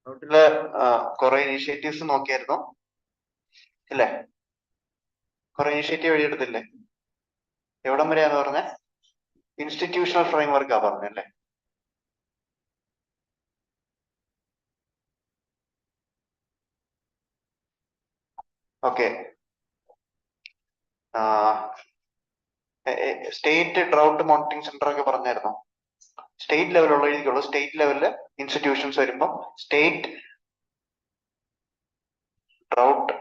നോട്ടില് കുറെ ഇനീഷ്യേറ്റീവ്സ് നോക്കിയായിരുന്നോ? ഇല്ലേ? കുറെ ഇനീഷ്യേറ്റീവ് എഴുതിയെടുത്തില്ലേ? എവിടം വരെയാന്ന് പറഞ്ഞ? ഇൻസ്റ്റിറ്റ്യൂഷണൽ ഫ്രെയിംവർക്കാ പറഞ്ഞല്ലേ? Okay. State drought monitoring centre ഒക്കെ പറഞ്ഞായിരുന്നോ? സ്റ്റേറ്റ് ലെവലുള്ള എഴുതിക്കുള്ളൂ. സ്റ്റേറ്റ് ലെവലില് ഇൻസ്റ്റിറ്റ്യൂഷൻസ് വരുമ്പോൾ state drought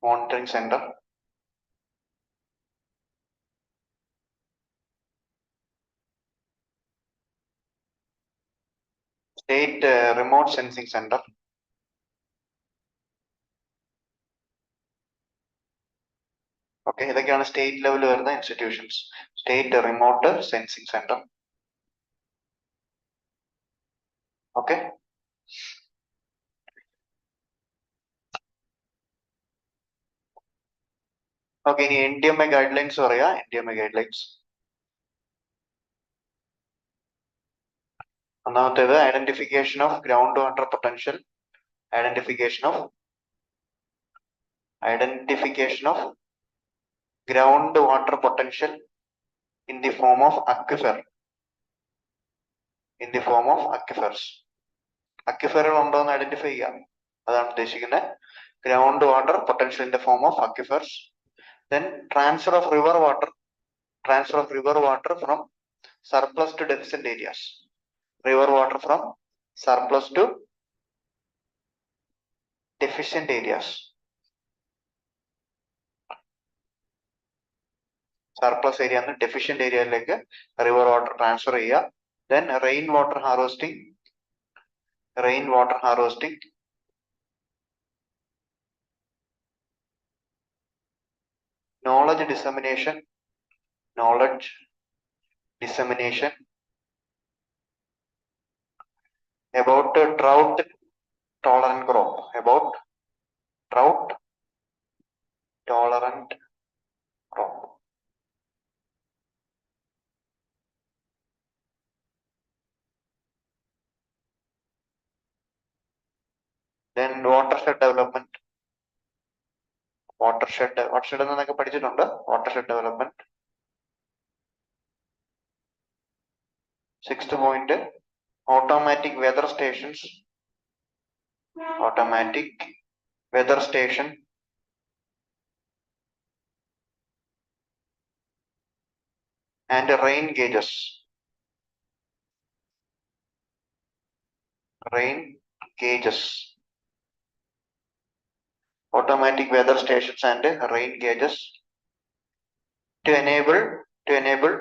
monitoring centre, state remote sensing centre, okay. ഇതൊക്കെയാണ് സ്റ്റേറ്റ് ലെവലിൽ വരുന്ന institutions. State remote sensing centre, okay. Okay, ഇനി NDMA ഗൈഡ് ലൈൻസ് പറയാ. NDMA ഗൈഡ് ലൈൻസ് ഒന്നാമത്തേത് identification of ground water potential, identification of ground water potential in the form of aquifer, in the form of aquifers. അക്വിഫറുകൾ ഉണ്ടോ എന്ന് identify ചെയ്യാം, അതാണ് ഉദ്ദേശിക്കുന്നത്. Ground water potential in the form of aquifers. Then transfer of river water from surplus to deficient areas. River water from surplus to deficient areas. Surplus area and deficient area like river water transfer area. Then rainwater harvesting. Knowledge dissemination about drought tolerant crop, Then watershed development. Watershed എന്നൊക്കെ പഠിച്ചിട്ടുണ്ട്. Watershed development. 6th point, automatic weather stations. And rain gauges. Automatic weather stations and rain gauges to enable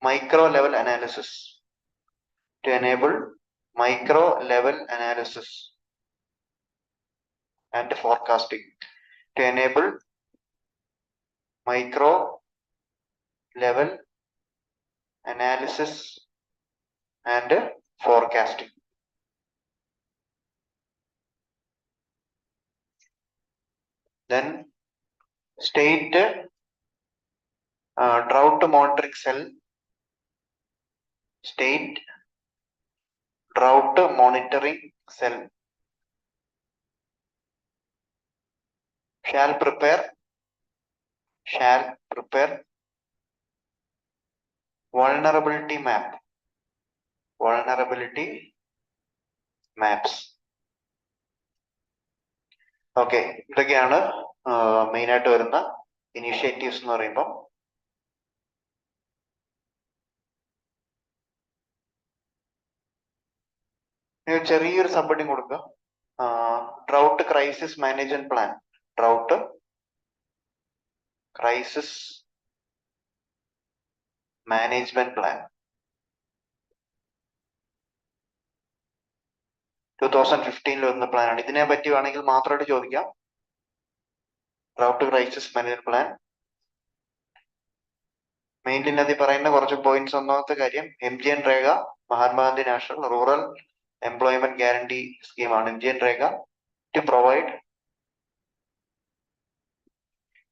micro level analysis. And forecasting. To enable micro level analysis and forecasting. Then state drought monitoring cell. State drought monitoring cell shall prepare vulnerability maps. Okay, ഇതൊക്കെയാണ് main ആയിട്ട് വരുന്ന initiatives എന്ന് പറയുമ്പോൾ. ചെറിയൊരു സബ്ഹെഡിങ് കൊടുക്കുക. Drought crisis management plan. 2015 വരുന്ന പ്ലാനാണ്. ഇതിനെ പറ്റി വേണമെങ്കിൽ മാത്രമായിട്ട് ചോദിക്കാം. Drought crisis management plan mainly അതിൽ പറയുന്ന കുറച്ച് പോയിന്റ്സ്. ഒന്നാമത്തെ കാര്യം MGNREGA, Mahatma Gandhi national rural employment guarantee സ്കീമാണ്. MGNREGA to provide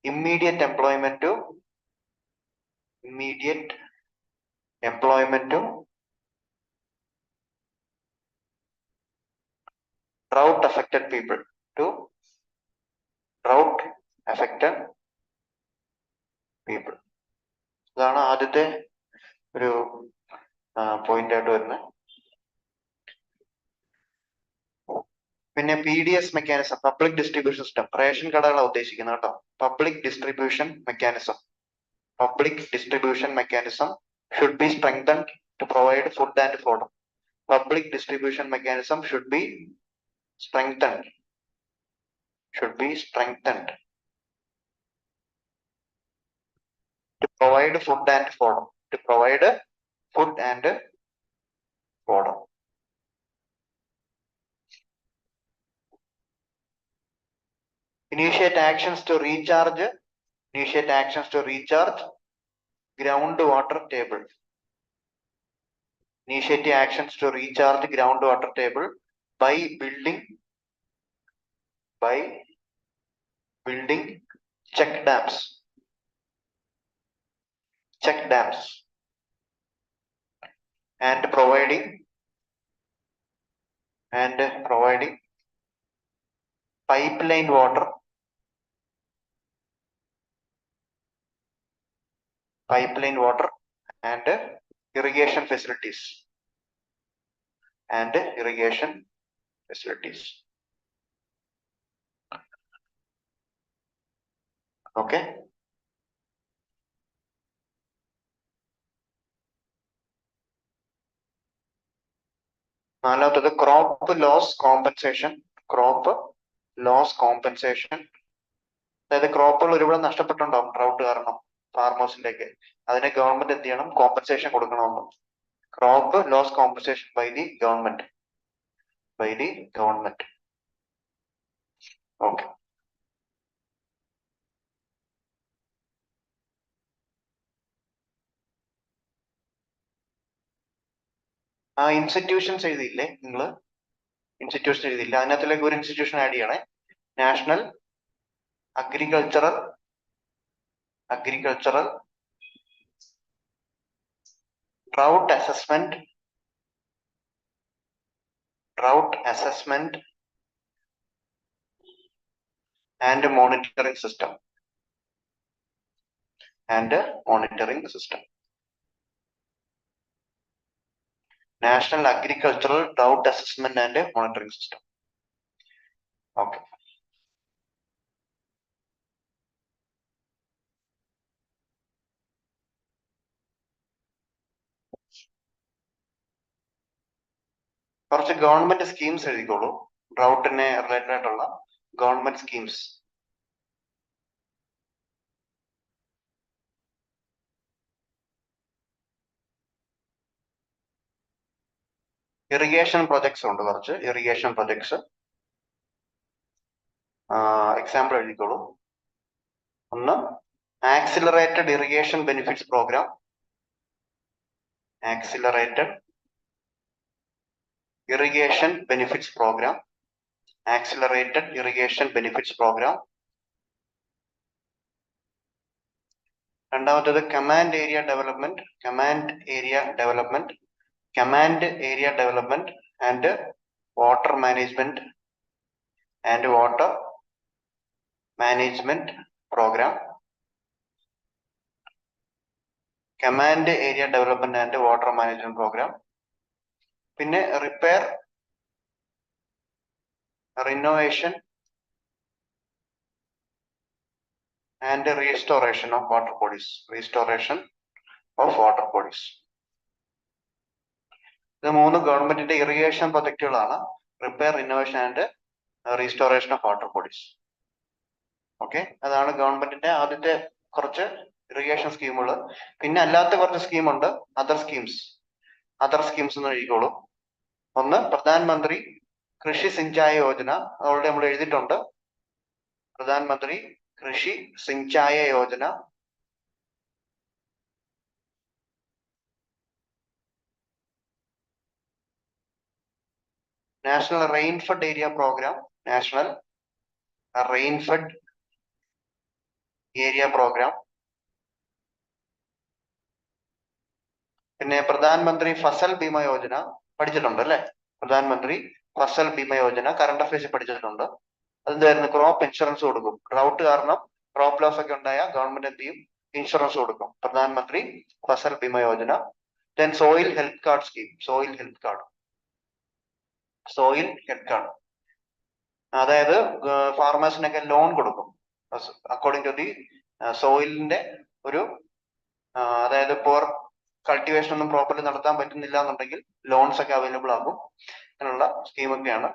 immediate employment to drought affected people, to drought affected people. ഇതാണ് ആദ്യത്തെ ഒരു പോയിന്റ് ആയിട്ട് വരുന്നത്. പിന്നെ PDS mechanism, public distribution system, ration കടകളാണ് ഉദ്ദേശിക്കുന്നത് കേട്ടോ. Public distribution mechanism, public distribution mechanism should be strengthened to provide food and fodder. Public distribution mechanism should be strengthened, to provide food and fodder, to provide food and fodder. Initiate actions to recharge groundwater table. Initiate actions to recharge groundwater table by building check dams and providing pipeline water and irrigation facilities. Okay. നാലാമത്തത് crop loss compensation. അതായത് ക്രോപ്പുകൾ ഒരുപാട് നഷ്ടപ്പെട്ടുണ്ടാവും drought കാരണം ഫാർമേഴ്സിന്റെ ഒക്കെ. അതിനെ government എന്ത് ചെയ്യണം? Compensation കൊടുക്കണമെന്ന്. Crop loss compensation by the government. Okay. ആ ഇൻസ്റ്റിറ്റ്യൂഷൻസ് എഴുതിയില്ലേ നിങ്ങൾ? ഇൻസ്റ്റിറ്റ്യൂഷൻ എഴുതിയില്ല, അതിനകത്തിലേക്ക് ഒരു ഇൻസ്റ്റിറ്റ്യൂഷൻ ആഡ് ചെയ്യണേ. National agricultural drought assessment and monitoring system. National Agricultural Drought Assessment and Monitoring System. Okay. കുറച്ച് ഗവൺമെന്റ് സ്കീംസ് എഴുതിക്കോളൂ, ഡ്രൗട്ടിനെ റിലേറ്റഡ് ആയിട്ടുള്ള ഗവൺമെന്റ് സ്കീംസ്. ഇറിഗേഷൻ പ്രൊജക്ട്സ് ഉണ്ട്, കുറച്ച് ഇറിഗേഷൻ പ്രൊജക്ട്സ്. എക്സാമ്പിൾ എഴുതിക്കോളൂ. ഒന്ന് accelerated irrigation benefits programme. Accelerated Irrigation Benefits Program. രണ്ടാമത്തേത് Command Area Development and Water Management Program. Command Area Development and Water Management Program. പിന്നെ repair, renovation and restoration of water bodies. ഇത് മൂന്ന് ഗവൺമെന്റിന്റെ irrigation പ്രൊജക്റ്റുകളാണ്. Repair, renovation and restoration of water bodies. Okay, അതാണ് ഗവൺമെന്റിന്റെ ആദ്യത്തെ കുറച്ച് ഇറിഗേഷൻ സ്കീമുകൾ. പിന്നെ അല്ലാത്ത കുറച്ച് സ്കീമുണ്ട്, അതർ സ്കീംസ് എന്ന് എഴുതിക്കോളൂ. ഒന്ന് പ്രധാനമന്ത്രി കൃഷി സിഞ്ചായ യോജന, അതോടെ നമ്മൾ എഴുതിയിട്ടുണ്ട്. Pradhan Mantri Krishi Sinchai Yojana. National rainfed area programme. പിന്നെ പ്രധാനമന്ത്രി ഫസൽ ബീമ യോജന പഠിച്ചിട്ടുണ്ട് അല്ലെ? പ്രധാനമന്ത്രി ഫസൽ ബീമ യോജന കറണ്ട് അഫയേഴ്സ് പഠിച്ചിട്ടുണ്ട്. അതെന്തായിരുന്നു? ക്രോപ്പ് ഇൻഷുറൻസ് കൊടുക്കും. ഡ്രൗട്ട് കാരണം ക്രോപ്പ് ലോസ് ഒക്കെ ഉണ്ടായ ഗവൺമെന്റ് എന്ത് ചെയ്യും? ഇൻഷുറൻസ് കൊടുക്കും. Pradhan Mantri Fasal Bima Yojana. Then soil health card scheme. Soil health card അതായത് ഫാർമേഴ്സിനൊക്കെ ലോൺ കൊടുക്കും അക്കോർഡിംഗ് ടു ദി സോയിലിന്റെ ഒരു അതായത് പോർ കൾട്ടിവേഷൻ ഒന്നും പ്രോപ്പർലി നടത്താൻ പറ്റുന്നില്ല എന്നുണ്ടെങ്കിൽ ലോൺസ് ഒക്കെ അവൈലബിൾ ആകും. അങ്ങനെയുള്ള സ്കീമൊക്കെയാണ്.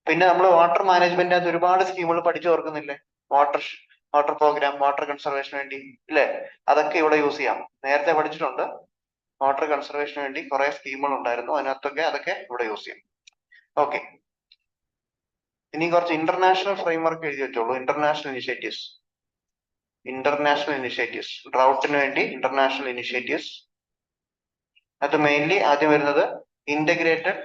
പിന്നെ നമ്മൾ വാട്ടർ മാനേജ്മെന്റിനകത്ത് ഒരുപാട് സ്കീമുകൾ പഠിച്ചു ഓർക്കുന്നില്ലേ? വാട്ടർ പ്രോഗ്രാം, വാട്ടർ കൺസർവേഷന് വേണ്ടി ഇല്ലേ? അതൊക്കെ ഇവിടെ യൂസ് ചെയ്യാം. നേരത്തെ പഠിച്ചിട്ടുണ്ട്. വാട്ടർ കൺസർവേഷന് വേണ്ടി കുറെ സ്കീമുകൾ ഉണ്ടായിരുന്നു. അതൊക്കെ ഇവിടെ യൂസ് ചെയ്യാം. ഓക്കെ, ഇനി കുറച്ച് ഇന്റർനാഷണൽ ഫ്രെയിംവർക്ക് എഴുതി വെച്ചോളൂ. ഇന്റർനാഷണൽ ഇനിഷ്യേറ്റീവ്സ് ഡ്രൗട്ടിന് വേണ്ടി ഇന്റർനാഷണൽ ഇനിഷ്യേറ്റീവ്സ്. അത് മെയിൻലി ആദ്യം വരുന്നത് integrated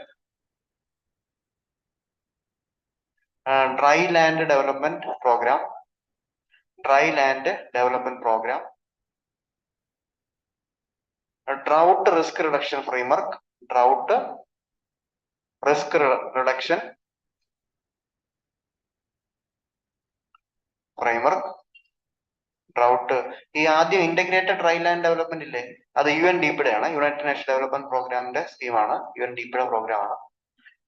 dry land development programme. Drought risk reduction framework. Drought ഈ ആദ്യം ഇന്റഗ്രേറ്റഡ് ഡ്രൈ ലാൻഡ് ഡെവലപ്മെന്റ് ഇല്ലേ, അത് UNDP ആണ്. യുണൈറ്റഡ് നേഷൻ ഡെവലപ്മെന്റ് പ്രോഗ്രാമിന്റെ സ്കീമാണ്. UNDP പ്രോഗ്രാമാണ്.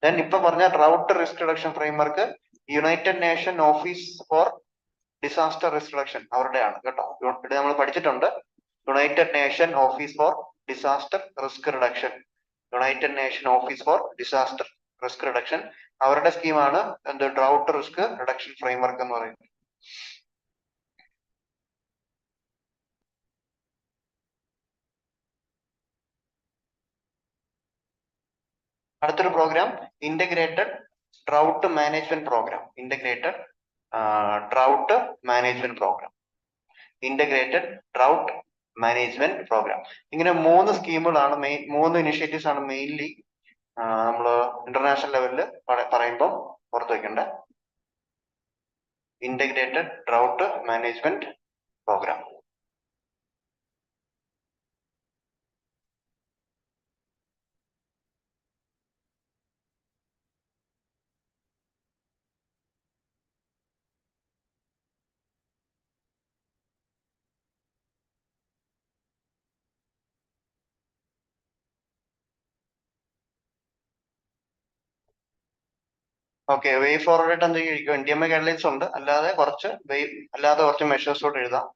ദെൻ ഇപ്പൊ പറഞ്ഞ drought risk reduction framework United Nation office for disaster risk reduction അവരുടെയാണ് കേട്ടോ. ഇവിടെ നമ്മൾ പഠിച്ചിട്ടുണ്ട്. United Nation office for disaster risk reduction. അവരുടെ സ്കീമാണ് എന്ത്? ഡ്രൗട്ട് റിസ്ക് റിഡക്ഷൻ ഫ്രെയിംവർക്ക് എന്ന് പറയുന്നത്. അടുത്തൊരു programme integrated drought management programme. ഇങ്ങനെ 3 സ്കീമുകളാണ് മെയിൻ, 3 ഇനിഷ്യേറ്റീവ്സ് ആണ് മെയിൻലി നമ്മൾ ഇന്റർനാഷണൽ ലെവലിൽ പറയുമ്പോൾ ഓർത്ത് വെക്കേണ്ട. Integrated drought management programme. Okay, way forward ആയിട്ട് എന്ത് കഴിക്കും? NDMA ഗൈഡ്ലൈൻസ് ഉണ്ട്. അല്ലാതെ കുറച്ച് മെഷേഴ്സ് കൂടെ എഴുതാം.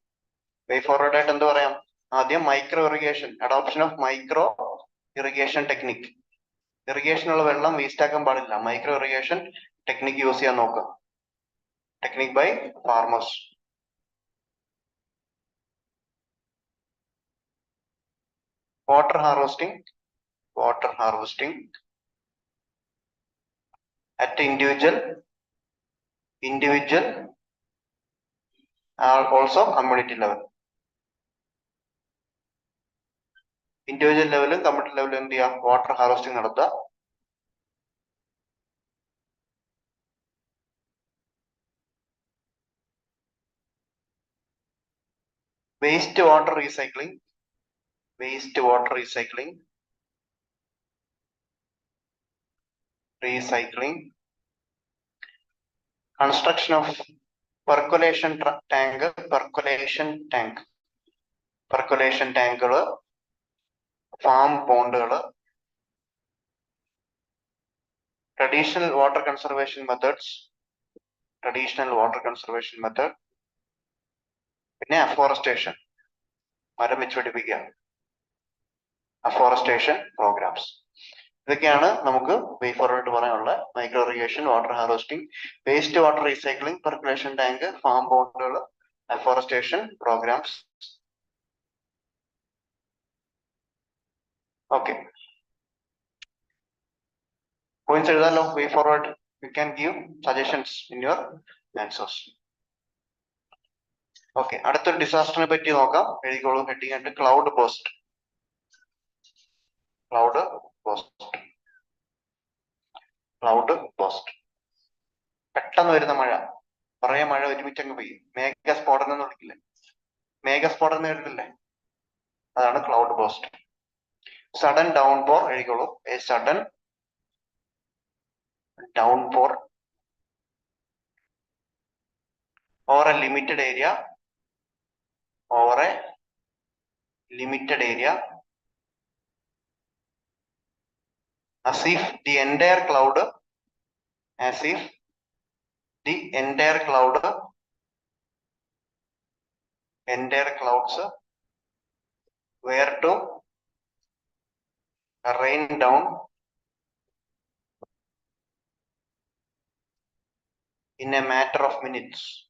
വേ ഫോർവേഡ് ആയിട്ട് എന്ത് പറയാം? ആദ്യം micro irrigation, adoption of micro irrigation technique. ഇറിഗേഷനുള്ള വെള്ളം വേസ്റ്റ് ആക്കാൻ പാടില്ല. മൈക്രോ ഇറിഗേഷൻ ടെക്നിക് യൂസ് ചെയ്യാൻ നോക്കുക. Technique by farmers. Water harvesting at individual also community level. Individual ലെവലും കമ്മ്യൂണിറ്റി ലെവലും എന്ത് ചെയ്യാം? വാട്ടർ ഹാർവെസ്റ്റിംഗ് നടത്തുക. Waste water recycling. Construction of percolation ടാങ്കുകള്, ഫാം പോണ്ടുകള്, ട്രഡീഷണൽ വാട്ടർ കൺസർവേഷൻ മെത്തേഡ്, പിന്നെ അഫോറസ്റ്റേഷൻ, മരം വെച്ച് പിടിപ്പിക്കുക, അഫോറസ്റ്റേഷൻ പ്രോഗ്രാംസ്. ഇതൊക്കെയാണ് നമുക്ക് വേ ഫോർവേഡ് പറയാനുള്ള. Micro irrigation, water harvesting, waste water recycling, percolation tank, farm പോണ്ടുകൾ, അഫോറസ്റ്റേഷൻ പ്രോഗ്രാംസ്. ഓക്കെ, പോയിന്റ്സ് എഴുതാലോ. Way forward you can give suggestions in your answers. Okay, അടുത്തൊരു ഡിസാസ്റ്ററിനെ പറ്റി നോക്കാം. എഴുതിക്കോളൂ. ഹെഡിങ് ആയിട്ട് ക്ലൗഡ് ബേസ്റ്റ്. പെട്ടെന്ന് വരുന്ന മഴ, കുറേ മഴ ഒരുമിച്ചങ്ങ് പെയ്യും. മേഘസ്ഫോടനം എന്ന് വിളിക്കില്ലേ? മേഘസ്ഫോടനം കേട്ടിട്ടില്ലേ? അതാണ് ക്ലൗഡ് ബേസ്റ്റ്. സഡൻ ഡൗൺപോർ എഴുതിക്കോളൂ. A sudden downpour over a limited area, as if the entire clouds were to rain down in a matter of minutes.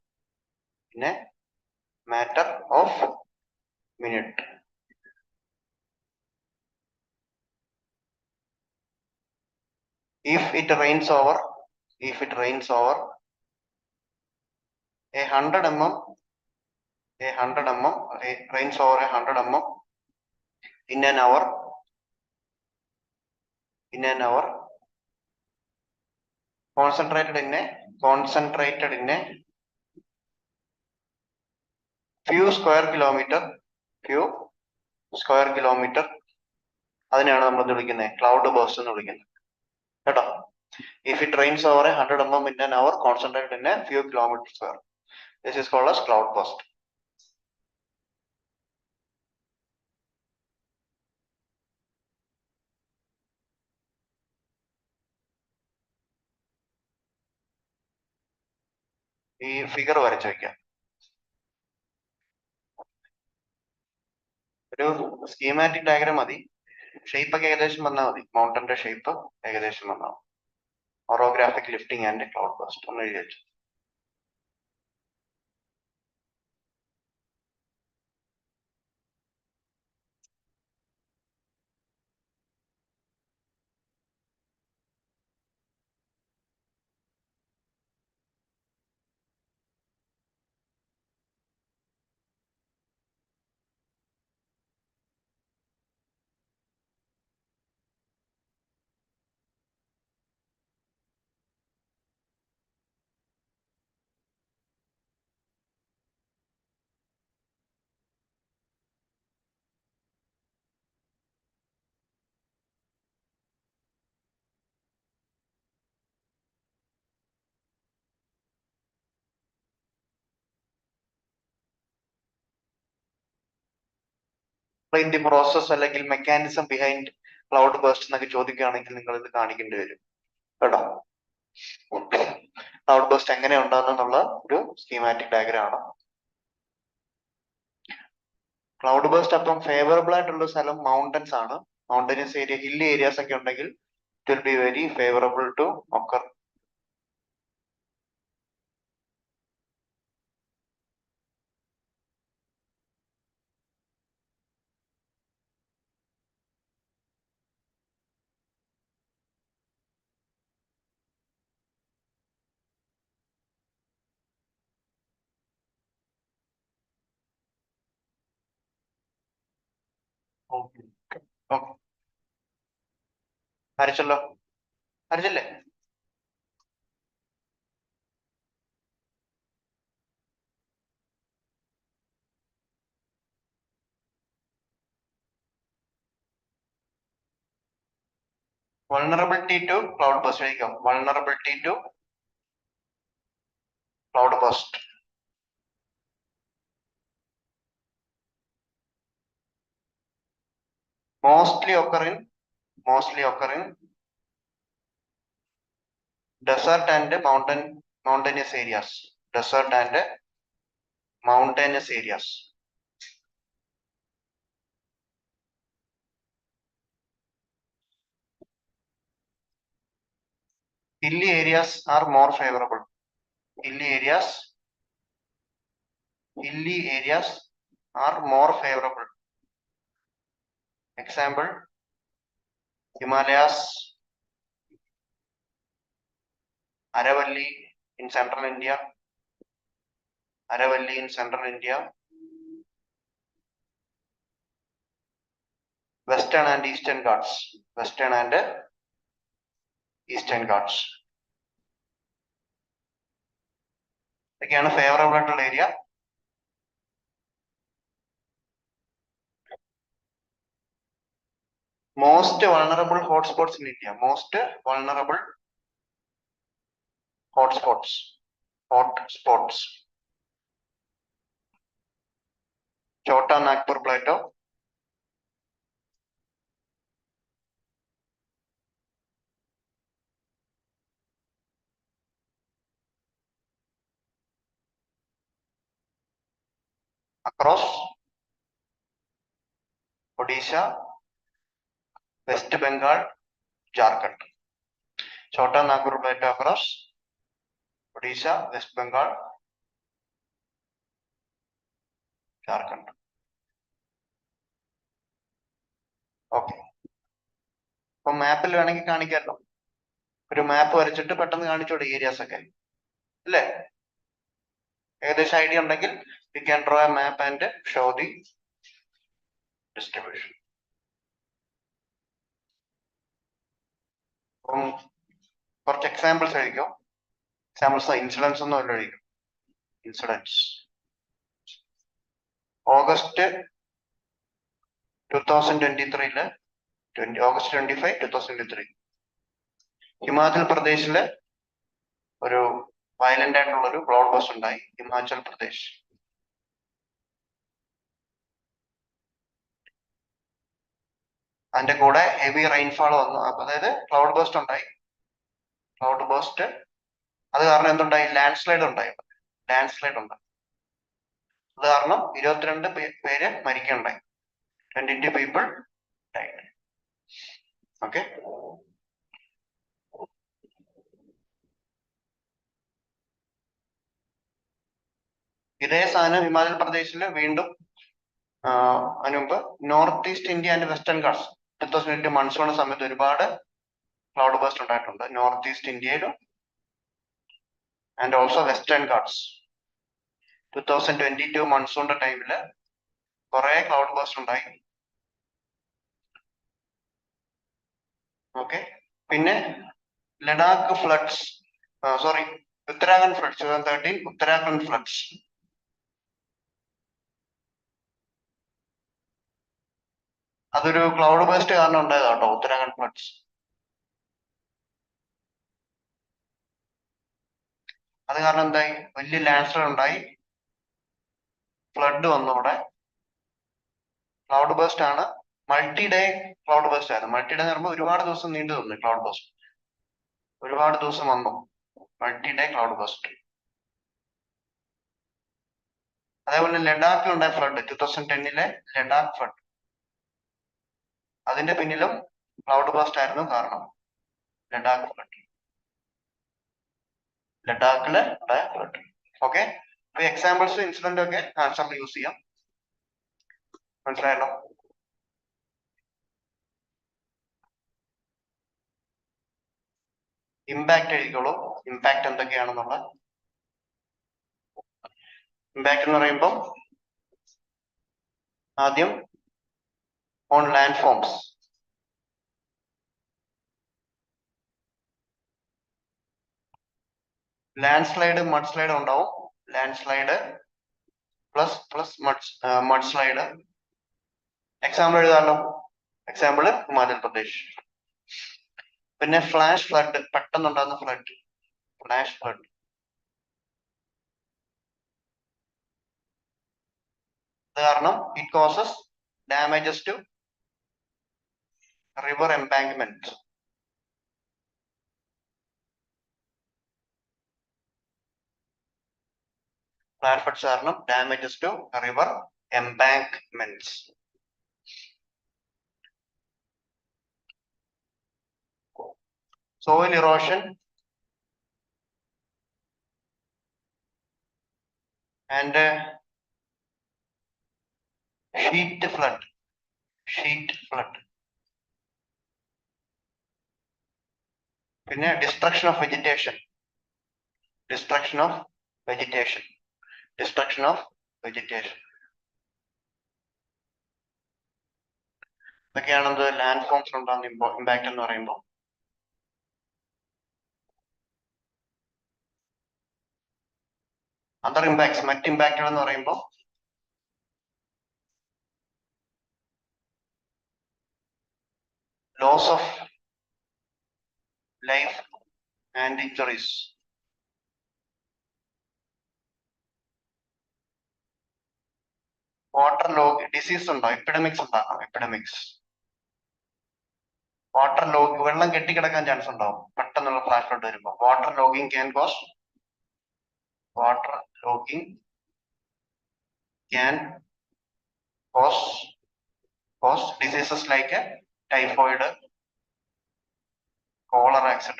If it rains over 100 mm, rains over 100 mm in an hour, concentrated in a few square kilometer, അതിനെയാണ് നമ്മൾ വിളിക്കുന്നത് cloud burst എന്ന് വിളിക്കുന്നത് കേട്ടോ. If it rains over 100 mm in an hour concentrated in a few kilometers square, this is called as cloud burst. ഈ figure വരച്ചു വയ്ക്കാം. ഒരു സ്കീമാറ്റിക് ഡയഗ്രാം മതി, ഷേപ്പ് ഒക്കെ ഏകദേശം വന്നാൽ മതി. മൗണ്ടന്റെ ഷേപ്പ് ഏകദേശം വന്നാൽ orographic lifting and cloud burst ഒന്ന് എഴുതി വെച്ചു. Explain the process അല്ലെങ്കിൽ മെക്കാനിസം ബിഹൈൻഡ് ക്ലൗഡ് ബേസ്റ്റ് എന്നൊക്കെ ചോദിക്കുകയാണെങ്കിൽ നിങ്ങൾ ഇത് കാണിക്കേണ്ടി വരും കേട്ടോ. ക്ലൗഡ് ബേസ്റ്റ് എങ്ങനെ ഉണ്ടാകുന്നുള്ള ഒരു സ്കീമാറ്റിക് ഡയഗ്രാം ആണ്. ക്ലൗഡ് ബേസ്റ്റ് അപ്പം ഫേവറബിൾ ആയിട്ടുള്ള സ്ഥലം മൗണ്ടൻസ് ആണ്. മൗണ്ടനസ് ഏരിയ, ഹില്ലി ഏരിയാസ് ഒക്കെ ഉണ്ടെങ്കിൽ it will be very favourable to occur. വരച്ചല്ലോ, വരച്ചില്ലേ? Vulnerability to cloud burst. Vulnerability to cloud burst. Mostly occur in desert and mountainous areas. Hilly areas are more favorable. Hilly areas are more favorable. Example, Himalayas, Aravalli in central India, Western and Eastern Ghats. Again, a favorable area. Most vulnerable hotspots in India. hotspots. Chota Nagpur Plateau, across Odisha, West Bengal, Jharkhand. Chota Nagpur Plateau across Odisha, West Bengal, Jharkhand. Okay, അപ്പൊ മാപ്പിൽ വേണമെങ്കിൽ കാണിക്കാമല്ലോ. ഒരു മാപ്പ് വരച്ചിട്ട് പെട്ടെന്ന് കാണിച്ചോടെ areas ഒക്കെ, അല്ലേ? ഏകദേശം idea ഉണ്ടെങ്കിൽ we can draw A map and show the distribution. അപ്പം കുറച്ച് എക്സാമ്പിൾസ് എഴുതിക്കോ. എക്സാമ്പിൾസ് ഇൻസിഡൻസ് ഒന്നും അല്ല എഴുതിക്കും. ഇൻസിഡൻസ് ഓഗസ്റ്റ് 2023 ഓഗസ്റ്റ് 25, 2023 ഹിമാചൽ പ്രദേശില് ഒരു വയലന്റ് ആയിട്ടുള്ള ഒരു ക്ലൗഡ് ബസ്റ്റ് ഉണ്ടായി. ഹിമാചൽ പ്രദേശ്. അതിന്റെ കൂടെ ഹെവി റെയിൻഫാൾ വന്നു. അതായത് ക്ലൗഡ് ബസ്റ്റ് ഉണ്ടായി. ക്ലൗഡ് ബസ്റ്റ് അത് കാരണം എന്തുണ്ടായി? ലാൻഡ് സ്ലൈഡ് ഉണ്ടായി. അത് കാരണം 22 പേര് മരിക്കുണ്ടായി. 22 people died. ഓക്കെ, ഇതേ സാധനം ഹിമാചൽ പ്രദേശിൽ വീണ്ടും അതിന് മുമ്പ് north east India and western Ghats 2008 monsoon സമയത്ത് ഒരുപാട് ക്ലൗഡ് ബസ്റ്റ് ഉണ്ടായിട്ടുണ്ട്. നോർത്ത് ഈസ്റ്റ് ഇന്ത്യയിലും ആൻഡ് ഓൾസോ വെസ്റ്റേൺ ഗാട്സ് 2022 മൺസൂണിന്റെ ടൈമില് കുറെ ക്ലൗഡ് ബസ്റ്റ് ഉണ്ടായി. ഓക്കെ, പിന്നെ Ladakh floods, Uttarakhand floods 2013 Uttarakhand floods. അതൊരു ക്ലൗഡ് ബസ്റ്റ് കാരണം ഉണ്ടായതാട്ടോ, ഉത്തരാഖണ്ഡ് ഫ്ലഡ്സ്. അത് കാരണം എന്തായി? വലിയ ലാൻഡ് സ്ലൈഡ് ഉണ്ടായി, ഫ്ലഡ് വന്നു അവിടെ. ക്ലൗഡ് ബസ്റ്റ് ആണ്, മൾട്ടി ഡേ ക്ലൗഡ് ബസ്റ്റ് ആയിരുന്നു. മൾട്ടി ഡേ എന്ന് പറയുമ്പോൾ ഒരുപാട് ദിവസം നീണ്ടു നിന്നു ക്ലൗഡ് ബസ്റ്റ്. ഒരുപാട് ദിവസം വന്നു മൾട്ടി ഡേ ക്ലൗഡ് ബസ്റ്റ്. അതേപോലെ ലഡാക്കിലുണ്ടായ ഫ്ലഡ് 2010 ലഡാക്ക് ഫ്ലഡ്, അതിന്റെ പിന്നിലും ക്ലൗഡ് ബസ്റ്റ് ആയിരുന്നു കാരണം. ലഡാക്ക് ഫ്ലഡ്, ലഡാക്കില് ഉണ്ടായ ഫ്ലഡ്. ഓക്കെ, അപ്പൊ എക്സാമ്പിൾസ് ഇൻസിഡന്റ് ഒക്കെ ആൻസറിൽ യൂസ് ചെയ്യാം. മനസ്സിലായല്ലോ? ഇമ്പാക്ട് എഴുതിക്കോളൂ. ഇമ്പാക്ട് എന്തൊക്കെയാണെന്നുള്ള. ഇമ്പാക്ട് എന്ന് പറയുമ്പോൾ ആദ്യം on landforms, landslide mudslide ഉണ്ടാവും. Landslide plus mudslide. Example എഴുതാമല്ലോ. എക്സാമ്പിൾ ഹിമാചൽ പ്രദേശ്. പിന്നെ ഫ്ലാഷ് ഫ്ലഡ്, പെട്ടെന്നുണ്ടാകുന്ന ഫ്ലഡ്, ഫ്ലാഷ് ഫ്ലഡ്. അത് കാരണം it causes damages to river embankment. Flash floods കാരണം damages to river embankments. soil erosion and sheet flood. പിന്നെ destruction of vegetation. ഇതൊക്കെയാണെന്ത് land forms ഉണ്ടാകുന്ന impact എന്ന് പറയുമ്പോൾ. അതർ ഇമ്പാക്ട്സ്, മറ്റ് ഇമ്പാക്റ്റുകൾ എന്ന് പറയുമ്പോൾ loss of life and injuries. Water log disease ഉണ്ടോ, എപ്പിഡമിക്സ് ഉണ്ടാകാം, എപ്പിഡമിക്സ്. വാട്ടർ ലോഗ് വെള്ളം കെട്ടിക്കിടക്കാൻ ചാൻസ് ഉണ്ടാവും പെട്ടെന്നുള്ള ഫ്ലാഷിലോട്ട് വരുമ്പോൾ. Water logging can cause, water logging can cause diseases like typhoid, cholera, etc.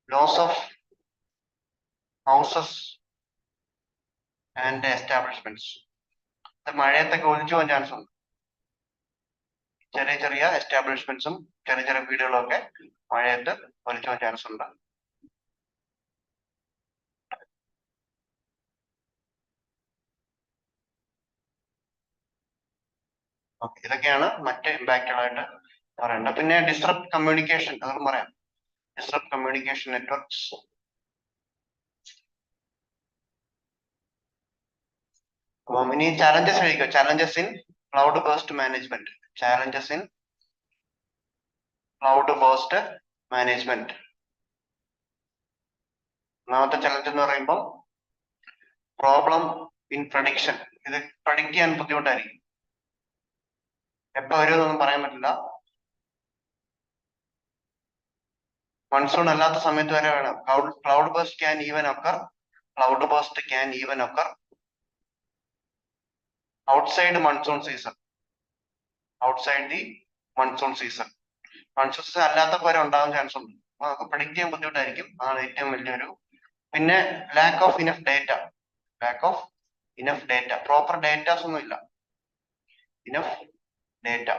Loss of houses and establishments. മഴയത്തൊക്കെ ഒലിച്ചു പോകാൻ ചാൻസ് ഉണ്ട്. ചെറിയ ചെറിയ എസ്റ്റാബ്ലിഷ്മെന്റ്സും ചെറിയ ചെറിയ വീടുകളും ഒക്കെ മഴയത്ത് ഒലിച്ചു പോകാൻ ചാൻസ് ഉണ്ട്. ഇതൊക്കെയാണ് മറ്റ് ഇമ്പാക്റ്റുകളായിട്ട് പറയേണ്ടത്. പിന്നെ ഡിസ്റപ്റ്റ് കമ്മ്യൂണിക്കേഷൻ, അതൊക്കെ പറയാം. Disrupt communication networks. അപ്പം ഇനി ചാലഞ്ചസ് കഴിക്കുക. Challenges in cloud based management. Challenges in cloud based management. ഒന്നാമത്തെ ചലഞ്ച് എന്ന് പറയുമ്പോൾ പ്രോബ്ലം ഇൻ പ്രഡിക്ഷൻ. ഇത് പ്രഡിക്റ്റ് ചെയ്യാൻ ബുദ്ധിമുട്ടായിരിക്കും. എപ്പോ വരുമെന്നൊന്നും പറയാൻ പറ്റില്ല. മൺസൂൺ അല്ലാത്ത സമയത്ത് വരെ വേണം. Cloudburst can even occur, cloudburst can even occur outside monsoon season, outside the monsoon season. Monsoon season അല്ലാത്തപ്പോൾ വരെ ഉണ്ടാകാൻ ചാൻസ് ഉണ്ട്. അതൊക്കെ പ്രഡിക്റ്റ് ചെയ്യാൻ ബുദ്ധിമുട്ടായിരിക്കും. അതാണ് ഏറ്റവും വലിയൊരു. പിന്നെ lack of enough data, lack of enough data. Proper datas ഒന്നും ഇല്ല. Enough data.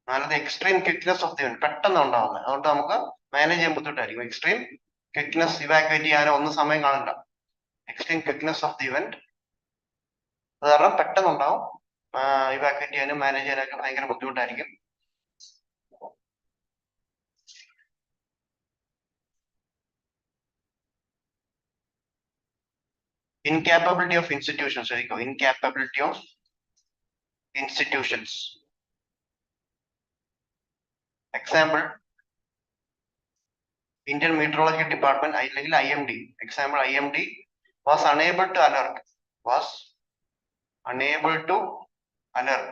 നാലത് extreme quickness of the event, പെട്ടെന്ന് ഉണ്ടാവുന്നത്. അതുകൊണ്ട് നമുക്ക് മാനേജ് ചെയ്യാൻ ബുദ്ധിമുട്ടായിരിക്കും. എക്സ്ട്രീം ക്വിക്നെസ്, ഇവാക്യുവേറ്റ് ചെയ്യാനോ ഒന്നും സമയം കാണില്ല. Extreme quickness of the event, അത് കാരണം പെട്ടെന്ന് ഉണ്ടാവും. ഇവാക്യുവേറ്റ് ചെയ്യാനും മാനേജ് ചെയ്യാനൊക്കെ ഭയങ്കര ബുദ്ധിമുട്ടായിരിക്കും. Incapability of institutions. Incapability of institutions. Example, Indian Meteorology Department, IMD. Example, IMD was unable to alert.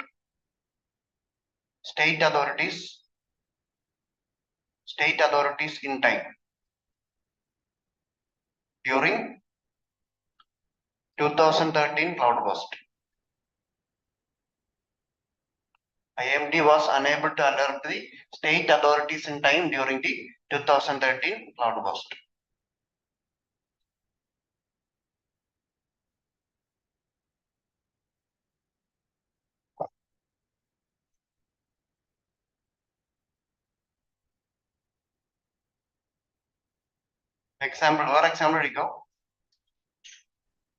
State authorities in time during 2013 cloudburst. IMD was unable to alert the state authorities in time during the 2013 cloudburst. Example,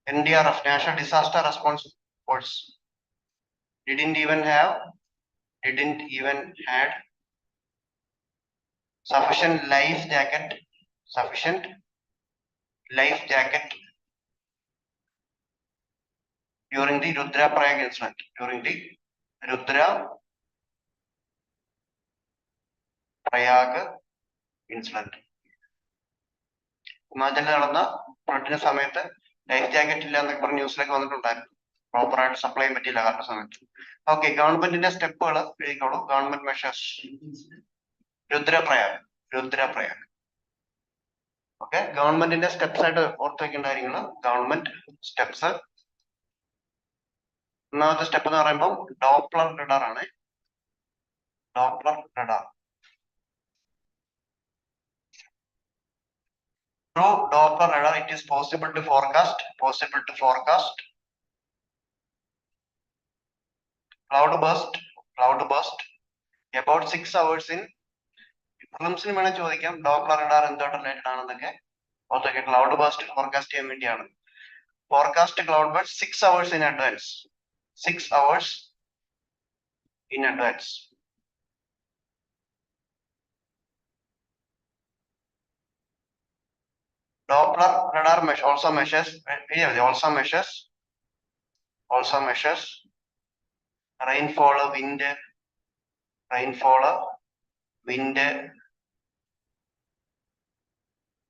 NDRF, National Disaster Response Force, didn't even had sufficient life jacket during the Rudraprayag incident. ഹിമാചലിൽ നടന്ന ഫ്ലഡിന്റെ സമയത്ത് life jacket ഇല്ല എന്നൊക്കെ പറഞ്ഞ ന്യൂസിലൊക്കെ വന്നിട്ടുണ്ടായിരുന്നു. പ്രോപ്പറായിട്ട് supply ചെയ്യാൻ പറ്റിയില്ല correct സമയത്ത്. ഓക്കെ, ഗവൺമെന്റിന്റെ സ്റ്റെപ്പുകൾ എഴുതിക്കോളൂ. Government measures. രുദ്രപ്രയാഗ്. ഓക്കെ, ഗവൺമെന്റിന്റെ സ്റ്റെപ്സ് ആയിട്ട് ഓർത്ത് വെക്കേണ്ട കാര്യങ്ങൾ. Government steps. ഒന്നാമത്തെ സ്റ്റെപ്പ് എന്ന് പറയുമ്പോൾ ഡോപ്ലർ റഡാർ ആണ്. Doppler radar. Through Doppler radar, it is possible to forecast cloud burst about 6 hours in. പ്രിലിംസിന് വേണേൽ ചോദിക്കാം ഡോപ്ലർ റഡാർ എന്തുമായിട്ട് റിലേറ്റഡ് ആണെന്നൊക്കെ. ഓർത്തേക്ക്, ക്ലൗഡ് ബേസ്റ്റ് ഫോർകാസ്റ്റ് ചെയ്യാൻ വേണ്ടിയാണ്. Forecast cloud burst 6 hours in advance. 6 hours in advance. Doppler radar also measures rainfall, wind,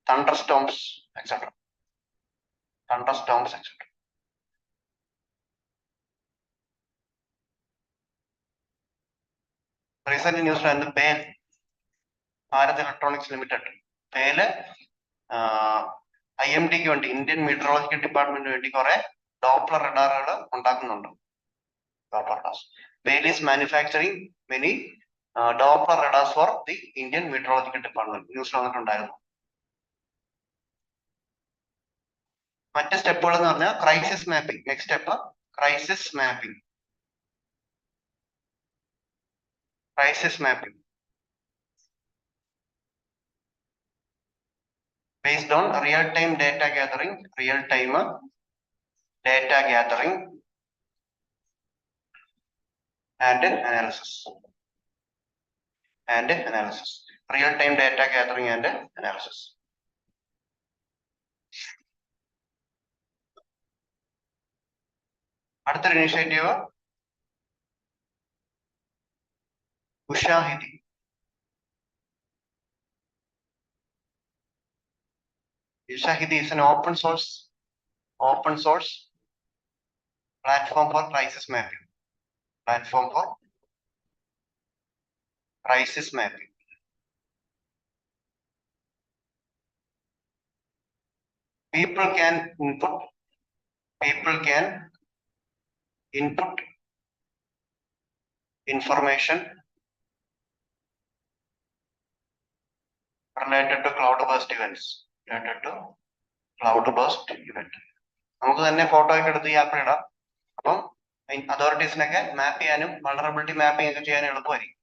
thunderstorms, etc. Recently news and the BEL, Bharat Electronics Limited, BEL, IMD ക്ക് വേണ്ടി Indian metrological ഡിപ്പാർട്ട്മെന്റിന് വേണ്ടി കുറെ Doppler റഡാറുകൾ ഉണ്ടാക്കുന്നുണ്ട്. BEL is manufacturing many Doppler radars for the Indian Meteorological Department. News വന്നിട്ടുണ്ടായിരുന്നു. മറ്റു സ്റ്റെപ്പുകൾ എന്ന് പറഞ്ഞാൽ crisis mapping. Next step crisis mapping. Based on real-time data gathering and analysis. Real-time data gathering and analysis. അടുത്തൊരു initiative ഉഷാഹിദി. Ushahidi is an open source platform for crisis mapping. People can input information related to cloudburst events. നമുക്ക് തന്നെ photo ഒക്കെ എടുത്ത് ഈ ആപ്പിൽ ഇടാം. അപ്പം അതോറിറ്റീസിനൊക്കെ മാപ്പ് ചെയ്യാനും വൾണറബിലിറ്റി മാപ്പിംഗ് ഒക്കെ ചെയ്യാനും എളുപ്പമായിരിക്കും.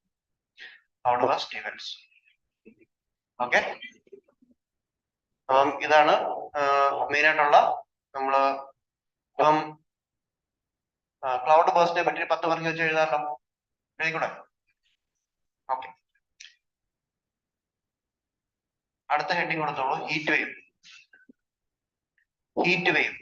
ക്ലൗഡ്ബർസ്റ്റ് ഇവന്റ്സ്. ഓക്കെ, അപ്പം ഇതാണ് മെയിൻ ആയിട്ടുള്ള നമ്മള് ഇപ്പം ക്ലൗഡ് ബേഴ്സിനെ പറ്റി 10 മാർക്ക് വെച്ച് എഴുതാമല്ലോ. എഴുതിക്കൂടെ? ഓക്കെ, അടുത്ത ഹെഡിങ് കൊടുത്തോളൂ. Heat wave. Heat waves.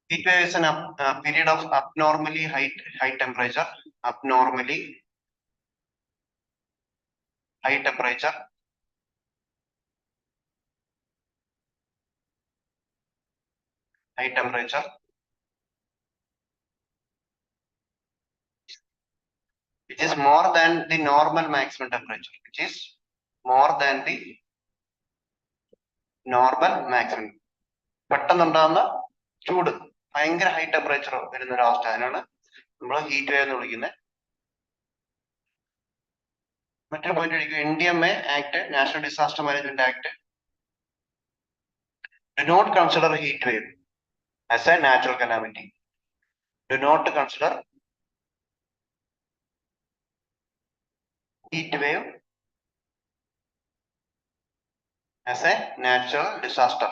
Heat wave is a period of abnormally high temperature. Which is more than the normal maximum temperature. പെട്ടെന്നുണ്ടാകുന്ന ചൂട്, ഭയങ്കര ഹൈ ടെമ്പറേച്ചർ വരുന്ന ഒരു അവസ്ഥ, അതിനാണ് നമ്മൾ ഹീറ്റ് വേവ് എന്ന് വിളിക്കുന്നത്. മറ്റൊരു പോയിന്റ് കഴിക്കും, NDMA act, national disaster management act, do not consider heat wave as a natural calamity. Heat wave as a natural disaster.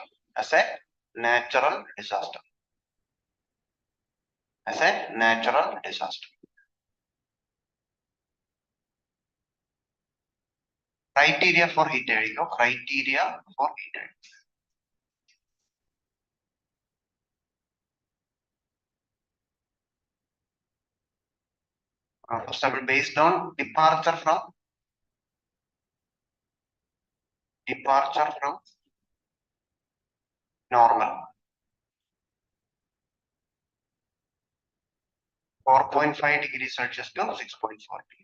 Criteria for heat wave. First of all, based on departure from normal. 4.5 degrees Celsius to 6.40.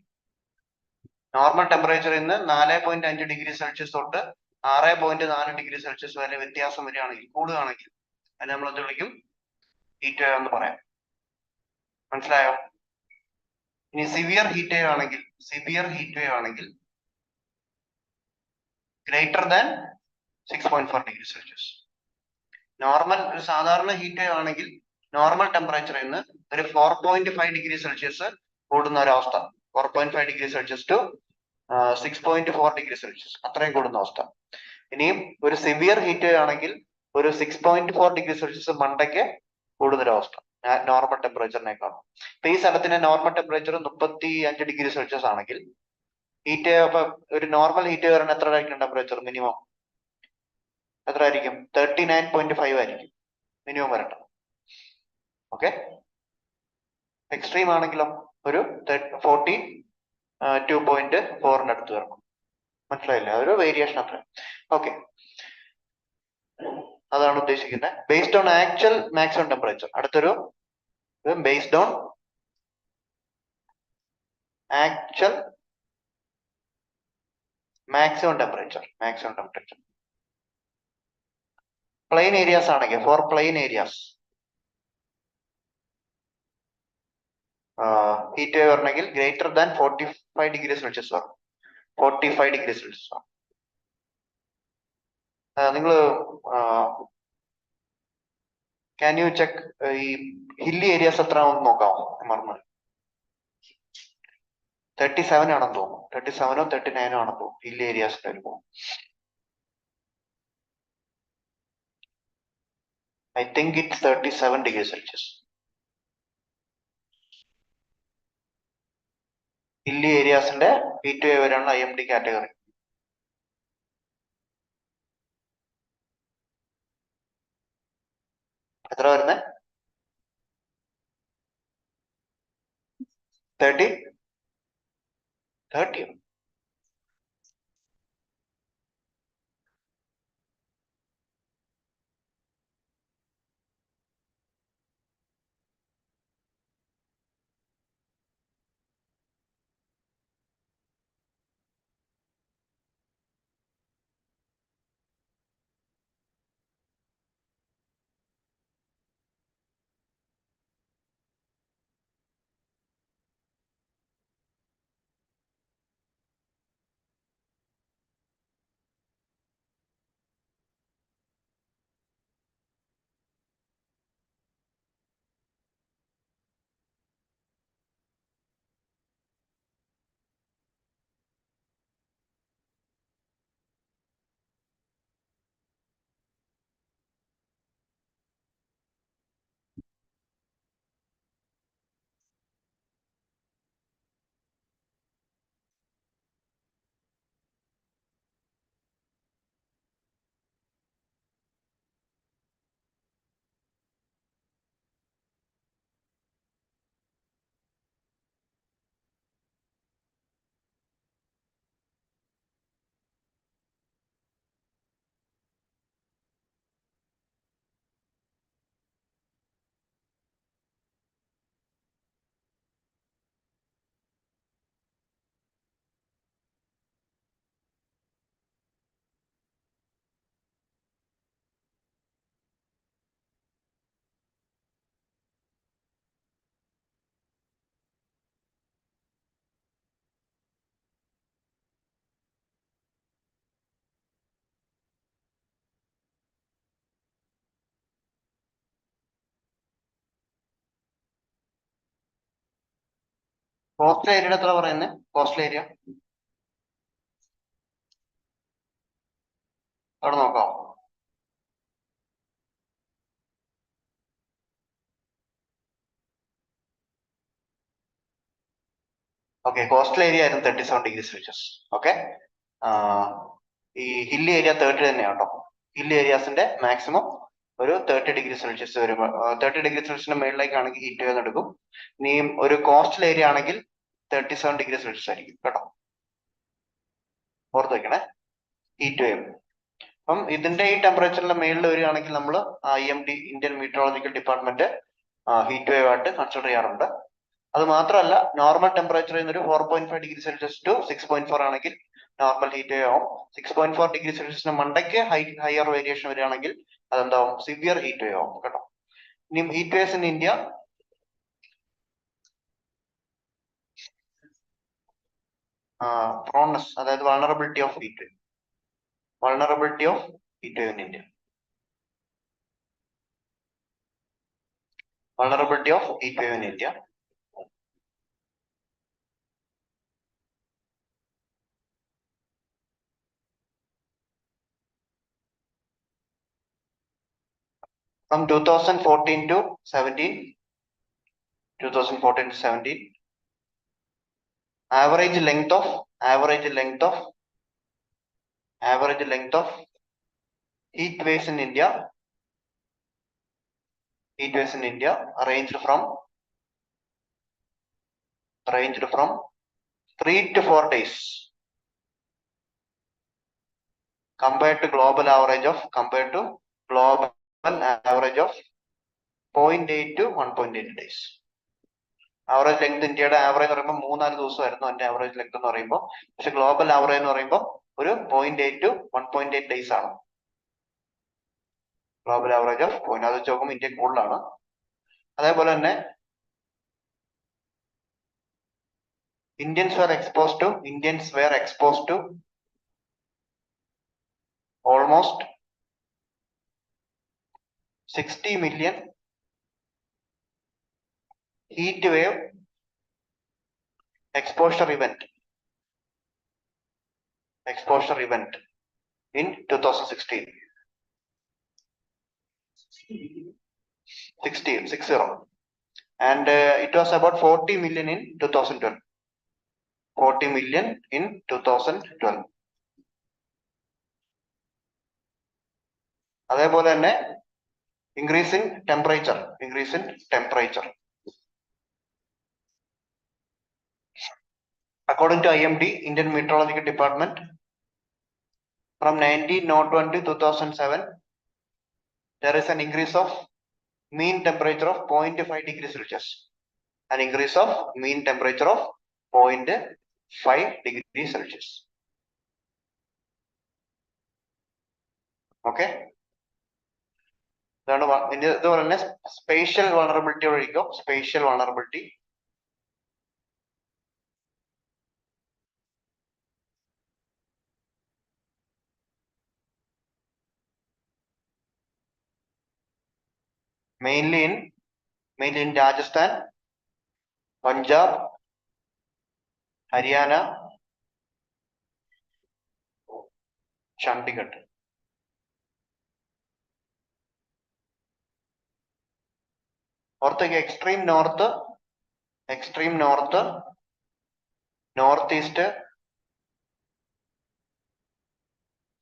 Normal temperature ഇന്ന് 4.5 degree Celsius തൊട്ട് 6.4 degree Celsius വരെ വ്യത്യാസം വരികയാണെങ്കിൽ, കൂടുകയാണെങ്കിൽ അതിന് നമ്മൾ എന്ത് വിളിക്കും? Heat wave എന്ന് പറയാം. മനസ്സിലായോ? ഇനി സിവിയർ ഹീറ്റ് വേവ് ആണെങ്കിൽ greater than 6.4 degree celsius. Normal ഒരു സാധാരണ ഹീറ്റ് വേവ് ആണെങ്കിൽ നോർമൽ ടെമ്പറേച്ചർ ഇന്ന് ഒരു 4.5 ഡിഗ്രി സെൽഷ്യസ് കൂടുന്ന ഒരവസ്ഥ. 4.5 degree celsius to 6.4 degree celsius അത്രയും കൂടുന്ന അവസ്ഥ. ഇനിയും ഒരു സിവിയർ ഹീറ്റ് ആണെങ്കിൽ ഒരു 6.4 ഡിഗ്രി സെൽഷ്യസ് മണ്ടയ്ക്ക് കൂടുന്നൊരവസ്ഥ നോർമൽ ടെമ്പറേച്ചറിനേക്കാളും. ഇപ്പൊ ഈ സ്ഥലത്തിന്റെ നോർമൽ ടെമ്പറേച്ചർ 35 ഡിഗ്രി സെൽഷ്യസ് ആണെങ്കിൽ ഹീറ്റ് ഒരു നോർമൽ ഹീറ്റ് വരാൻ എത്ര ആയിരിക്കും ടെമ്പറേച്ചർ മിനിമം? എത്ര ആയിരിക്കും? 39.5 ആയിരിക്കും മിനിമം വരേണ്ടത്. ഓക്കെ, എക്സ്ട്രീം ആണെങ്കിലോ ഒരു 42.4 അടുത്ത് വരണം. മനസ്സിലായില്ലേ? അതൊരു വേരിയേഷൻ അത്ര. ഓക്കെ, അതാണ് ഉദ്ദേശിക്കുന്നത്. Based on actual maximum temperature. അടുത്തൊരു based on actual maximum temperature. Plain areas ആണെങ്കിൽ for plain areas heat wave വരണമെങ്കിൽ ഗ്രേറ്റർ ദാൻ 45 ഡിഗ്രി സെൽഷ്യസ് വരണം. 45 ഡിഗ്രി സെൽഷ്യസ് ആണ്. നിങ്ങൾ ക്യാൻ യു ചെക്ക് ഈ ഹില്ലി ഏരിയാസ് എത്ര ആണെന്ന് നോക്കാമോ? മറന്നു 37 ആണെന്ന് തോന്നുന്നു. 37ഓ 39ഓ ആണെന്ന് തോന്നുന്നു ഹില്ലി ഏരിയാസ് വരുമ്പോൾ. I think it's 37 degrees Celsius. Hilly ഏരിയാസിന്റെ ഹീറ്റ് വേവ് വരെയുള്ള IMD കാറ്റഗറി. എത്ര വരുന്നത്? 30. കോസ്റ്റൽ ഏരിയയുടെ എത്ര പറയുന്നത്? കോസ്റ്റൽ ഏരിയ അവിടെ നോക്കാം. ഓക്കെ, കോസ്റ്റൽ ഏരിയ ആയിരുന്നു 37 ഡിഗ്രി സെൽഷ്യസ്. ഓക്കെ, ഈ ഹില്ലി ഏരിയ 30 തന്നെയാണ് കേട്ടോ. ഹില്ലി ഏരിയാസിന്റെ മാക്സിമം ഒരു 30 ഡിഗ്രി സെൽഷ്യസ് വരുമ്പോൾ 30 ഡിഗ്രി സെൽഷ്യസിന്റെ മുകളിലേക്കാണെങ്കിൽ ഹീറ്റ് വേവ് എടുക്കും. ഇനിയും ഒരു കോസ്റ്റൽ ഏരിയ ആണെങ്കിൽ 37 ഡിഗ്രി സെൽഷ്യസ് ആയിരിക്കും കേട്ടോ. ഓർത്ത് വെക്കണേ ഹീറ്റ് വേവ്. അപ്പം ഇതിന്റെ ഈ ടെമ്പറേച്ചറിന്റെ മേളിൽ വരികയാണെങ്കിൽ നമ്മൾ IMD Indian meteorological department heat wave ആയിട്ട് കൺസിഡർ ചെയ്യാറുണ്ട്. അത് മാത്രമല്ല, നോർമൽ ടെമ്പറേച്ചറിൽ നിന്ന് ഒരു 4.5 ഡിഗ്രി സെൽഷ്യസ് ടു 6.4 ആണെങ്കിൽ നോർമൽ ഹീറ്റ് വേവ് ആവും. 6.4 ഡിഗ്രി സെൽഷ്യസിന് മണ്ടയ്ക്ക് ഹയർ വേരിയേഷൻ വരികയാണെങ്കിൽ അതെന്താവും? സിവിയർ ഹീറ്റ് വേവ് ആവും കേട്ടോ. ഇനി ഹീറ്റ് വേവ്സ് ഇൻ ഇന്ത്യ പ്രോണസ്, അതായത് vulnerability of heat wave. Vulnerability of heat wave in India. Vulnerability of heat wave in India. from 2014 to 17, 2014 to 17, average length of heat waves in India ranged from 3 to 4 days compared to global average of 0.8 to 1.8 days. Average length ഇന്ത്യയുടെ average എന്ന് പറയുമ്പോൾ 3-4 ദിവസമായിരുന്നു അതിന്റെ average length എന്ന് പറയുമ്പോൾ, പക്ഷെ global average എന്ന് പറയുമ്പോൾ ഒരു 0.8 to 1.8 ഡേയ്സ് ആണ് ഗ്ലോബൽ ആവറേജ് ഓഫ് അത് വെച്ച് നോക്കുമ്പോൾ ഇന്ത്യ കൂടുതലാണ്. അതേപോലെ തന്നെ Indians were exposed to almost 60 million heat wave exposure event in 2016. 60, and it was about 40 million in 2012. 40 million in 2012. അതേപോലെ തന്നെ increase in temperature. According to IMD, Indian Meteorological Department, from 1901 to 2007, there is an increase of mean temperature of 0.5 degrees Celsius. An increase of mean temperature of 0.5 degrees Celsius. Okay. ഇതുപോലെ തന്നെ spatial vulnerability ഒഴിക്കും. Spatial vulnerability mainly in Rajasthan, Punjab, Haryana, Chandigarh. ഓർത്തേക്ക് extreme north, north east,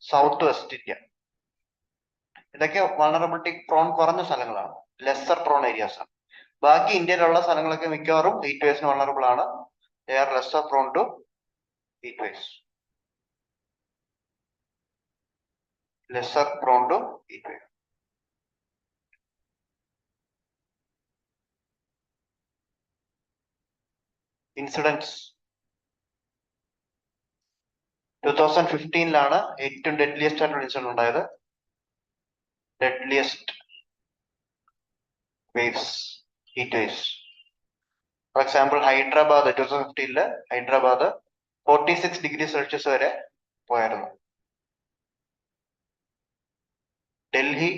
south west India. ഇതൊക്കെ vulnerability prawn കുറഞ്ഞ സ്ഥലങ്ങളാണ്, lesser prawn areas ആണ്. ബാക്കി ഇന്ത്യയിലുള്ള സ്ഥലങ്ങളൊക്കെ മിക്കവാറും ഹീറ്റ് വേവ്സിന് വൾണറബിൾ ആണ്. They are lesser prone to heat waves. Incidents 2015 ഏറ്റവും ഡെഡ്ലിയസ്റ്റ് ആയിട്ടുള്ള ഇൻസിഡന്റ് ഉണ്ടായത്. Deadliest waves, heat waves. For example, Hyderabad 2015 Hyderabad 46 degree Celsius വരെ പോയായിരുന്നു. Delhi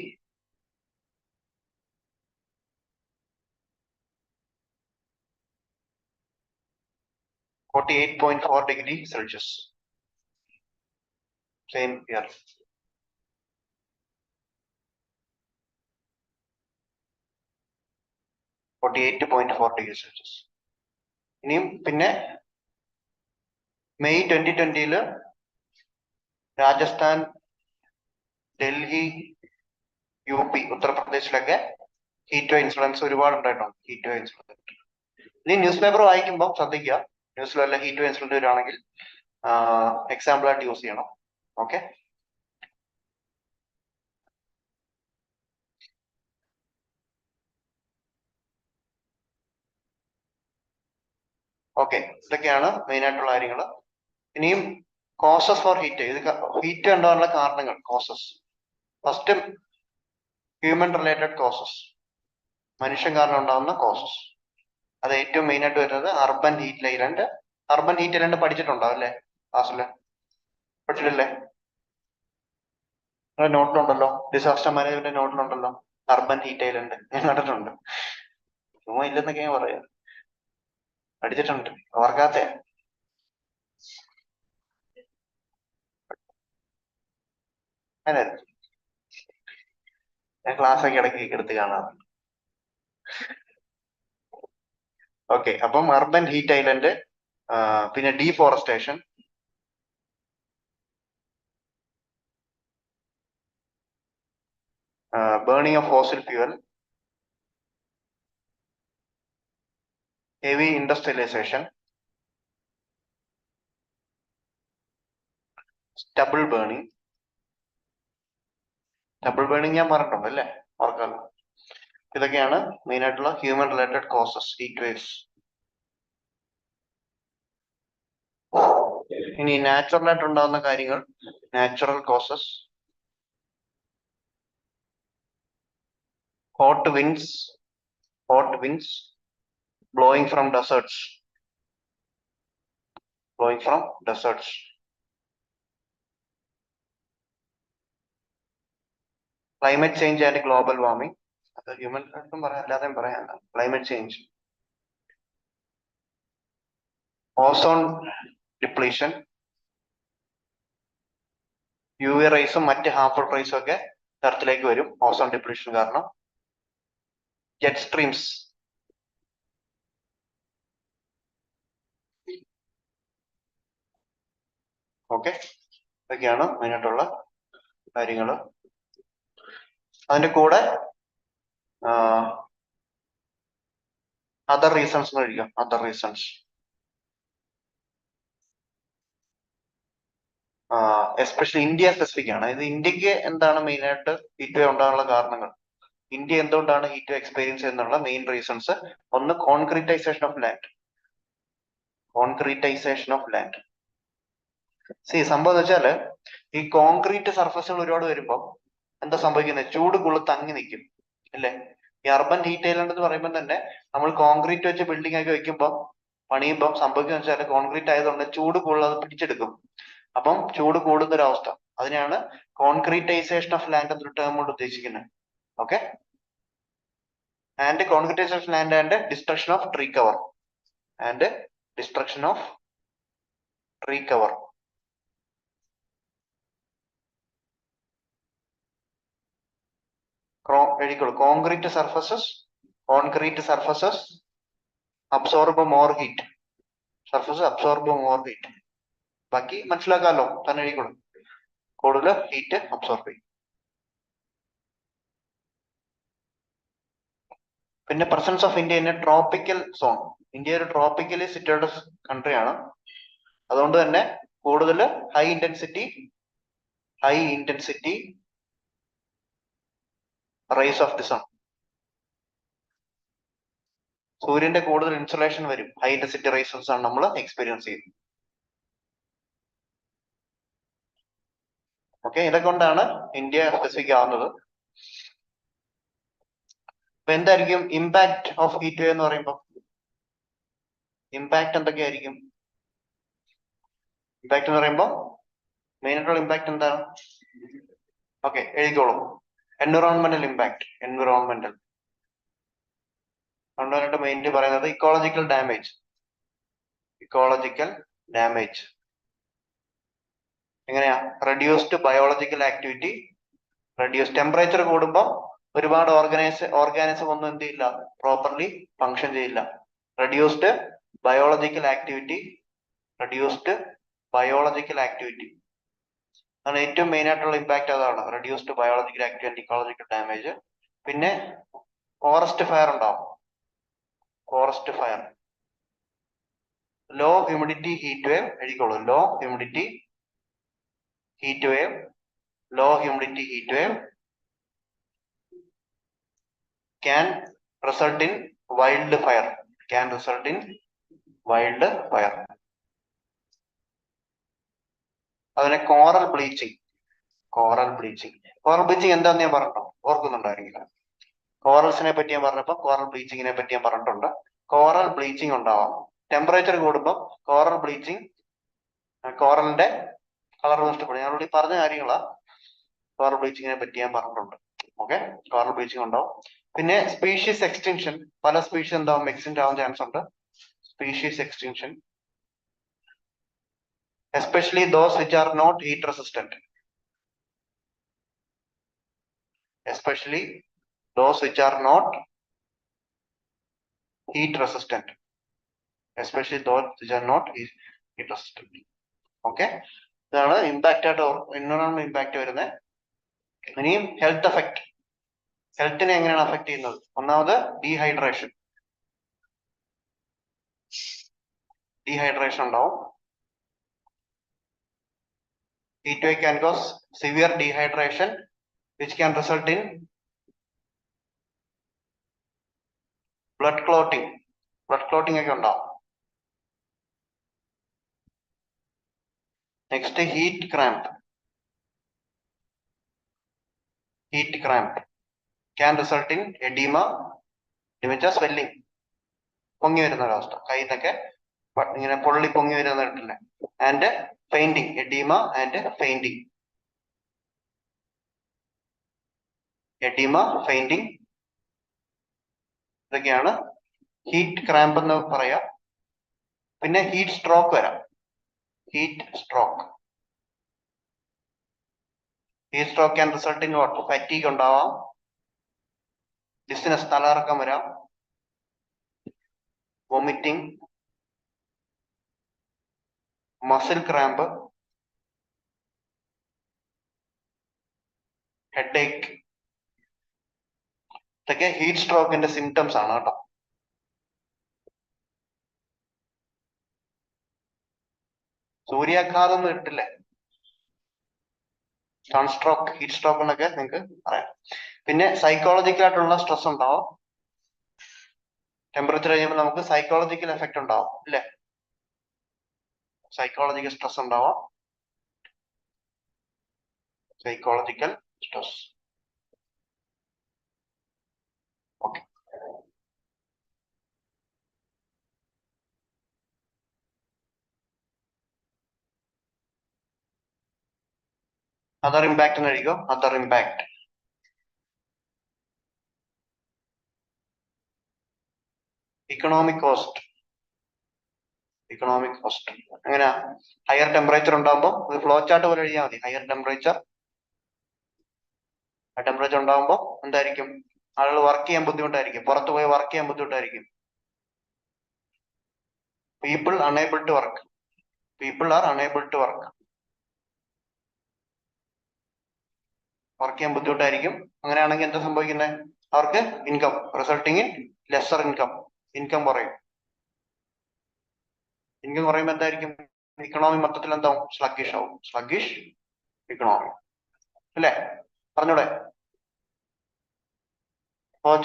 48.4 degree Celsius. Same here. ഇനിയും പിന്നെ മെയ് 2020 രാജസ്ഥാൻ, ഡൽഹി, UP, ഉത്തർപ്രദേശിലൊക്കെ ഹീറ്റ് വേവ് ഇൻസിഡൻസ് ഒരുപാട് ഉണ്ടായിട്ടുണ്ട്. ഹീറ്റ് വേവ് ഇൻസിഡൻസ് ഇനി ന്യൂസ് പേപ്പർ വായിക്കുമ്പോൾ ശ്രദ്ധിക്കുക, ന്യൂസിൽ വല്ല ഹീറ്റ് വേവ് ഇൻസിഡന്റ് വരികയാണെങ്കിൽ എക്സാമ്പിൾ ആയിട്ട് യൂസ് ചെയ്യണം. ഓക്കെ. ഓക്കെ, ഇതൊക്കെയാണ് മെയിൻ ആയിട്ടുള്ള കാര്യങ്ങൾ. ഇനിയും കോസസ് ഫോർ ഹീറ്റ്, ഇത് ഹീറ്റ് ഉണ്ടാകാനുള്ള കാരണങ്ങൾ, causes. First, human related causes, മനുഷ്യൻ കാരണം ഉണ്ടാകുന്ന കോസസ്. അത് ഏറ്റവും മെയിൻ ആയിട്ട് വരുന്നത് urban heat island. Urban heat island പഠിച്ചിട്ടുണ്ടാവും അല്ലേ ക്ലാസ്സില്? പഠിച്ചിട്ടില്ലേ? നോട്ടിലുണ്ടല്ലോ, ഡിസാസ്റ്റർ മാനേജ്മെന്റ് നോട്ടിലുണ്ടല്ലോ അർബൻ ഹീറ്റ് ഐലൻഡ്. ഞാൻ കണ്ടിട്ടുണ്ട്, ചുമ്മാ ഇല്ലെന്നൊക്കെ ഞാൻ പറയാം, പഠിച്ചിട്ടുണ്ട്. ഓർക്കാത്ത ഞാൻ ക്ലാസ് ഒക്കെ ഇടയ്ക്ക് എടുത്ത് കാണാറുണ്ട്. ഓക്കെ, അപ്പം അർബൻ ഹീറ്റ് ഐലൻഡ്, പിന്നെ deforestation, burning of fossil fuel, heavy industrialisation, stubble burning. Stubble burning ഞാൻ പറഞ്ഞിട്ടുണ്ട് അല്ലേ, ഓർക്കാലോ. ഇതൊക്കെയാണ് മെയിൻ ആയിട്ടുള്ള human related causes, heat waves. ഇനി നാച്ചുറൽ ആയിട്ട് ഉണ്ടാകുന്ന കാര്യങ്ങൾ, natural causes, hot winds blowing from deserts. Climate change and global warming. അത് ഹ്യൂമൻ ആയിട്ടും പറയാം, അല്ലാതെയും പറയാം. Climate change, ozone depletion, UV റേസും മറ്റ് ഹാർംഫുൾ റേസും ഒക്കെ എർത്തിലേക്ക് വരും ഓസോൺ ഡിപ്ലീഷൻ കാരണം. ജെറ്റ് സ്ട്രീംസ്, ഓക്കെ, ഇതൊക്കെയാണ് മെയിനായിട്ടുള്ള കാര്യങ്ങൾ. അതിന്റെ കൂടെ അതർ റീസൺസ് കഴിക്കാം. Other reasons especially India specific ആണ്. ഇത് ഇന്ത്യക്ക് എന്താണ് മെയിനായിട്ട് ഹീറ്റ് വേവ് ഉണ്ടാകാനുള്ള കാരണങ്ങൾ, ഇന്ത്യ എന്തുകൊണ്ടാണ് ഹീറ്റ് വേവ് എക്സ്പീരിയൻസ് എന്നുള്ള മെയിൻ റീസൺസ്. ഒന്ന്, കോൺക്രീറ്റൈസേഷൻ ഓഫ് ലാൻഡ്. സംഭവം എന്ന് വെച്ചാല് ഈ കോൺക്രീറ്റ് സർഫസുകൾ ഒരുപാട് വരുമ്പോൾ എന്താ സംഭവിക്കുന്നത്, ചൂട് കൂടുതൽ തങ്ങി നിൽക്കും അല്ലേ. ഈ അർബൻ ഹീറ്റ് ഐലൻഡ് എന്ന് പറയുമ്പോൾ തന്നെ നമ്മൾ കോൺക്രീറ്റ് വെച്ച് ബിൽഡിംഗ് ഒക്കെ വെക്കുമ്പോൾ പണിയുമ്പോൾ സംഭവിക്കുന്ന വെച്ചാൽ കോൺക്രീറ്റ് ആയതുകൊണ്ട് ചൂട് കൂടുതൽ അത് പിടിച്ചെടുക്കും. അപ്പം ചൂട് കൂടുന്ന ഒരു അവസ്ഥ, അതിനെയാണ് കോൺക്രീറ്റൈസേഷൻ ഓഫ് ലാൻഡ് എന്നൊരു ടേം കൊണ്ട് ഉദ്ദേശിക്കുന്നത്. Okay, and concretisation of land and destruction of tree cover എഴുതിക്കോളൂ. Concrete surfaces absorb more heat. ബാക്കി മനസ്സിലാക്കാമല്ലോ, തന്നെ എഴുതിക്കോളൂ. കൂടുതൽ ഹീറ്റ് അബ്സോർബ് ചെയ്യും. പിന്നെ presence of India in a tropical zone. India ഒരു ട്രോപ്പിക്കലി സിറ്റുവേറ്റഡ് കൺട്രിയാണ്. അതുകൊണ്ട് തന്നെ കൂടുതൽ high intensity rays of the sun. സൂര്യന്റെ കൂടുതൽ ഇൻസുലേഷൻ വരും, high intensity rays of sun നമ്മൾ എക്സ്പീരിയൻസ് ചെയ്യും. ഓക്കെ, ഇതൊക്കെ കൊണ്ടാണ് ഇന്ത്യ സ്പെസിഫിക് ആവുന്നത്. അപ്പൊ എന്തായിരിക്കും ഇമ്പാക്ട് ഓഫ് ഹീറ്റ് വേവ് എന്ന് പറയുമ്പോൾ? ഇമ്പാക്ട് എന്തൊക്കെയായിരിക്കും? ഇമ്പാക്ട് എന്ന് പറയുമ്പോൾ മെയിൻ ആയിട്ടുള്ള ഇമ്പാക്ട് എന്താണ്? ഓക്കെ, എഴുതിക്കോളൂ. Environmental impact. എൻവിറോൺമെന്റൽ മെയിൻലി പറയുന്നത് ഇക്കോളജിക്കൽ ഡാമേജ്. എങ്ങനെയാ? Reduced biological activity. ടെമ്പറേച്ചർ കൂടുമ്പോൾ ഒരുപാട് ഓർഗാനിസം ഒന്നും എന്ത് ചെയ്യില്ല, പ്രോപ്പർലി ഫങ്ഷൻ ചെയ്യില്ല. റെഡ്യൂസ്ഡ് ബയോളജിക്കൽ ആക്ടിവിറ്റി ആണ് ഏറ്റവും മെയിൻ ആയിട്ടുള്ള ഇമ്പാക്ട്. അതാണ് reduced biological activity, ecological damage. പിന്നെ ഫോറസ്റ്റ് ഫയർ ഉണ്ടാവും. ലോ ഹ്യൂമിഡിറ്റി ഹീറ്റ് വേവ് എഴുതിക്കോളൂ. Low humidity heat wave can result in wildfire. അതിനെ കോറൽ ബ്ലീച്ചിങ് എന്താന്ന് ഞാൻ പറഞ്ഞോ, ഓർക്കുന്നുണ്ടായിരിക്കില്ല. കോറൽസിനെ പറ്റി ഞാൻ പറഞ്ഞപ്പോ കോറൽ ബ്ലീച്ചിങ്ങിനെ പറ്റി ഞാൻ പറഞ്ഞിട്ടുണ്ട്. കോറൽ ബ്ലീച്ചിങ് ഉണ്ടാവാം. ടെമ്പറേച്ചർ കൂടുമ്പോൾ കോറലിന്റെ കളർ നഷ്ടപ്പെടും. ഞാൻ ഓൾറെഡി പറഞ്ഞ കാര്യങ്ങളാ. കോറൽ ബ്ലീച്ചിങ്ങിനെ പറ്റി ഞാൻ പറഞ്ഞിട്ടുണ്ട്. ഓക്കെ, കോറൽ ബ്ലീച്ചിങ് ഉണ്ടാവും. പിന്നെ സ്പീഷീസ് എക്സ്റ്റിൻഷൻ, പല സ്പീഷീസ് എന്താവും, എക്സ്റ്റെന്റ് ആവാൻ ചാൻസ് ഉണ്ട്. Species extinction, especially those which are not heat resistant. especially those which are not heat resistant. Especially those which are not heat resistant. Okay. ഇതാണ് impact ആയിട്ട് എന്തിനാണ് impact വരുന്നത്. ഇനിയും health effect. ഹെൽത്തിനെ എങ്ങനെയാണ് affect ചെയ്യുന്നത്? ഒന്നാമത് ഡീഹൈഡ്രേഷൻ. ഡീഹൈഡ്രേഷൻ ഉണ്ടാവും. Heat wave can cause severe dehydration, which can result in blood clotting. Blood clotting ഒക്കെ ഉണ്ടാവും. Next, heat cramp. Heat cramp can result in edema, which is swelling. പൊങ്ങി വരുന്ന ഒരവസ്ഥ, കയ്യിൽ നിന്നൊക്കെ ഇങ്ങനെ പൊള്ളി പൊങ്ങി വരുന്നിട്ടില്ല. And fainting, oedema and fainting. Oedema, fainting, ഇതൊക്കെയാണ് ഹീറ്റ് ക്രാമ്പ് എന്ന് പറയാം. പിന്നെ ഹീറ്റ് സ്ട്രോക്ക് വരാം. Heat stroke. Heat stroke can result in what? Fatigue ഉണ്ടാവാം, ഡിസ്നസ്, തലകറക്കം വരാം, വോമിറ്റിംഗ്, മസിൽ ക്രാമ്പ്, ഹെഡേക്ക്. ഇതൊക്കെ ഹീറ്റ് സ്ട്രോക്കിന്റെ സിംറ്റംസ് ആണ് കേട്ടോ. സൂര്യാഘാതം എന്ന് കിട്ടില്ലേ, സൺസ്ട്രോക്ക്, ഹീറ്റ് സ്ട്രോക്ക് എന്നൊക്കെ നിങ്ങൾക്ക് പറയാം. പിന്നെ സൈക്കോളജിക്കൽ ആയിട്ടുള്ള സ്ട്രെസ് ഉണ്ടാവും. ടെമ്പറേച്ചർ കഴിയുമ്പോൾ നമുക്ക് സൈക്കോളജിക്കൽ എഫക്റ്റ് ഉണ്ടാവും അല്ലേ? സൈക്കോളജിക്കൽ സ്ട്രെസ് ഉണ്ടാവാം. Psychological stress. Okay. Other impact എന്ന് എഴുതിക്കോ. Other impact. Economic cost. Economic cost എങ്ങനെയാ? ഹയർ ടെമ്പറേച്ചർ ഉണ്ടാകുമ്പോൾ ഒരു ഫ്ലോ ചാർട്ട് പോലെ എഴുതിയാൽ മതി. ഹയർ ടെമ്പറേച്ചർ, ആ ടെമ്പറേച്ചർ ഉണ്ടാകുമ്പോൾ എന്തായിരിക്കും? ആളുകൾ വർക്ക് ചെയ്യാൻ ബുദ്ധിമുട്ടായിരിക്കും, പുറത്തു പോയി വർക്ക് ചെയ്യാൻ ബുദ്ധിമുട്ടായിരിക്കും. People unable to work. People are unable to work. Work ചെയ്യാൻ ബുദ്ധിമുട്ടായിരിക്കും. അങ്ങനെയാണെങ്കിൽ എന്താ സംഭവിക്കുന്നത്? അവർക്ക് income, resulting in lesser income. Income കുറയും. ഇൻകം കുറയുമ്പോൾ എന്തായിരിക്കും? ഇക്കണോമി മൊത്തത്തിൽ എന്താവും? സ്ലഗിഷ് ആവും. സ്ലഗിഷ് ഇക്കണോമി അല്ലേ? പറഞ്ഞൂടെ?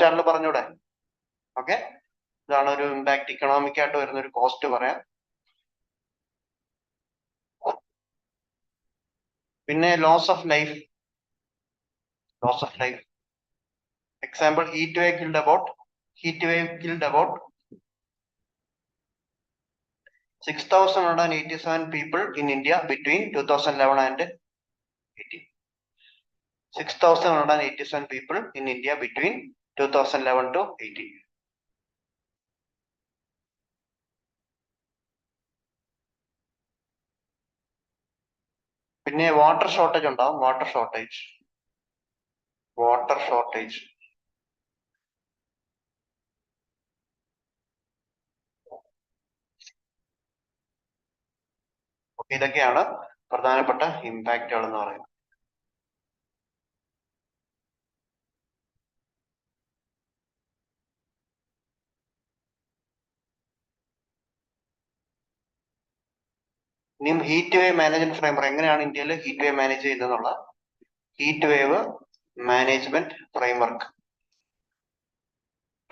ചാനൽ പറഞ്ഞൂടെ? ഓക്കെ. ഇതാണ് ഒരു ഇമ്പാക്ട്, ഇക്കണോമിക് ആയിട്ട് വരുന്ന ഒരു കോസ്റ്റ് പറയാം. പിന്നെ loss of life. Loss of life. Example, heat wave killed about 6,187 people in India between 2011 and 18. 6,187 people in India between 2011 to 18. പിന്നെ വാട്ടർ ഷോർട്ടേജ് ഉണ്ടാവും. Water shortage. Water shortage. ഇതൊക്കെയാണ് പ്രധാനപ്പെട്ട ഇമ്പാക്റ്റുകൾ എന്ന് പറയുന്നത്. ഇനിയും ഹീറ്റ് വേവ് മാനേജ്മെന്റ് ഫ്രെയിംവർക്ക്. എങ്ങനെയാണ് ഇന്ത്യയിൽ heat wave manage ചെയ്യുന്നതെന്നുള്ള ഹീറ്റ് വേവ് മാനേജ്മെന്റ് ഫ്രെയിംവർക്ക്.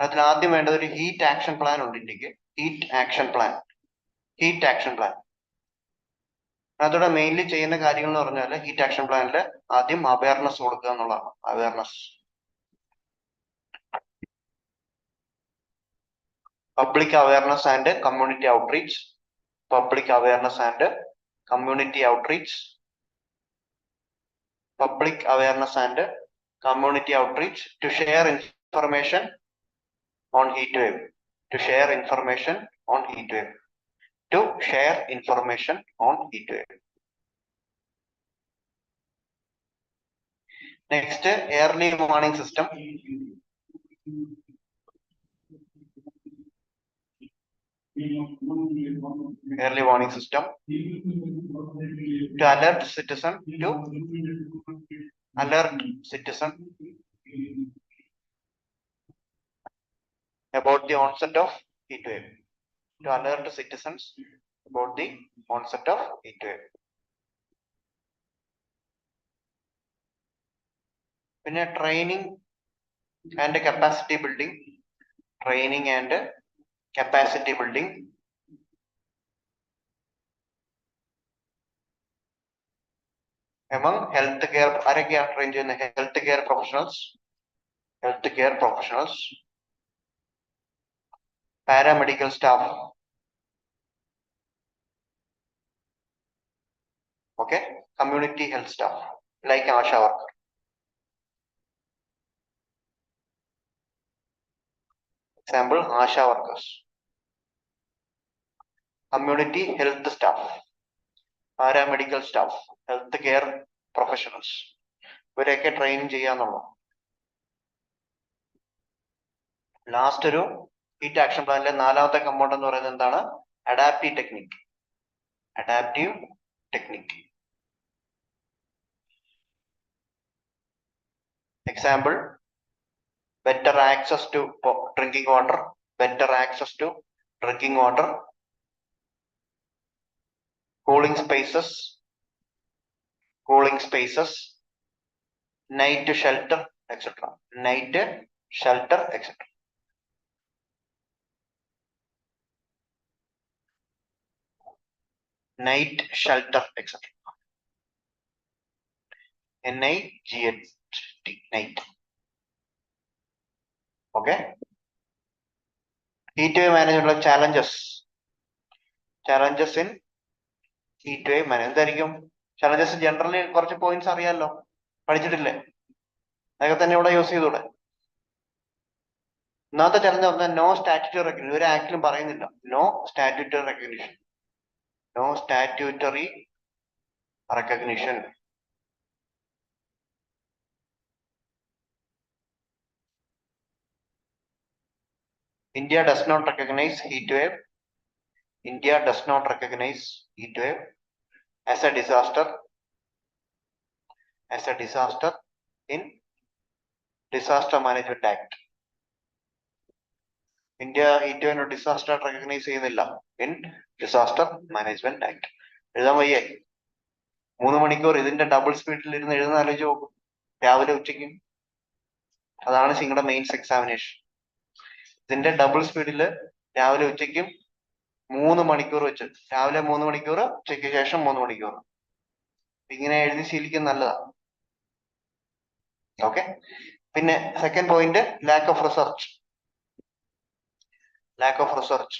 അതിൽ ആദ്യം വേണ്ടത് ഒരു ഹീറ്റ് ആക്ഷൻ പ്ലാൻ ഉണ്ട് ഇന്ത്യക്ക്. Heat action plan. Heat action plan. അതോടെ മെയിൻലി ചെയ്യുന്ന കാര്യങ്ങൾ എന്ന് പറഞ്ഞാൽ ഹീറ്റ് ആക്ഷൻ പ്ലാനിൽ ആദ്യം അവയർനെസ് കൊടുക്കുക എന്നുള്ളതാണ്. Awareness. Public awareness and community outreach. Public awareness and community outreach. Public awareness and community outreach to share information on heat wave. To share information on heat wave. To share information on heat wave. Next, early warning system. Early warning system to alert citizen about the onset of heat wave. To alert citizens about the onset of heat wave. പിന്നെ training and capacity building. Training and capacity building. Among healthcare, ആരൊക്കെയാണ് train ചെയ്യുന്ന healthcare professionals, paramedical staff, okay, community health staff like ASHA worker. Example, ASHA workers, community health staff, paramedical staff, healthcare professionals. ഇവരെയൊക്കെ train ചെയ്യാന്നുള്ളൂ. Last ഒരു heat action പ്ലാനിലെ നാലാമത്തെ component എന്ന് പറയുന്നത് എന്താണ്? Adaptive technique. Adaptive technique. Example, better access to drinking water, better access to drinking water, cooling spaces, night shelter, etc. Night shelter, etc. Night shelter, etc. NIGHT, night. Okay. Heat wave management challenges. Challenges in heat wave management. എന്തായിരിക്കും challenges? Generally കുറച്ച് points അറിയാമല്ലോ, പഠിച്ചിട്ടില്ലേ? അതൊക്കെ തന്നെ ഇവിടെ use ചെയ്തൂടെ? ഒന്നാമത്തെ challenge പറഞ്ഞാൽ no statutory recognition. ഒരു ആക്ടിലും പറയുന്നില്ല no statutory recognition. No statutory recognition. India does not recognize heat wave. India does not recognize heat wave as a disaster. As a disaster in Disaster Management Act. India heat wave disaster recognise ചെയ്യുന്നില്ല in disaster management act. എഴുതാൻ വയ്യേ? 3 മണിക്കൂർ ഇതിന്റെ double സ്പീഡിൽ ഇരുന്ന് എഴുതുന്ന ആലോചിച്ച് നോക്കും, രാവിലെ ഉച്ചയ്ക്ക്. അതാണ് നിങ്ങളുടെ മെയിൻസ് എക്സാമിനേഷൻ. ഇതിന്റെ ഡബിൾ സ്പീഡിൽ രാവിലെ ഉച്ചയ്ക്കും 3 മണിക്കൂർ വെച്ച്, രാവിലെ 3 മണിക്കൂർ, ഉച്ചയ്ക്ക് ശേഷം 3 മണിക്കൂർ. ഇങ്ങനെ എഴുതി ശീലിക്കുന്നത് നല്ലതാണ്. ഓക്കെ. പിന്നെ second point, lack of research. Lack of research.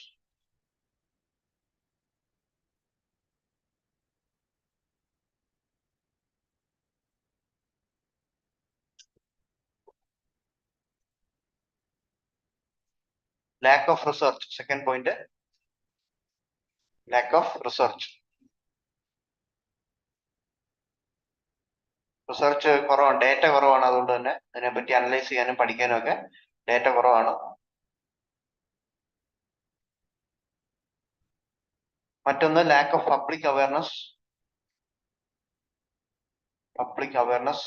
Lack of research. Second point, lack of research. Research കുറവാണ്, ഡേറ്റ കുറവാണ്. അതുകൊണ്ട് തന്നെ അതിനെപ്പറ്റി അനലൈസ് ചെയ്യാനും പഠിക്കാനും ഒക്കെ ഡേറ്റ കുറവാണ്. മറ്റൊന്ന് lack of public awareness. Public awareness.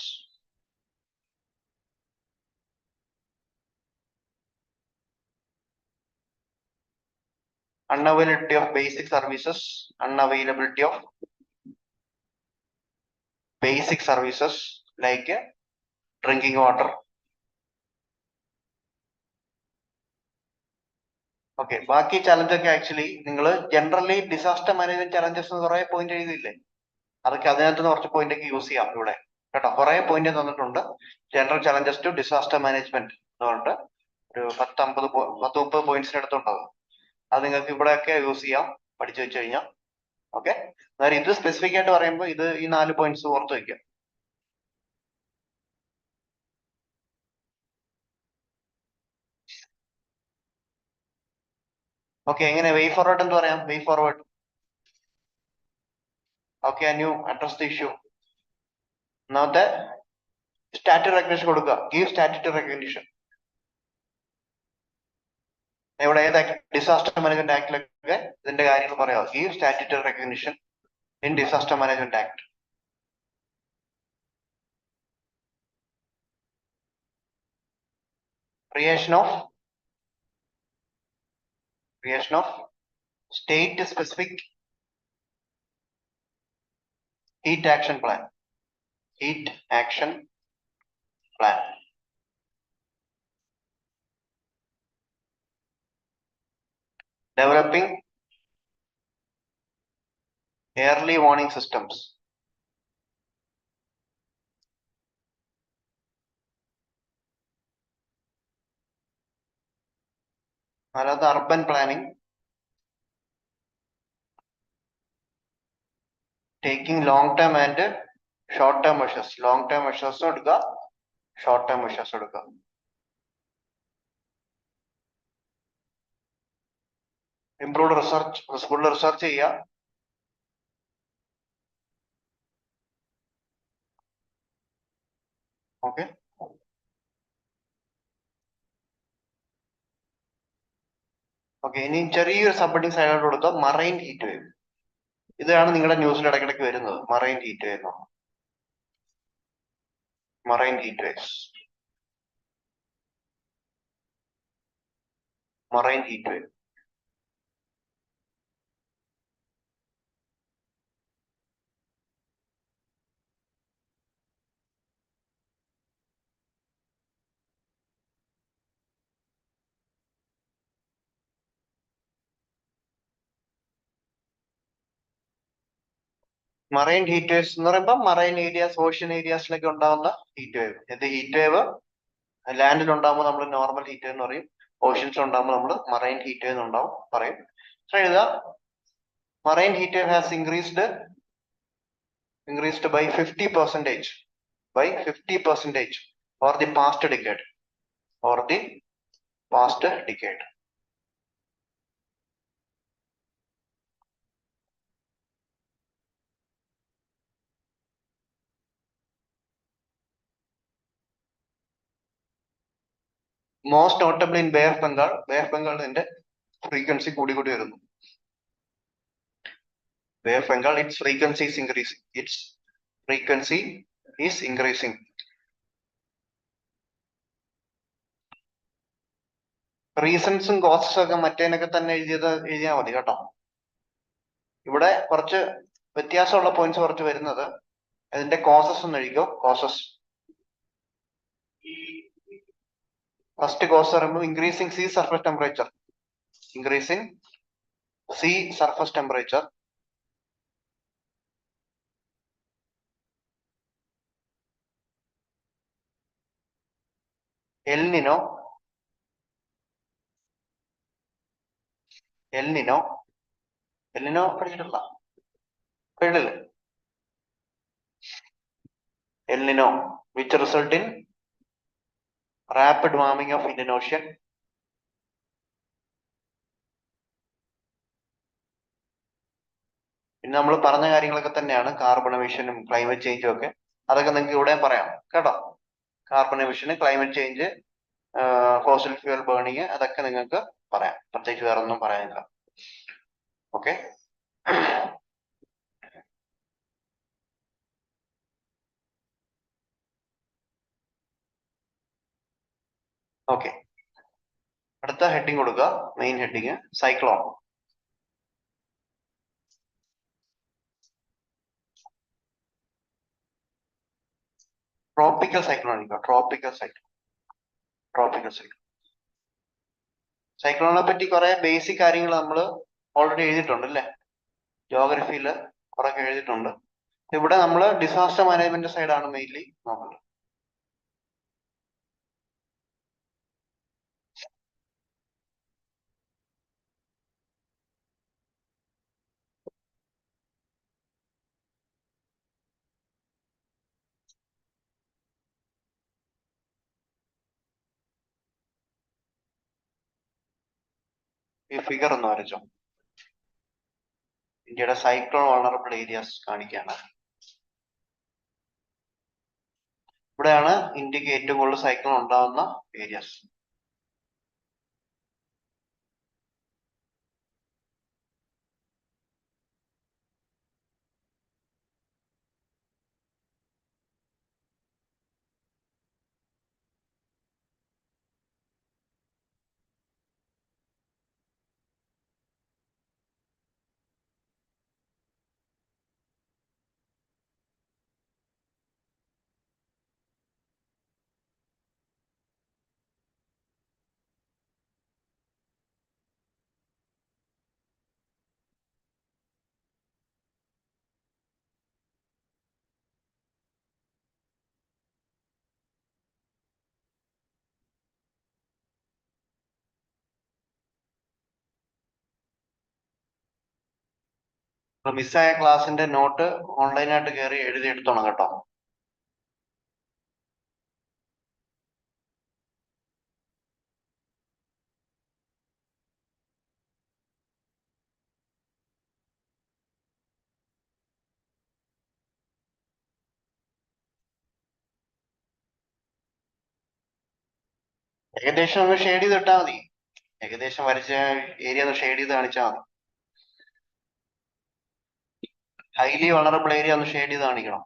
Unavailability of basic services. Unavailability of basic services like drinking water. Okay. ബാക്കി ചലഞ്ച് ഒക്കെ ആക്ച്വലി നിങ്ങൾ ജനറലി ഡിസാസ്റ്റർ മാനേജ്മെന്റ് ചലഞ്ചസ് കുറെ പോയിന്റ് എഴുതിയില്ലേ? അതൊക്കെ അതിനകത്ത് കുറച്ച് പോയിന്റ് ഒക്കെ യൂസ് ചെയ്യാം ഇവിടെ കേട്ടോ. കുറെ പോയിന്റ് തന്നിട്ടുണ്ട്. General challenges to disaster management എന്ന് പറഞ്ഞിട്ട് ഒരു 10-30 പോയിന്റ്സിന് അടുത്തുണ്ടാകും. അത് നിങ്ങൾക്ക് ഇവിടെയൊക്കെ യൂസ് ചെയ്യാം പഠിച്ചു വെച്ച് കഴിഞ്ഞാൽ. ഓക്കെ. അതായത് ഇത് സ്പെസിഫിക് ആയിട്ട് പറയുമ്പോൾ ഇത് ഈ 4 പോയിന്റ്സ് ഓർത്ത് വയ്ക്കുക. ഓക്കെ. എങ്ങനെ വേ ഫോർവേഡ് എന്ന് പറയാം? വേ forward. Okay, can you address the issue? ഒന്നാമത്തെ സ്റ്റാറ്ററി റെക്കഗ്നിഷൻ കൊടുക്കുക. Give statutory recognition. ഇവിടെ ഏത് ഡിസാസ്റ്റർ മാനേജ്മെന്റ് ആക്ടിലൊക്കെ ഇതിന്റെ കാര്യങ്ങൾ പറയാം. Give statutory recognition in disaster management act. Creation of state specific heat action plan. Heat action plan. Developing early warning systems. Another urban planning. Taking long term and short term measures. Long term measures എടുക്കുക, short term measures എടുക്കുക. Improved research, സ്കൂളിൽ research ചെയ്യുക. Okay. Okay, ഇനി ചെറിയൊരു സബ്ഹെഡിങ് സൈഡായിട്ട് കൊടുക്കുക, marine heat wave. ഇതാണ് നിങ്ങളുടെ ന്യൂസിൽ ഇടയ്ക്കിടയ്ക്ക് വരുന്നത്, marine heat wave. Marine heat waves. Marine heat wave. Marine heat waves എന്ന് പറയുമ്പോൾ മറൈൻ ഏരിയാസ്, ഓഷ്യൻ ഏരിയാസിലൊക്കെ ഉണ്ടാകുന്ന ഹീറ്റ് വേവ്. ഇത് ഹീറ്റ് വേവ് ലാൻഡിൽ ഉണ്ടാകുമ്പോൾ നമ്മൾ നോർമൽ ഹീറ്റ് വേവ് എന്ന് പറയും. ഓഷ്യൻസിൽ ഉണ്ടാകുമ്പോൾ നമ്മൾ മറൈൻ ഹീറ്റ് വേവ് ഉണ്ടാവും പറയും. എഴുതുക, marine heat wave has increased by 50%, by 50% for the past decade. For the past decade. Most notably in Bay of Bengal. Bay of Bengal in the frequency കൂടി വരുന്നു. Bay of Bengal, its frequency is increasing. Its frequency is increasing. റീസൺസും കോസസും ഒക്കെ മറ്റേനൊക്കെ തന്നെ എഴുതിയാൽ മതി കേട്ടോ. ഇവിടെ കുറച്ച് വ്യത്യാസമുള്ള പോയിന്റ്സ് കുറച്ച് വരുന്നത്. അതിന്റെ കോസസ് ഒന്ന് എഴുതിക്കോ. കോസസ്. ഫസ്റ്റ് കോസ് പറയുമ്പോൾ increasing sea surface temperature. Increasing sea surface temperature. El Nino. El Nino പഠിച്ചിട്ടില്ല? കേട്ടില്ലേ? El Nino which result in rapid warming of Indian Ocean. പിന്നെ നമ്മൾ പറഞ്ഞ കാര്യങ്ങളൊക്കെ തന്നെയാണ്, കാർബൺ എമിഷനും ക്ലൈമറ്റ് ചേഞ്ചും ഒക്കെ. അതൊക്കെ നിങ്ങൾക്ക് ഇവിടെ പറയാം കേട്ടോ. Carbon emission, climate change, fossil fuel burning, അതൊക്കെ നിങ്ങൾക്ക് പറയാം. പ്രത്യേകിച്ച് വേറെ ഒന്നും പറയാനില്ല. ഓക്കെ. ഓക്കെ, അടുത്ത ഹെഡിങ് കൊടുക്കുക. Main heading cyclone. Tropical cyclone ആയിരിക്കും. Tropical cyclone. സൈക്ലോണിനെ പറ്റി കുറെ ബേസിക് കാര്യങ്ങൾ നമ്മൾ ഓൾറെഡി എഴുതിയിട്ടുണ്ട് അല്ലേ? ജോഗ്രഫിയിൽ കുറെ എഴുതിയിട്ടുണ്ട്. ഇവിടെ നമ്മൾ ഡിസാസ്റ്റർ മാനേജ്മെന്റ് സൈഡാണ് മെയിൻലി നോക്കുന്നത്. ഈ ഫിഗർ ഒന്ന് വരച്ചോ. ഇന്ത്യയുടെ സൈക്ലോൺ വൾണറബിൾ ഏരിയാസ് കാണിക്കുകയാണ്. ഇവിടെയാണ് ഇന്ത്യക്ക് ഏറ്റവും കൂടുതൽ സൈക്ലോൺ ഉണ്ടാകുന്ന ഏരിയാസ്. മിസ്സായ ക്ലാസിന്റെ നോട്ട് ഓൺലൈനായിട്ട് കയറി എഴുതി എടുത്തോണം കേട്ടോ. ഏകദേശം ഒന്ന് ഷെയ്ഡ് ചെയ്ത് ഇട്ടാൽ മതി. ഏകദേശം വരച്ച ഏരിയ ഒന്ന് ഷെയ്ഡ് ചെയ്ത് കാണിച്ചാൽ മതി. ഹൈലി വളറബിൾ ഏരിയ ഒന്ന് ഷെയ്ഡ് ചെയ്ത് കാണിക്കണം.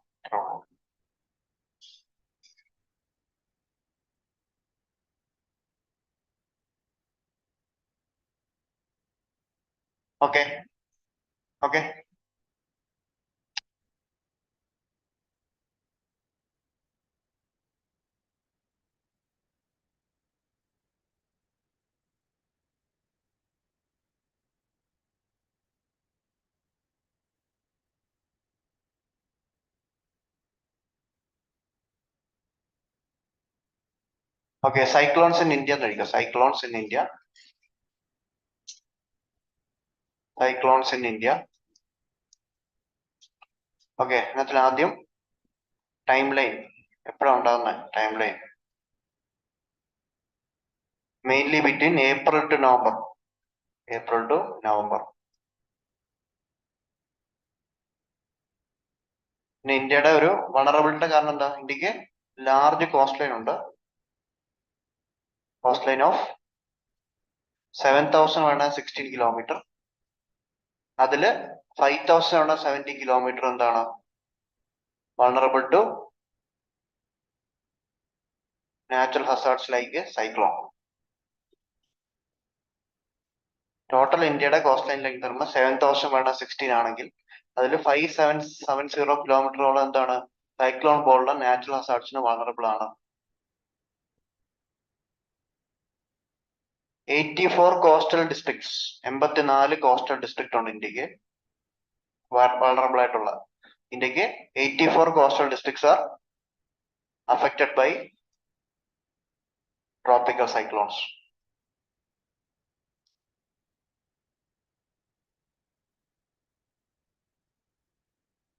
Okay okay. Okay, cyclones in India എന്ന് കഴിക്കാം. Cyclones in India. Cyclones in India. Okay, അതിനകത്തിൽ ആദ്യം ടൈം ലൈൻ എപ്പോഴാണ് ഉണ്ടാകുന്നത്? Timeline mainly between April to November. April to November. പിന്നെ ഇന്ത്യയുടെ ഒരു വണറബിലിറ്റിയുടെ കാരണം എന്താ? ഇന്ത്യക്ക് ലാർജ് കോസ്റ്റ് ലൈൻ ഉണ്ട്. Coastline of 7,116 kilometre. അതില് 5,070 കിലോമീറ്റർ എന്താണ്? Vulnerable to natural hazards like cyclone. Total ഇന്ത്യയുടെ കോസ്റ്റ് ലൈൻ ലെങ്ത് വരുമ്പോൾ 7,116 ആണെങ്കിൽ അതിൽ 5,770 കിലോമീറ്ററോളം എന്താണ്? സൈക്ലോൺ പോലുള്ള നാച്ചുറൽ ഹസാർഡ്സിന് വൾണറബിൾ ആണ്. 84 കോസ്റ്റൽ ഡിസ്ട്രിക്ട്സ്, 84 കോസ്റ്റൽ ഡിസ്ട്രിക്ട് ഉണ്ട് ഇന്ത്യക്ക് വൾണറബിൾ ആയിട്ടുള്ള. ഇന്ത്യക്ക് 84 coastal districts are affected by tropical cyclones.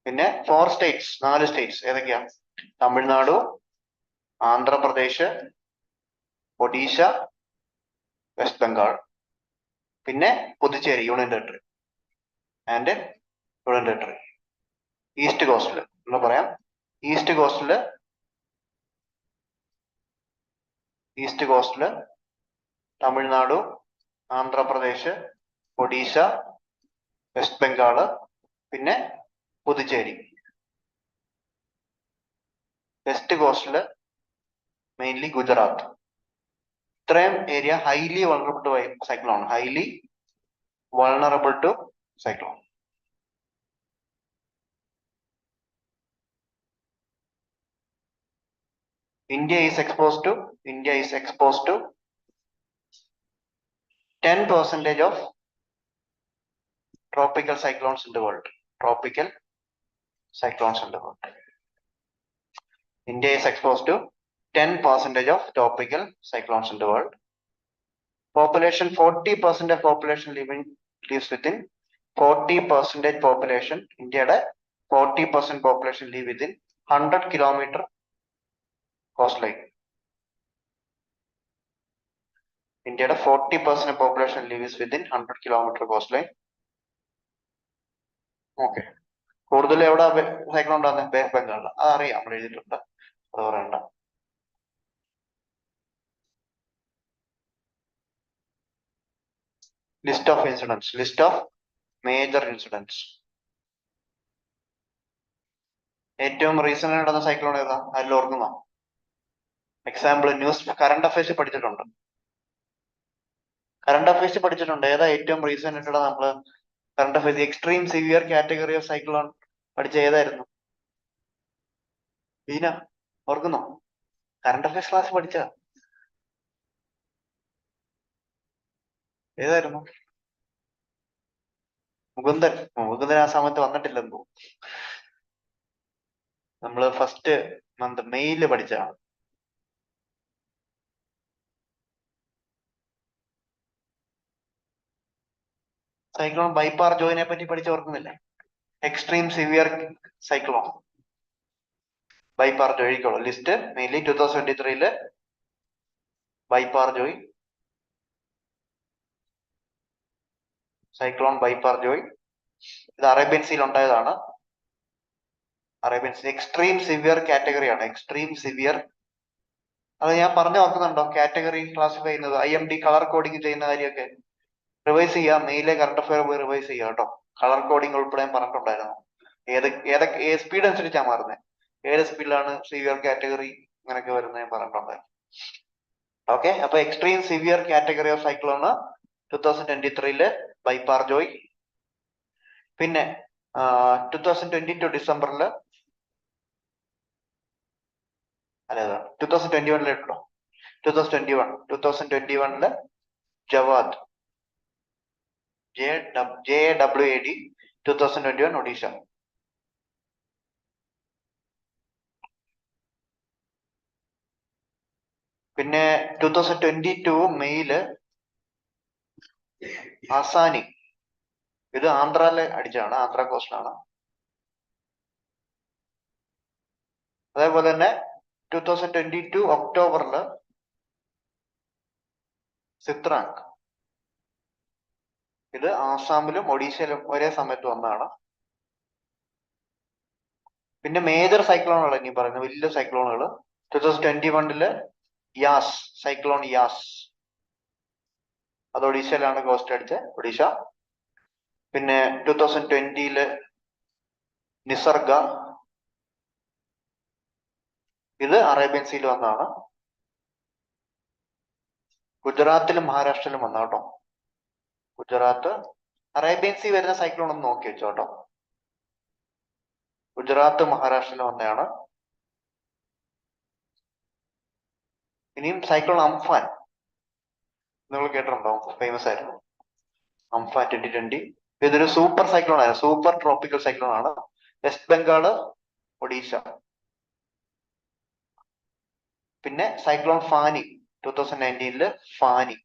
പിന്നെ 4 സ്റ്റേറ്റ്സ്, 4 സ്റ്റേറ്റ്സ് ഏതൊക്കെയാ? തമിഴ്നാടു, ആന്ധ്രാപ്രദേശ്, ഒഡീഷ, വെസ്റ്റ് ബംഗാൾ, പിന്നെ Puducherry union territory and union territory. East കോസ്റ്റില് എന്ന് പറയാം. ഈസ്റ്റ് കോസ്റ്റില് തമിഴ്നാടു, ആന്ധ്രാപ്രദേശ്, ഒഡീഷ, വെസ്റ്റ് ബംഗാള്, പിന്നെ പുതുച്ചേരി. വെസ്റ്റ് കോസ്റ്റില് മെയിൻലി ഗുജറാത്ത്. ഇത്രയും area highly vulnerable to cyclone. Highly vulnerable to cyclone. India is exposed to 10% of tropical cyclones in the world. Tropical cyclones in the world. India is exposed to 10% of tropical cyclones in the world. Population, 40% of population lives within 40% population. India 40% population live within 100 kilometer coastline. ഇന്ത്യയുടെ 40% population lives within 100 kilometre coast line. Okay, കൂടുതൽ എവിടെ cyclone ഉണ്ടാകുന്നത്? ബംഗാളിൽ. അതറിയാം, നമ്മൾ എഴുതിയിട്ടുണ്ട്. പറയണ്ട. List of incidence, list of major incidence. ഏറ്റവും റീസെന്റ് നടന്ന സൈക്ലോൺ ഏതാ? അതിൽ ഓർക്കുന്നോ? എക്സാമ്പിൾ ന്യൂസ് കറണ്ട് അഫയേഴ്സ് പഠിച്ചിട്ടുണ്ട്. കറണ്ട് അഫയേഴ്സ് പഠിച്ചിട്ടുണ്ട്. ഏതാ ഏറ്റവും റീസെന്റ് ആയിട്ടുള്ള നമ്മള് current affairs extreme severe category of cyclone പഠിച്ച ഏതായിരുന്നു? ബീന ഓർക്കുന്നോ? കറണ്ട് അഫയേഴ്സ് ക്ലാസ് പഠിച്ച ഏതായിരുന്നു? മുകുന്ദൻ. മുകുന്ദൻ ആ സമയത്ത് വന്നിട്ടില്ലെന്ന് തോന്നുന്നു. നമ്മള് ഫസ്റ്റ് മന്ത് മെയില് പഠിച്ചതാണ്. സൈക്ലോൺ ബൈപ്പാർ ജോയിനെ പറ്റി പഠിച്ച് ഓർക്കുന്നില്ലേ? എക്സ്ട്രീം സിവിയർ സൈക്ലോൺ ബൈപ്പാർ ജോയിക്കുള്ള list mainly 2023 Biparjoy, cyclone Biparjoy. ഇത് അറേബ്യൻ സീൽ ഉണ്ടായതാണ്. അറേബ്യൻ സീ എക്സ്ട്രീം സിവിയർ കാറ്റഗറിയാണ്. എക്സ്ട്രീം സിവിയർ അത് ഞാൻ പറഞ്ഞു ഓർക്കുന്നുണ്ടോ? കാറ്റഗറി ക്ലാസിഫൈ ചെയ്യുന്നത് IMD കളർ കോഡിങ് ചെയ്യുന്ന കാര്യമൊക്കെ റിവൈസ് ചെയ്യാം. മെയിലെ കറണ്ട് അഫയർ പോയി റിവൈസ് ചെയ്യാം കേട്ടോ. കളർ കോഡിങ് ഉൾപ്പെടെ ഞാൻ പറഞ്ഞിട്ടുണ്ടായിരുന്നു. ഏതൊക്കെ സ്പീഡ് അനുസരിച്ചാണ് മാറുന്നത്, ഏത് സ്പീഡിലാണ് സിവിയർ കാറ്റഗറി അങ്ങനെയൊക്കെ വരുന്നത് ഞാൻ പറഞ്ഞിട്ടുണ്ടായിരുന്നു. ഓക്കെ, അപ്പൊ extreme severe category of cyclone 2023 Biparjoy. പിന്നെ 2022 ഡിസംബറിൽ അല്ലെ 2021 കേട്ടോ, 2021 ജവാദ് JWAD 2021 ഒഡീഷ. പിന്നെ 2022 മെയില് ആസാനി, ഇത് ആന്ധ്രയിലെ അടിച്ചാണ്, ആന്ധ്ര കോസ്റ്റിലാണ്. അതേപോലെ തന്നെ 2022 ഒക്ടോബറില് സിത്രാങ്, ഇത് ആസാമിലും ഒഡീഷയിലും ഒരേ സമയത്ത് വന്നതാണ്. പിന്നെ മേജർ സൈക്ലോണുകൾ ഇനി പറയുന്നത് വലിയ സൈക്ലോണുകൾ 2021 യാസ്, സൈക്ലോൺ യാസ്, അത് ഒഡീഷയിലാണ് കോസ്റ്റ് അടിച്ച ഒഡീഷ. പിന്നെ 2020 നിസർഗ, ഇത് അറേബ്യൻ സീയിൽ വന്നതാണ്. ഗുജറാത്തിലും മഹാരാഷ്ട്രയിലും വന്ന കേട്ടോ. ഗുജറാത്ത് അറേബ്യൻ സീ വരുന്ന സൈക്ലോൺ ഒന്ന് നോക്കി വെച്ചോ കേട്ടോ. ഗുജറാത്ത് മഹാരാഷ്ട്രയിൽ വന്നതാണ്. ഇനിയും സൈക്ലോൺ അംഫാൻ നിങ്ങൾ കേട്ടിട്ടുണ്ടോ? ഫേമസ് ആയിരുന്നു അംഫാൻ 2020. ഇതൊരു സൂപ്പർ സൈക്ലോൺ ആണ്, സൂപ്പർ ട്രോപ്പിക്കൽ സൈക്ലോൺ ആണ്. വെസ്റ്റ് ബംഗാള്, ഒഡീഷ. പിന്നെ സൈക്ലോൺ ഫാനി 2019 ഫാനി.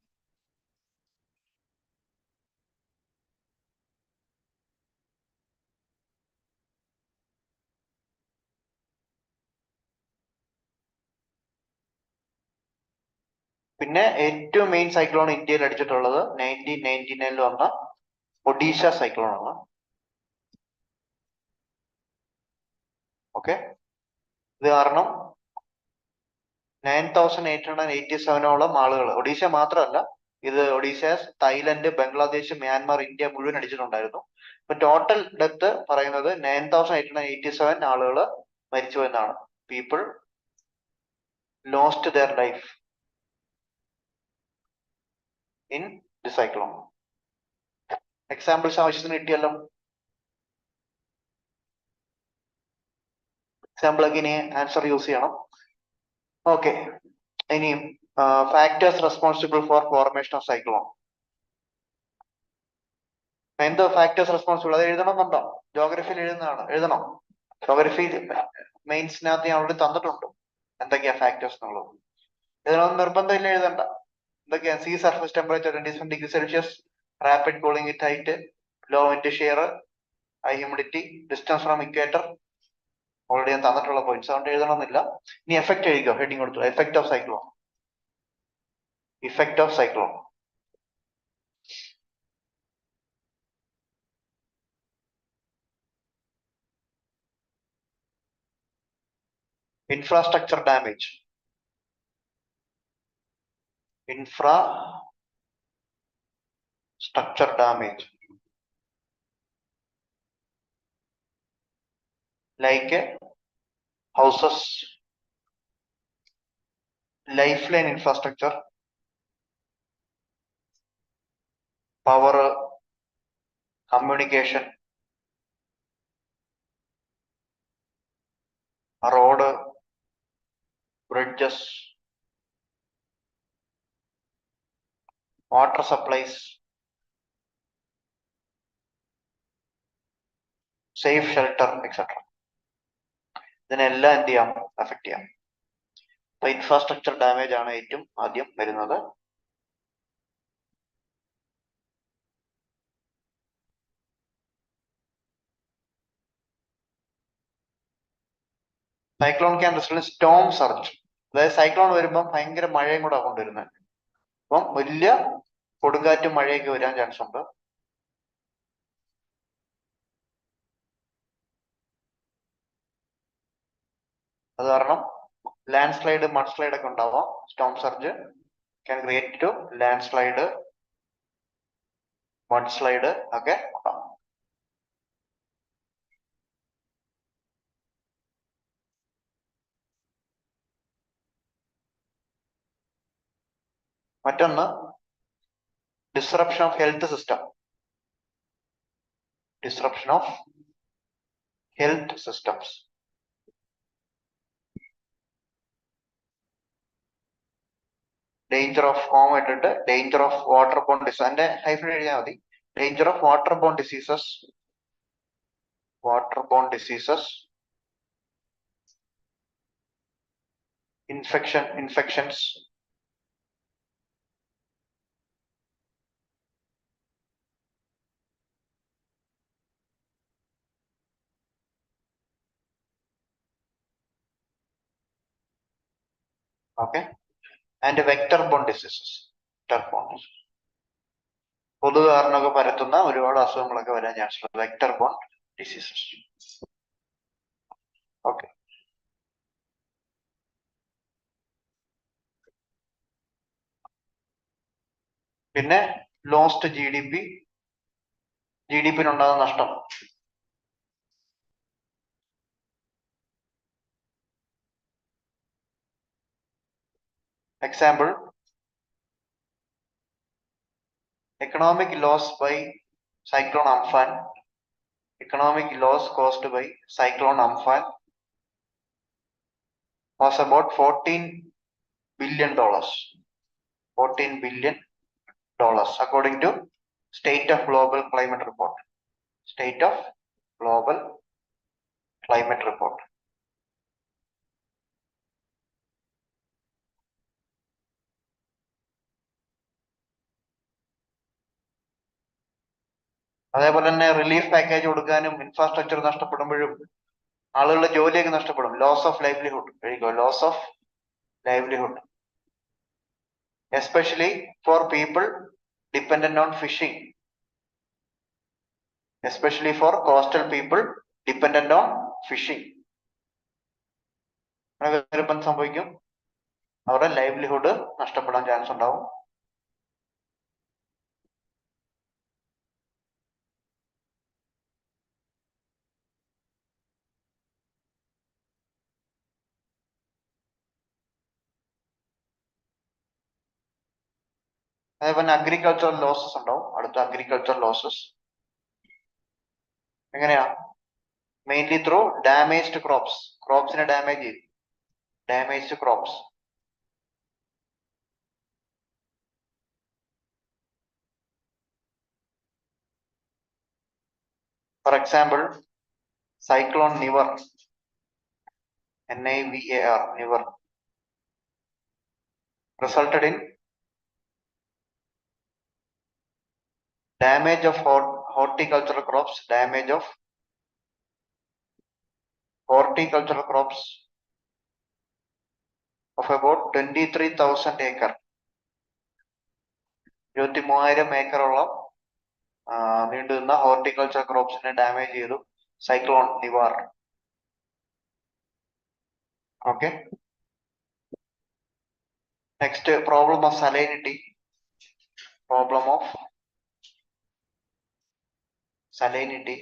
പിന്നെ ഏറ്റവും മെയിൻ സൈക്ലോൺ ഇന്ത്യയിൽ അടിച്ചിട്ടുള്ളത് 1999 വന്ന ഒഡീഷ സൈക്ലോൺ ആണ്. ഓക്കെ, ഇത് കാരണം 9887ഓളം ആളുകൾ, ഒഡീഷ മാത്രമല്ല, ഇത് Odisha, Thailand, Bangladesh, Myanmar, India മുഴുവൻ അടിച്ചിട്ടുണ്ടായിരുന്നു. ഇപ്പൊ ടോട്ടൽ ഡെത്ത് പറയുന്നത് 9887 ആളുകൾ മരിച്ചു എന്നാണ്. People lost their life in the cyclone. Examples ആവശ്യത്തിന് കിട്ടിയല്ലോ. എക്സാമ്പിൾ ഒക്കെ ഇനി ആൻസർ യൂസ് ചെയ്യണം. ഓക്കെ, ഇനിയും factors responsible for formation of cyclone. എന്തോ ഫാക്ടേഴ്സ് റെസ്പോൺസിബിൾ, അത് എഴുതണമെന്നുണ്ടോ? ജോഗ്രഫിയിൽ എഴുതുന്നതാണ്, എഴുതണം. ജോഗ്രഫി മെയിൻസിനകത്ത് ഞാൻ ഓൾറെഡി തന്നിട്ടുണ്ട് എന്തൊക്കെയാ ഫാക്ടേഴ്സ് എന്നുള്ളത്. എഴുതണമെന്ന് നിർബന്ധമില്ല, എഴുതണ്ട. എന്തൊക്കെയാ? Sea surface temperature 27°C, rapid cooling with height, low wind shear, high humidity, distance from equator. Already ഞാൻ തന്നിട്ടുള്ള പോയിന്റ്സ്, അതുകൊണ്ട് എഴുതണമെന്നില്ല. ഇനി എഫക്ട് എഴുതിക്കോ, ഹെഡിങ് കൊടുത്തു, effect of cyclone. Effect of cyclone. Infrastructure damage. Infrastructure damage. Like houses, lifeline infrastructure, power, communication, road, bridges, water supplies, safe shelter, etc. ഇതിനെല്ലാം എന്ത് ചെയ്യാം, affect ചെയ്യാം. അപ്പൊ ഇൻഫ്രാസ്ട്രക്ചർ ഡാമേജ് ആണ് ഏറ്റവും ആദ്യം വരുന്നത്. Cyclone can result Storm surge. അതായത് സൈക്ലോൺ വരുമ്പോൾ ഭയങ്കര മഴയും കൂടെ കൊണ്ടുവരുന്നത്. അപ്പം വലിയ കൊടുങ്കാറ്റും മഴയൊക്കെ വരാൻ ചാൻസ് ഉണ്ട്. അത് കാരണം ലാൻഡ് സ്ലൈഡ്, മഡ് സ്ലൈഡ് ഒക്കെ ഉണ്ടാവാം. Storm surge can create to landslide, mudslide ഒക്കെ ഉണ്ടാവും. മറ്റൊന്ന് disruption of health system. Disruption of health systems. Danger of കോമായിട്ടുണ്ട്. Danger of waterborne disease. അതിന്റെ ഹൈഫിൽ എഴുതിയാൽ മതി. Danger of waterborne diseases. Waterborne diseases, infections, okay, and vector-borne diseases. പൊതു കാരണമൊക്കെ പരത്തുന്ന ഒരുപാട് അസുഖങ്ങളൊക്കെ വരാൻ ചാൻസ് ഉണ്ട്. Vector-bone diseases. ഓക്കെ, പിന്നെ ലോസ്റ്റ് ജി ഡി പിന്നുണ്ടാകുന്ന നഷ്ടം. Example, economic loss by cyclone Amphan. Economic loss caused by cyclone Amphan was about $14 billion. $14 billion according to State of Global Climate Report. State of Global Climate Report. അതേപോലെ തന്നെ relief package കൊടുക്കാനും infrastructure നഷ്ടപ്പെടുമ്പോഴും ആളുകളുടെ ജോലിയൊക്കെ നഷ്ടപ്പെടും. Loss of livelihood. Loss of livelihood, especially for people dependent on fishing. Especially for coastal people dependent on fishing. അങ്ങനെ സംഭവിക്കും, അവരുടെ ലൈവ്ലിഹുഡ് നഷ്ടപ്പെടാൻ ചാൻസ് ഉണ്ടാവും. അതേപോലെ അഗ്രികൾച്ചറൽ ലോസസ് ഉണ്ടാവും. അടുത്ത അഗ്രികൾച്ചറൽ ലോസസ് എങ്ങനെയാ? Mainly through damaged crops. ക്രോപ്സിനെ ഡാമേജ് ചെയ്തു. Damaged crops. For example, cyclone Nivar, Nivar, Nivar, resulted in damage of horticultural crops, damage of horticultural crops of about 23,000 acre. 23,000 ഏക്കറോളം നീണ്ടുനിന്ന horticulture ക്രോപ്സിനെ damage ചെയ്തു cyclone Nivar. Okay. Next, problem of salinity. Problem of salinity.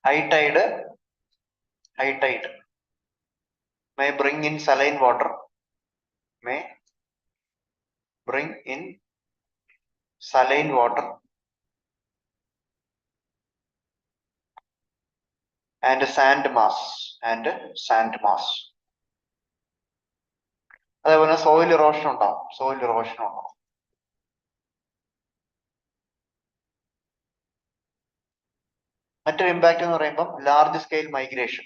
High tide may bring in saline water. May bring in saline water and sand mass. അതേപോലെ soil erosion ഉണ്ടാവും. മറ്റൊരു impact എന്ന് പറയുമ്പോൾ large scale migration.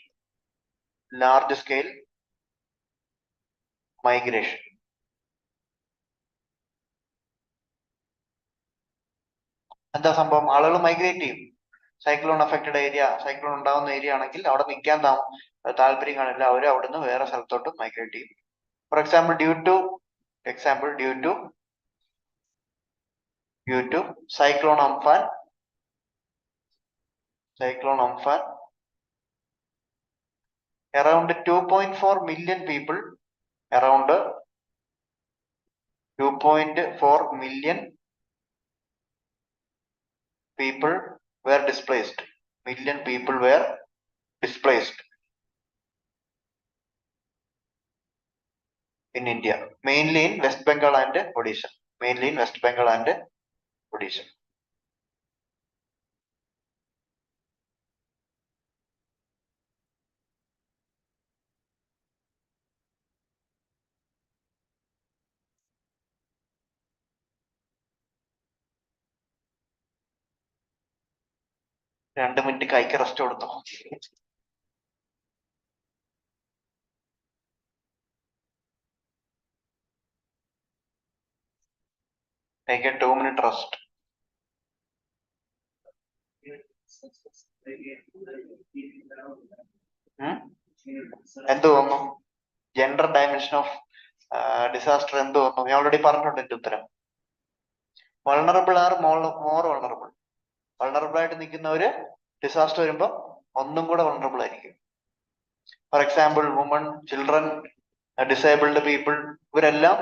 എന്താ സംഭവം? ആളുകൾ migrate ചെയ്യും. Cyclone affected area, cyclone ഉണ്ടാവുന്ന ഏരിയ ആണെങ്കിൽ അവിടെ നിൽക്കാൻ താല്പര്യം കാണില്ല, അവർ അവിടുന്ന് വേറെ സ്ഥലത്തോട്ട് മൈഗ്രേറ്റ് ചെയ്യും. For example due to cyclone Amphan around 2.4 million people were displaced. In India, mainly in West Bengal and Odisha. രണ്ട് മിനിറ്റ് കൈക്ക് റെസ്റ്റ് കൊടുത്തോ. Take a 2-minute rest. എന്ത് തോന്നുന്നു? ജെൻഡർ ഡയമെൻഷൻ ഓഫ് ഡിസാസ്റ്റർ എന്ത് തോന്നുന്നു? ഞാൻ ഓൾറെഡി പറഞ്ഞിട്ടുണ്ട് എന്റെ ഉത്തരം. Vulnerable are more vulnerable. Vulnerable ആയിട്ട് നിൽക്കുന്നവര് ഡിസാസ്റ്റർ വരുമ്പോൾ ഒന്നും കൂടെ വൾണറബിൾ ആയിരിക്കും. For example woman, children, disabled people, ഇവരെല്ലാം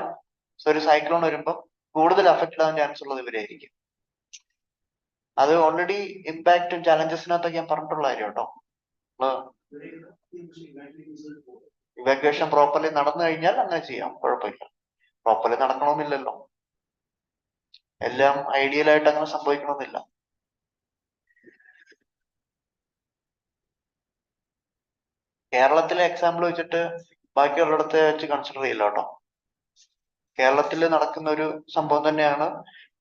ഒരു സൈക്ലോൺ വരുമ്പോൾ കൂടുതൽ അഫക്റ്റഡ് ആവാൻ ചാൻസ് ഉള്ളത് ഇവരായിരിക്കും. അത് ഓൾറെഡി ഇമ്പാക്റ്റും ചാലഞ്ചസിനകത്തൊക്കെ ഞാൻ പറഞ്ഞിട്ടുള്ള കാര്യം കേട്ടോ. ഇവാക്യുവേഷൻ പ്രോപ്പർലി നടന്നു കഴിഞ്ഞാൽ അങ്ങനെ ചെയ്യാം, കുഴപ്പമില്ല. പ്രോപ്പർലി നടക്കണമെന്നില്ലല്ലോ, എല്ലാം ഐഡിയൽ ആയിട്ട് അങ്ങനെ സംഭവിക്കണമെന്നില്ല. കേരളത്തിലെ എക്സാമ്പിൾ വെച്ചിട്ട് ബാക്കിയുള്ളിടത്തെ വെച്ച് കൺസിഡർ ചെയ്യില്ല കേട്ടോ. കേരളത്തിൽ നടക്കുന്ന ഒരു സംഭവം തന്നെയാണ്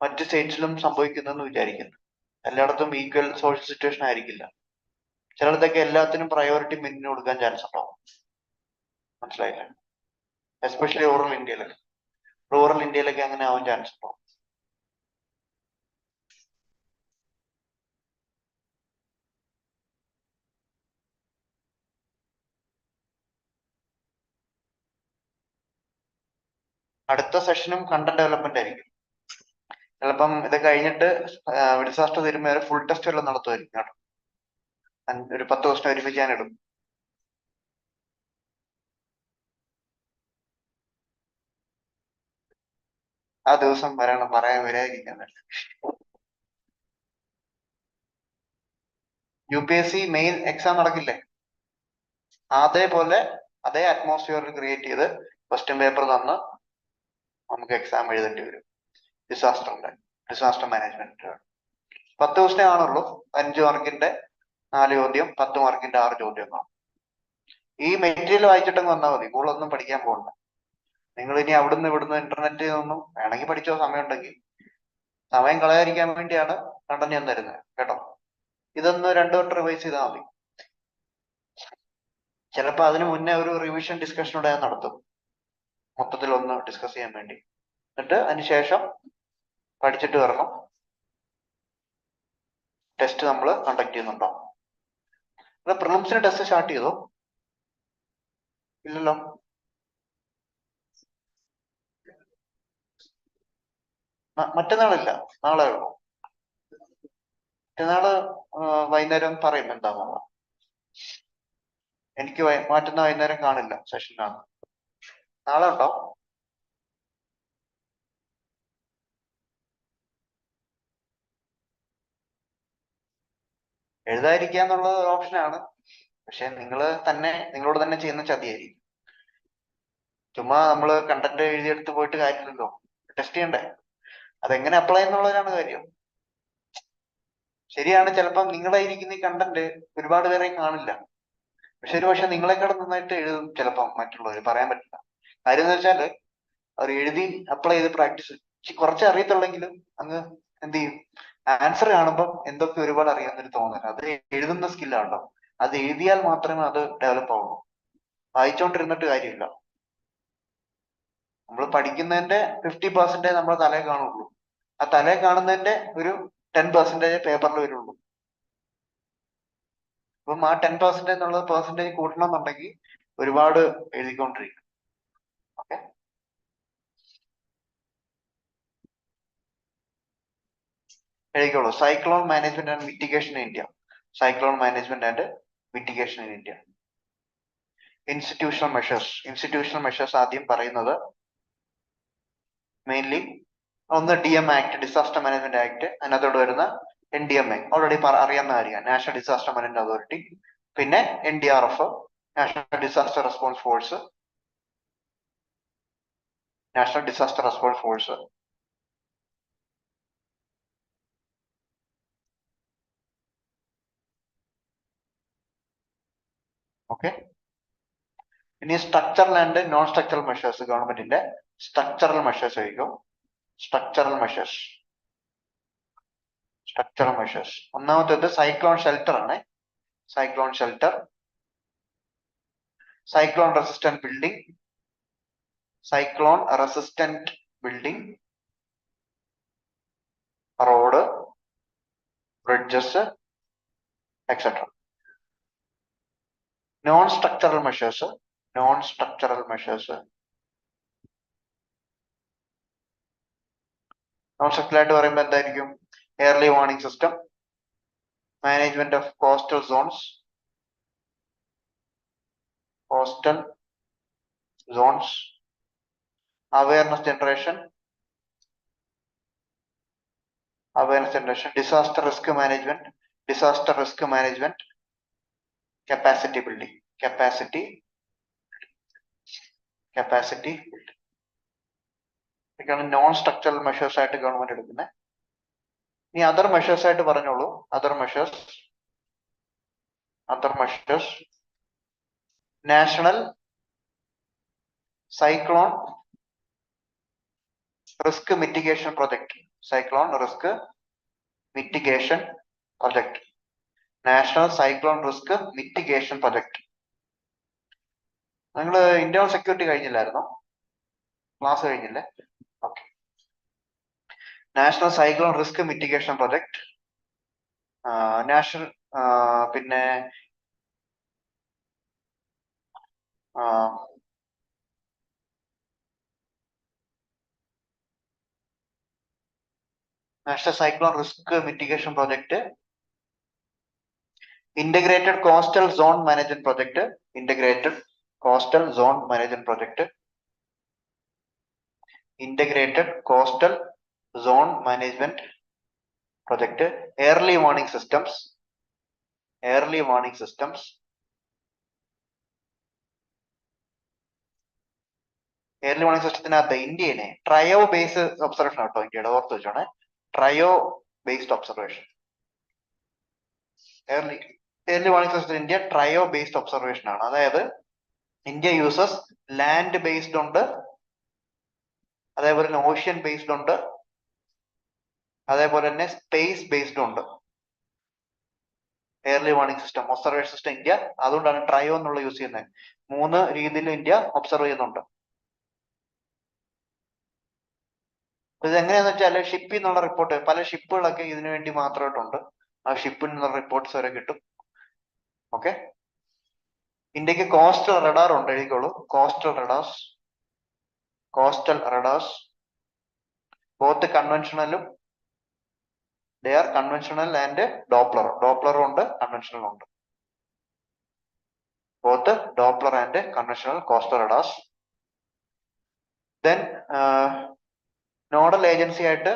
മറ്റ് സ്റ്റേറ്റ്സിലും സംഭവിക്കുന്നതെന്ന് വിചാരിക്കുന്നു. എല്ലായിടത്തും ഈക്വൽ സോഷ്യൽ സിറ്റുവേഷൻ ആയിരിക്കില്ല. ചിലയിടത്തൊക്കെ എല്ലാത്തിനും പ്രയോറിറ്റി മുന്നിന് കൊടുക്കാൻ ചാൻസ് ഉണ്ടാവും. മനസ്സിലായില്ല? എസ്പെഷ്യലി റൂറൽ ഇന്ത്യയിലൊക്കെ അങ്ങനെ ആവാൻ ചാൻസ് ഉണ്ടാവും. അടുത്ത സെഷനും കണ്ടന്റ് ഡെവലപ്മെന്റ് ആയിരിക്കും. ചിലപ്പം ഇത് കഴിഞ്ഞിട്ട് ഡിസാസ്റ്റർ തീരുമ്പോൾ ഒരു ഫുൾ ടെസ്റ്റ് എല്ലാം നടത്തുമായിരിക്കും കേട്ടോ. ഒരു 10 ദിവസം ഒരുമിച്ച് ഞാൻ ഇടും. ആ ദിവസം വരാതിരിക്കാൻ പറ്റില്ല. UPSC മെയിൻ എക്സാം നടക്കില്ലേ, അതേപോലെ അതേ അറ്റ്മോസ്ഫിയർ ക്രിയേറ്റ് ചെയ്ത് ക്വസ്റ്റ്യൻ പേപ്പർ തന്ന് നമുക്ക് എക്സാം എഴുതേണ്ടി വരും. ഡിസാസ്റ്റർ മാനേജ്മെന്റ് 10 ദിവസമേ കാണുള്ളൂ. 5 മാർക്കിന്റെ 4 ചോദ്യം, 10 മാർക്കിന്റെ 6 ചോദ്യം കാണും. ഈ മെറ്റീരിയൽ വായിച്ചിട്ടങ്ങ് വന്നാൽ മതി, കൂടുതലൊന്നും പഠിക്കാൻ പോകണ്ട. നിങ്ങൾ ഇനി അവിടുന്ന് ഇവിടുന്ന് ഇന്റർനെറ്റിൽ നിന്നും വേണമെങ്കിൽ പഠിച്ചോ, സമയം ഉണ്ടെങ്കിൽ. സമയം കളയാതിരിക്കാൻ വേണ്ടിയാണ് കണ്ടന്റ് ഞാൻ തരുന്നത് കേട്ടോ. ഇതൊന്ന് 2 വട്ടം റിവൈസ് ചെയ്താൽ മതി. ചിലപ്പോ അതിന് മുന്നേ ഒരു റിവിഷൻ ഡിസ്കഷൻ കൂടെ ഞാൻ നടത്തും, മൊത്തത്തിൽ ഒന്ന് ഡിസ്കസ് ചെയ്യാൻ വേണ്ടി. എന്നിട്ട് അതിനുശേഷം പഠിച്ചിട്ട് വരണം. ടെസ്റ്റ് നമ്മൾ കണ്ടക്ട് ചെയ്യുന്നുണ്ടോ? പ്രിലിംസിന് ടെസ്റ്റ് സ്റ്റാർട്ട് ചെയ്തോ? ഇല്ലല്ലോ. മറ്റന്നാളില്ല, നാളെ ഉള്ളൂ. മറ്റന്നാള് വൈകുന്നേരം പറയും എന്താണെന്നുള്ളത്. എനിക്ക് മറ്റന്നാൾ വൈകുന്നേരം കാണില്ല, സെഷനാണ്. നാളെ ഉണ്ടോ? എഴുതാതിരിക്കുക എന്നുള്ളത് ഓപ്ഷനാണ്. പക്ഷെ നിങ്ങളോട് തന്നെ ചെയ്യുന്ന ചതിയായിരിക്കും. ചുമ്മാ നമ്മള് കണ്ടന്റ് എഴുതിയെടുത്ത് പോയിട്ട് കാര്യമില്ലല്ലോ, ടെസ്റ്റ് ചെയ്യണ്ടേ. അതെങ്ങനെ അപ്ലൈ എന്നുള്ളതാണ് കാര്യം. ശരിയാണ്, ചിലപ്പം നിങ്ങളായിരിക്കുന്ന ഈ കണ്ടന്റ് ഒരുപാട് പേരെ കാണില്ല. പക്ഷെ ഒരു പക്ഷെ നിങ്ങളെക്കാളും നന്നായിട്ട് എഴുതും ചിലപ്പം മറ്റുള്ളവർ, പറയാൻ പറ്റില്ല. കാര്യം എന്ന് വെച്ചാല് അവർ എഴുതി അപ്ലൈ ചെയ്ത് പ്രാക്ടീസ് കുറച്ച് അറിയത്തുള്ളെങ്കിലും അങ്ങ് എന്ത് ചെയ്യും, ആൻസർ കാണുമ്പോൾ എന്തൊക്കെ ഒരുപാട് അറിയാമെന്നൊരു തോന്നൽ. അത് എഴുതുന്ന സ്കില്ലാണല്ലോ. അത് എഴുതിയാൽ മാത്രമേ അത് ഡെവലപ്പ് ആവുള്ളൂ. വായിച്ചോണ്ടിരുന്നിട്ട് കാര്യമില്ല. നമ്മൾ പഠിക്കുന്നതിന്റെ 50% നമ്മുടെ തലയിൽ കാണുള്ളൂ. ആ തലയിൽ കാണുന്നതിന്റെ ഒരു 10% പേപ്പറിൽ വരുള്ളൂ. അപ്പം ആ 10% എന്നുള്ളത് പെർസെന്റേജ് കൂട്ടണം എന്നുണ്ടെങ്കിൽ ഒരുപാട് എഴുതിക്കൊണ്ടിരിക്കും. ഓക്കെ, എഴുതിക്കോളൂ. Cyclone management and mitigation in India. Cyclone management and mitigation in India. Institutional measures ആദ്യം പറയുന്നത് മെയിൻലി ഒന്ന് DMA act, disaster management act. അതിനകത്തോട് വരുന്ന NDMA ഓൾറെഡി അറിയാവുന്ന കാര്യമാണ്, നാഷണൽ ഡിസാസ്റ്റർ മാനേജ്മെന്റ് അതോറിറ്റി. പിന്നെ NDRF, national disaster response force. Okay, ഇനി structural and non structural measures. ഗവൺമെന്റിന്റെ സ്ട്രക്ചറൽ മെഷേഴ്സ് ആയിരിക്കും. സ്ട്രക്ചറൽ മെഷേഴ്സ് ഒന്നാമത്തേത് സൈക്ലോൺ ഷെൽട്ടർ ആണ്. Cyclone resistant building, road, bridges, etcetera. Non structural measures ആയിട്ട് പറയുമ്പോൾ എന്തായിരിക്കും? Early warning system, management of coastal zones, awareness generation, disaster risk management, capacity building. ഇതൊക്കെയാണ് non structural measures ആയിട്ട് government എടുക്കുന്നത്. ഇനി other measures ആയിട്ട് പറഞ്ഞോളൂ. Other measures national cyclone risk mitigation project. National cyclone risk mitigation project. നിങ്ങൾ internal security കഴിഞ്ഞില്ലായിരുന്നോ? Class കഴിഞ്ഞില്ലേ? Okay. National cyclone risk mitigation project, national പിന്നെ national cyclone risk mitigation project, integrated coastal zone management project, integrated coastal zone management project, early warning systems. early warning systems ഇന്ത്യനെ trio based observation ആട്ടോ. ഇന്ത്യയുടെ ഓർത്ത് വെച്ചോണേ, trio based observation. early warning system India trio based observation ആണ്. അതായത് India uses land based ഉണ്ട്, അതേപോലെ തന്നെ ഓഷ്യൻ ബേസ്ഡ് ഉണ്ട്, അതേപോലെ തന്നെ സ്പേസ് ബേസ്ഡ് ഉണ്ട്. early warning system observation system India അതുകൊണ്ടാണ് ട്രയോ എന്നുള്ള യൂസ് ചെയ്യുന്നത്. 3 രീതിയിൽ ഇന്ത്യ ഒബ്സർവ് ചെയ്യുന്നുണ്ട്. ഇത് എങ്ങനെയാന്ന് വെച്ചാൽ ഷിപ്പിൽ നിന്നുള്ള റിപ്പോർട്ട്, പല ഷിപ്പുകളൊക്കെ ഇതിനു വേണ്ടി മാത്രമായിട്ടുണ്ട്. ആ ഷിപ്പിൽ നിന്നുള്ള റിപ്പോർട്ട്സ് വരെ കിട്ടും. ഓക്കെ, ഇന്ത്യക്ക് കോസ്റ്റൽ റഡാർ ഉണ്ട്, എഴുതിക്കോളൂ. കോസ്റ്റൽ റഡാർസ് ബോത്ത് കൺവെൻഷണലും They are conventional and Doppler. Doppler ഉണ്ട് conventional ഉണ്ട്. Both Doppler and conventional coastal radars. Then nodal agency ആയിട്ട്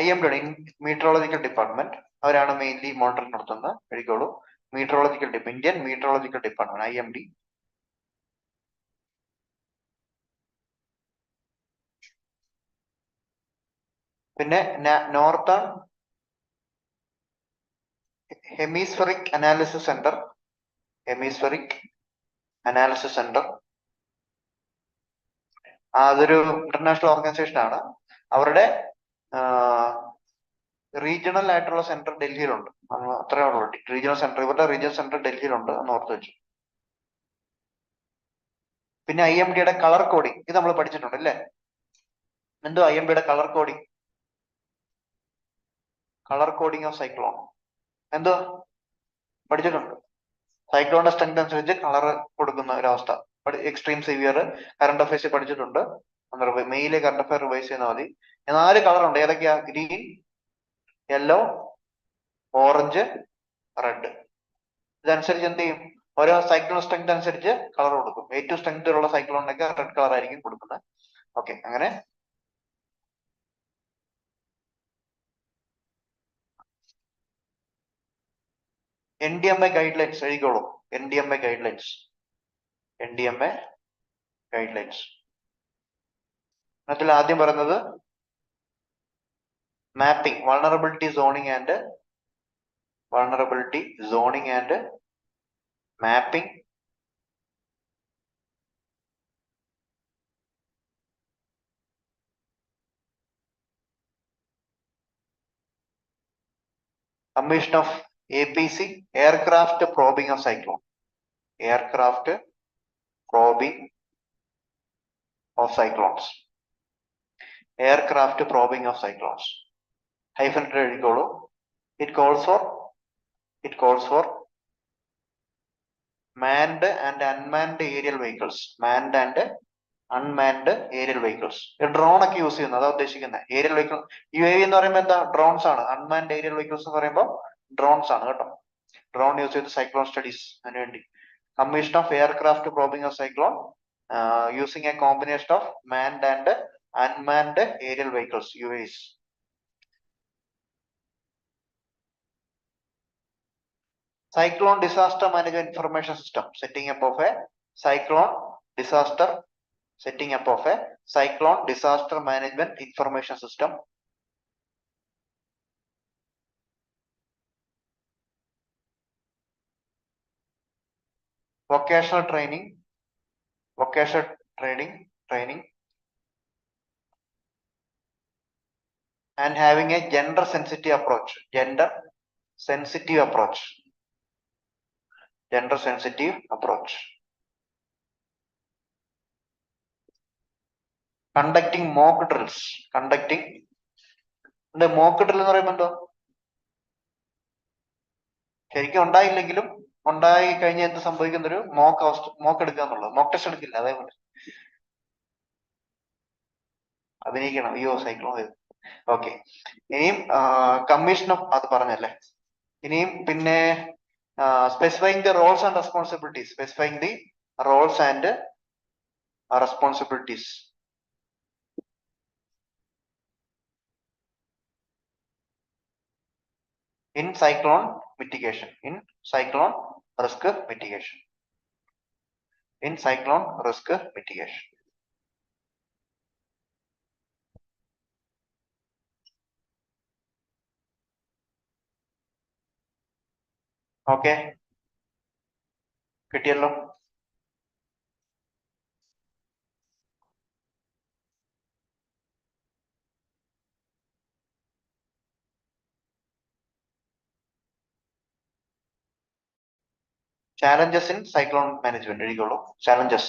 IMD meteorological department അവരാണ് മെയിൻലി മോണിറ്ററിംഗ് നടത്തുന്നത്. എഴുതിക്കോളൂ. Indian Meteorological Department IMD. പിന്നെ നോർത്തേൺ ഹെമിസ്ഫെറിക് അനാലിസിസ് സെന്റർ. അതൊരു international organisation ആണ്. അവരുടെ റീജിയണൽ ആയിട്ടുള്ള സെന്റർ ഡൽഹിയിലുണ്ട്. അത്രേ ഉള്ളൂ. റീജിയണൽ സെന്റർ, ഇവരുടെ റീജിയണൽ സെന്റർ ഡൽഹിയിലുണ്ട് എന്ന് ഓർത്ത് വെച്ചു. പിന്നെ IMDയുടെ കളർ കോഡിംഗ്, ഇത് നമ്മൾ പഠിച്ചിട്ടുണ്ട് അല്ലേ? എന്തോ IMDയുടെ colour coding? Colour coding of cyclone എന്തോ പഠിച്ചിട്ടുണ്ട്. സൈക്ലോണിന്റെ സ്ട്രെങ്ത് അനുസരിച്ച് കളർ കൊടുക്കുന്ന ഒരവസ്ഥ. എക്സ്ട്രീം സിവിയർ കറണ്ട് അഫയേഴ്സ് പഠിച്ചിട്ടുണ്ട്. മെയിലെ കറണ്ട് അഫയർ റിവൈസ് ചെയ്താൽ മതി. 4 കളർ ഉണ്ട്. ഏതൊക്കെയാ? Green, yellow, orange, red. ഇതനുസരിച്ച് എന്ത് ചെയ്യും? ഓരോ സൈക്ലോൺ സ്ട്രെങ്ത് അനുസരിച്ച് കളർ കൊടുക്കും. ഏറ്റവും സ്ട്രെങ്ത് ഉള്ള സൈക്ലോണിനൊക്കെ റെഡ് കളർ ആയിരിക്കും കൊടുക്കുന്നത്. ഓക്കെ, അങ്ങനെ NDMA ഗൈഡ്ലൈൻസ് എഴുതിക്കോളൂ. NDMA guidelines. അതിൽ ആദ്യം പറയുന്നത് mapping, vulnerability zoning and mapping. Commission of APC, aircraft probing of cyclone. Hyphen എഴുതിക്കോളൂ. It calls for manned and unmanned aerial vehicles. Drone ഒക്കെ യൂസ് ചെയ്യുന്നത്, അതാ ഉദ്ദേശിക്കുന്നത്. ഏരിയൽ വെഹിക്കിൾ, UAV എന്ന് പറയുമ്പോൾ എന്താ? ഡ്രോൺസ് ആണ്. അൺമാൻഡ് ഏരിയൽ വെഹിക്കിൾസ് എന്ന് പറയുമ്പോൾ ഡ്രോൺസ് ആണ് കേട്ടോ. ഡ്രോൺ യൂസ് ചെയ്ത് സൈക്ലോൺ സ്റ്റഡീസ് അതിനുവേണ്ടി. Commission of aircraft probing of cyclone using A combination of മാൻഡ് and unmanned aerial vehicles, UAVs. Cyclone disaster management information system, setting up of a cyclone disaster management information system. Vocational training and having a gender sensitive approach. Conducting mock drills. Mock drill എന്ന് പറയുമ്പോൾ എന്തോ? ശരിക്കും ഉണ്ടായില്ലെങ്കിലും ഉണ്ടായി കഴിഞ്ഞാൽ എന്ത് സംഭവിക്കുന്നൊരു mock എടുക്കുക എന്നുള്ളത്. Mock test എടുക്കില്ല, അതേപോലെ അഭിനയിക്കണം. അയ്യോ സൈക്ലോൺ. ഓക്കെ, ഇനിയും കമ്മീഷൻ ഓഫ് അത് പറഞ്ഞല്ലേ. ഇനിയും പിന്നെ specifying the roles and responsibilities. In cyclone mitigation. Risk mitigation. Okay, കിട്ടിയല്ലോ. Challenges in cyclone management എഴുതിക്കോളൂ. Challenges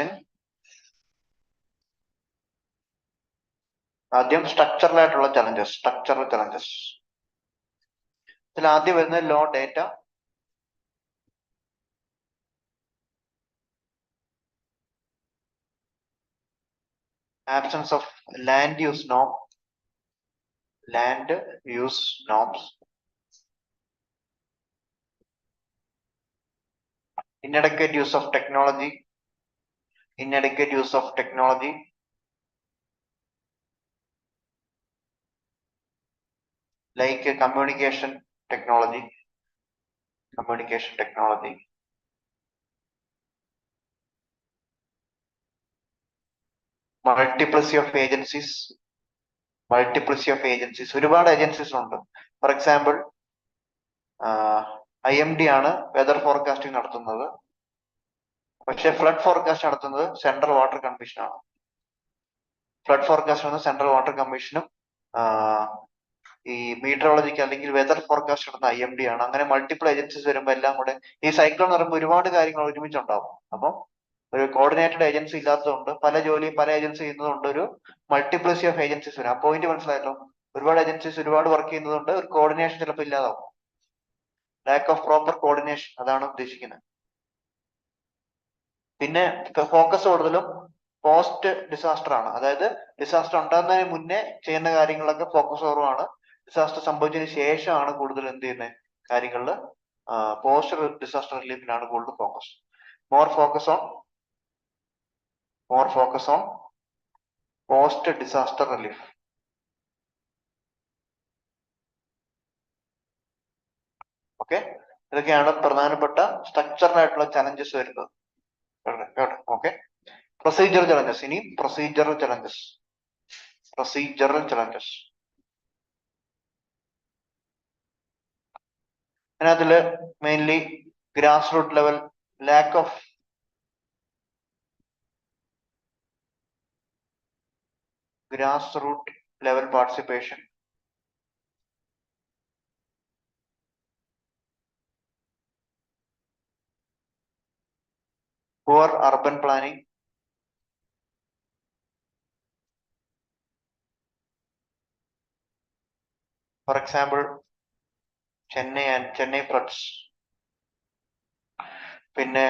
in ആദ്യം സ്ട്രക്ചറൽ ആയിട്ടുള്ള ചലഞ്ചസ്. ഇതിൽ ആദ്യം വരുന്നത് low data, absence of land use norm, land use norms, inadequate use of technology, like communication technology, multiplicity of agencies, ഒരുപാട് agencies ഉണ്ട്. For example IMD ആണ് weather forecasting നടത്തുന്നത്, പക്ഷെ ഫ്ലഡ് ഫോർകാസ്റ്റ് നടത്തുന്നത് സെൻട്രൽ വാട്ടർ കമ്മീഷൻ ആണ്. Flood forecast central water കമ്മീഷനും ഈ മീറ്ററോളജിക്ക് അല്ലെങ്കിൽ വെതർ ഫോർകാസ്റ്റ് നടത്തുന്ന IMD ആണ്. അങ്ങനെ മൾട്ടിപ്പിൾ ഏജൻസീസ് വരുമ്പോൾ എല്ലാം കൂടെ ഈ സൈക്ലോൺ എന്ന് പറയുമ്പോൾ ഒരുപാട് കാര്യങ്ങൾ ഒരുമിച്ചുണ്ടാവും. അപ്പം ഒരു കോർഡിനേറ്റഡ് ഏജൻസി ഇല്ലാത്തതുകൊണ്ട് പല ജോലിയും പല ഏജൻസി ചെയ്യുന്നതുകൊണ്ട് ഒരു മൾട്ടിപ്ലിസിറ്റി ഓഫ് ഏജൻസീസ് വരും. ആ പോയിന്റ് മനസ്സിലായല്ലോ. ഒരുപാട് ഏജൻസീസ് ഒരുപാട് വർക്ക് ചെയ്യുന്നതുകൊണ്ട് ഒരു കോർഡിനേഷൻ ചിലപ്പോൾ ഇല്ലാതാവും. ലാക്ക് ഓഫ് പ്രോപ്പർ കോർഡിനേഷൻ, അതാണ് ഉദ്ദേശിക്കുന്നത്. പിന്നെ ഫോക്കസ് കൂടുതലും പോസ്റ്റ് ഡിസാസ്റ്റർ ആണ്. അതായത് ഡിസാസ്റ്റർ ഉണ്ടാകുന്നതിന് മുന്നേ ചെയ്യുന്ന കാര്യങ്ങളിലൊക്കെ ഫോക്കസ് കുറവാണ്. ഡിസാസ്റ്റർ സംഭവിച്ചതിന് ശേഷമാണ് കൂടുതൽ എന്ത് ചെയ്യുന്നത് കാര്യങ്ങളിൽ പോസ്റ്റ് ഡിസാസ്റ്റർ റിലീഫിലാണ് കൂടുതൽ focus. More focus on post disaster relief. Okay, ഇതൊക്കെയാണ് പ്രധാനപ്പെട്ട സ്ട്രക്ചറൽ ആയിട്ടുള്ള ചലഞ്ചസ് വരുന്നത്. Okay, procedure challenges. ഇനി പ്രൊസീജിയറൽ ചലഞ്ചസ്. അതിനകത്തില് mainly grass root level, lack of participation, poor urban planning, for example Chennai floods. പിന്നെ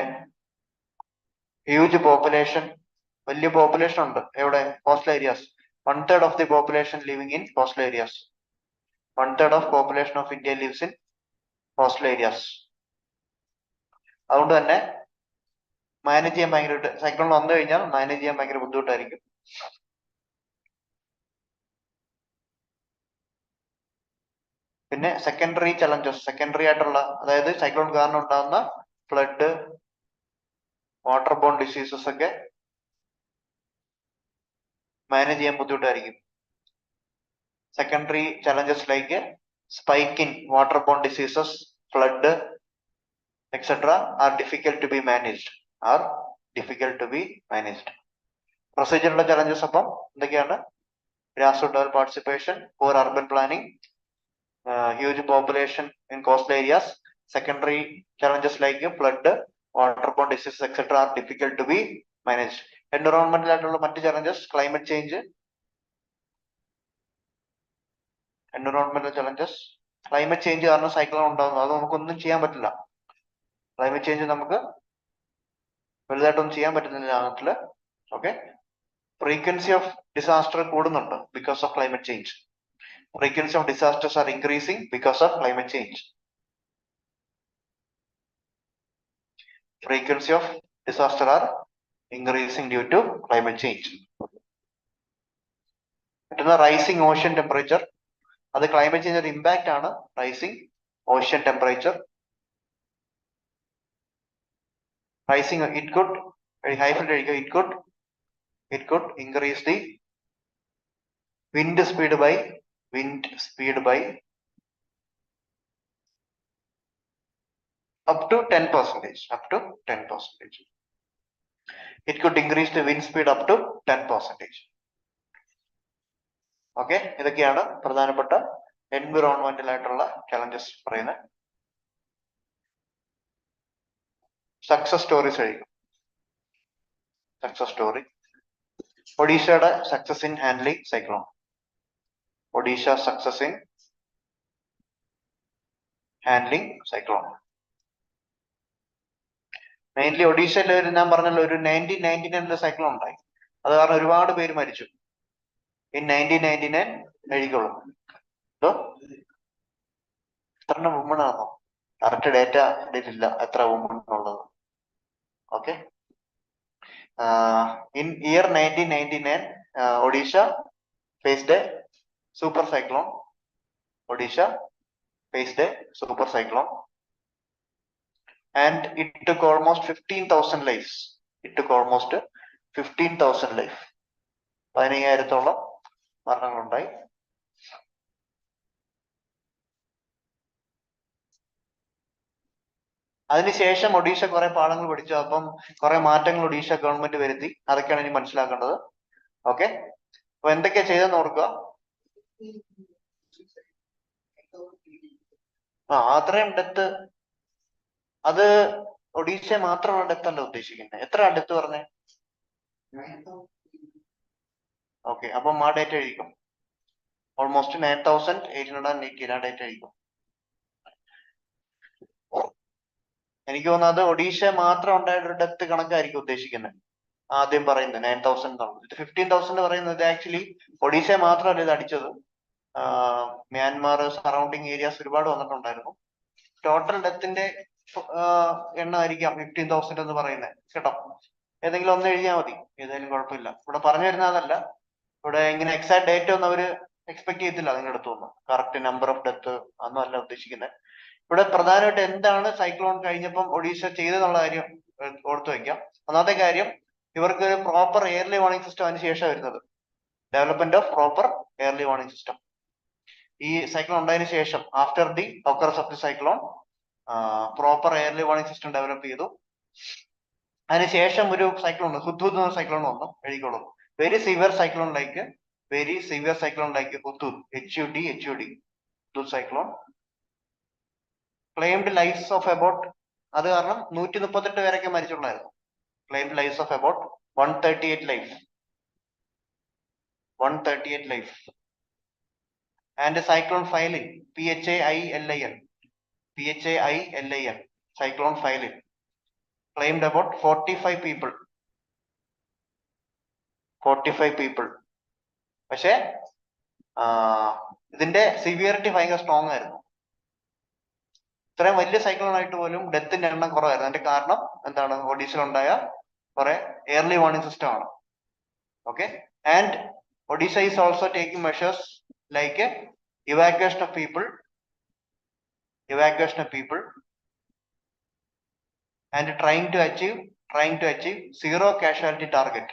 huge population, വലിയ population ഉണ്ട് എവിടെ? Coastal areas. 1/3 of the population living in coastal areas. 1/3 of population of India lives in coastal areas. അതുകൊണ്ട് തന്നെ manage ചെയ്യാൻ ഭയങ്കര, cyclone വന്നു കഴിഞ്ഞാൽ മാനേജ് ചെയ്യാൻ ഭയങ്കര ബുദ്ധിമുട്ടായിരിക്കും. പിന്നെ സെക്കൻഡറി ചലഞ്ചസ്, സെക്കൻഡറി ആയിട്ടുള്ള, അതായത് സൈക്ലോൺ കാരണം ഉണ്ടാകുന്ന ഫ്ലഡ്, വാട്ടർ ബോൺ ഡിസീസസ് ഒക്കെ മാനേജ് ചെയ്യാൻ ബുദ്ധിമുട്ടായിരിക്കും. Secondary challenges like spike in waterborne diseases, flood, etc. are difficult to be managed. Procedural challenges അപ്പം എന്തൊക്കെയാണ്? grassroots level participation, poor urban planning, huge population in coastal areas. Secondary challenges like flood, waterborne diseases, etc. are difficult to be managed. Environmental ആയിട്ടുള്ള മറ്റ് challenges, climate change. Environmental challenges, climate change കാരണം cyclone ഉണ്ടാകുന്നു, അത് നമുക്കൊന്നും ചെയ്യാൻ പറ്റില്ല. Climate change നമുക്ക് വലുതായിട്ടൊന്നും ചെയ്യാൻ പറ്റുന്നില്ല നാട്ടില്. ഓക്കെ, ഫ്രീക്വൻസി ഓഫ് ഡിസാസ്റ്റർ കൂടുന്നുണ്ട് because of climate change. Frequency of disasters are increasing because of climate change. Frequency of disaster are increasing due to climate change. മറ്റൊന്ന് റൈസിംഗ് ഓഷ്യൻ ടെമ്പറേച്ചർ. അത് climate change ഒരു impact ആണ്. Rising ocean temperature, rising, it could increase the wind speed by up to 10%. It could increase the wind speed up to 10%. Okay, ഇതൊക്കെയാണ് പ്രധാനപ്പെട്ട environmental ആയിട്ടുള്ള challenges പറയുന്നത്. Success stories കഴിയും. Success story, ഒഡീഷയുടെ success in handling cyclone. Odisha success in handling cyclone. Mainly ഒഡീഷയിലെ ഞാൻ പറഞ്ഞല്ലോ ഒരു 1999 സൈക്ലോൺ ഉണ്ടായി. അത് കാരണം ഒരുപാട് പേര് മരിച്ചു. In 1999 എഴുതിക്കോളും. എന്തോ എത്ര വുമൺ ആണോ? കറക്റ്റ് ഡേറ്റ ഇല്ല എത്ര വുമൺ ഉള്ളത്. Okay. In year 1999, Odisha faced a super cyclone. Odisha faced a super cyclone, and it took almost 15,000 lives. It took almost 15,000 lives. 15,000 മരണങ്ങളുണ്ടായി. അതിനുശേഷം ഒഡീഷ കുറെ പാഠങ്ങൾ പഠിച്ചു. അപ്പം കുറെ മാറ്റങ്ങൾ ഒഡീഷ ഗവൺമെന്റ് വരുത്തി. അതൊക്കെയാണ് ഇനി മനസ്സിലാക്കേണ്ടത്. ഓക്കെ. അപ്പൊ എന്തൊക്കെയാ ചെയ്തെന്ന് ഓർക്കുക. അത്രയും ഡെത്ത്, അത് ഒഡീഷ മാത്രമുള്ള ഡെത്ത് അല്ല ഉദ്ദേശിക്കുന്നത്. എത്ര ഡെത്ത് പറഞ്ഞേ? ഓക്കെ. അപ്പം ആ ഡേറ്റ് എഴുതിക്കും. ഓൾമോസ്റ്റ് 9,880 ആ ഡേറ്റ് എഴുതിക്കും. എനിക്ക് തോന്നുന്നത് ഒഡീഷ മാത്രം ഉണ്ടായിട്ടൊരു ഡെത്ത് കണക്കായിരിക്കും ഉദ്ദേശിക്കുന്നത്. ആദ്യം പറയുന്നത് 9,000 എന്നുള്ളത്. ഇത് 15,000 പറയുന്നത് ആക്ച്വലി ഒഡീഷ മാത്രമല്ല ഇത് അടിച്ചത്. മ്യാൻമാർ സറൗണ്ടിങ് ഏരിയാസ് ഒരുപാട് വന്നിട്ടുണ്ടായിരുന്നു. ടോട്ടൽ ഡെത്തിന്റെ എണ്ണമായിരിക്കാം 15,000 എന്ന് പറയുന്നത് കേട്ടോ. ഏതെങ്കിലും ഒന്ന് എഴുതിയാൽ മതി, ഏതായാലും കുഴപ്പമില്ല. ഇവിടെ പറഞ്ഞു വരുന്ന അതല്ല, ഇവിടെ ഇങ്ങനെ എക്സാക്ട് ഡേറ്റ് ഒന്നും അവര് എക്സ്പെക്ട് ചെയ്യത്തില്ല നിങ്ങളുടെ അടുത്ത് നിന്ന്. കറക്റ്റ് നമ്പർ ഓഫ് ഡെത്ത് ഒന്നും അല്ല ഉദ്ദേശിക്കുന്നത്. ഇവിടെ പ്രധാനമായിട്ട് എന്താണ് സൈക്ലോൺ കഴിഞ്ഞപ്പം ഒഡീഷ ചെയ്തെന്നുള്ള കാര്യം ഓർത്തു വയ്ക്കാം. ഒന്നാമത്തെ കാര്യം, ഇവർക്ക് ഒരു പ്രോപ്പർ എയർലി വാർണിംഗ് സിസ്റ്റം അതിന് ശേഷം വരുന്നത്. Development of proper early warning system ഈ സൈക്ലോൺ ഉണ്ടായതിനു ശേഷം, after the occurrence of the cyclone, proper early warning system develop ചെയ്തു. അതിനുശേഷം ഒരു സൈക്ലോൺ, ഹുദ്ഹുദ് എന്ന സൈക്ലോൺ വന്നു. എഴുതിക്കോളൂ. Very severe cyclone like Hudhud, Hudhud cyclone claimed lifes of about, അത് കാരണം 138 പേരൊക്കെ മരിച്ചിട്ടുണ്ടായിരുന്നു. Claimed lifes of about 138 life. And cyclone Phailin, PHAILIN, cyclone Phailin claimed about 45 people. പക്ഷേ ഇതിന്റെ സിവിയറിറ്റി ഭയങ്കര സ്ട്രോങ് ആയിരുന്നു. ഇത്രയും വലിയ സൈക്ലോൺ ആയിട്ട് പോലും ഡെത്തിന്റെ എണ്ണം കുറവായിരുന്നു. അതിന്റെ കാരണം എന്താണ്? ഒഡീഷയിലുണ്ടായ കുറെ എയർലി വാർണിംഗ് സിസ്റ്റം ആണ്. Okay. And Odisha is also taking measures like evacuation of people and trying to achieve zero casualty target.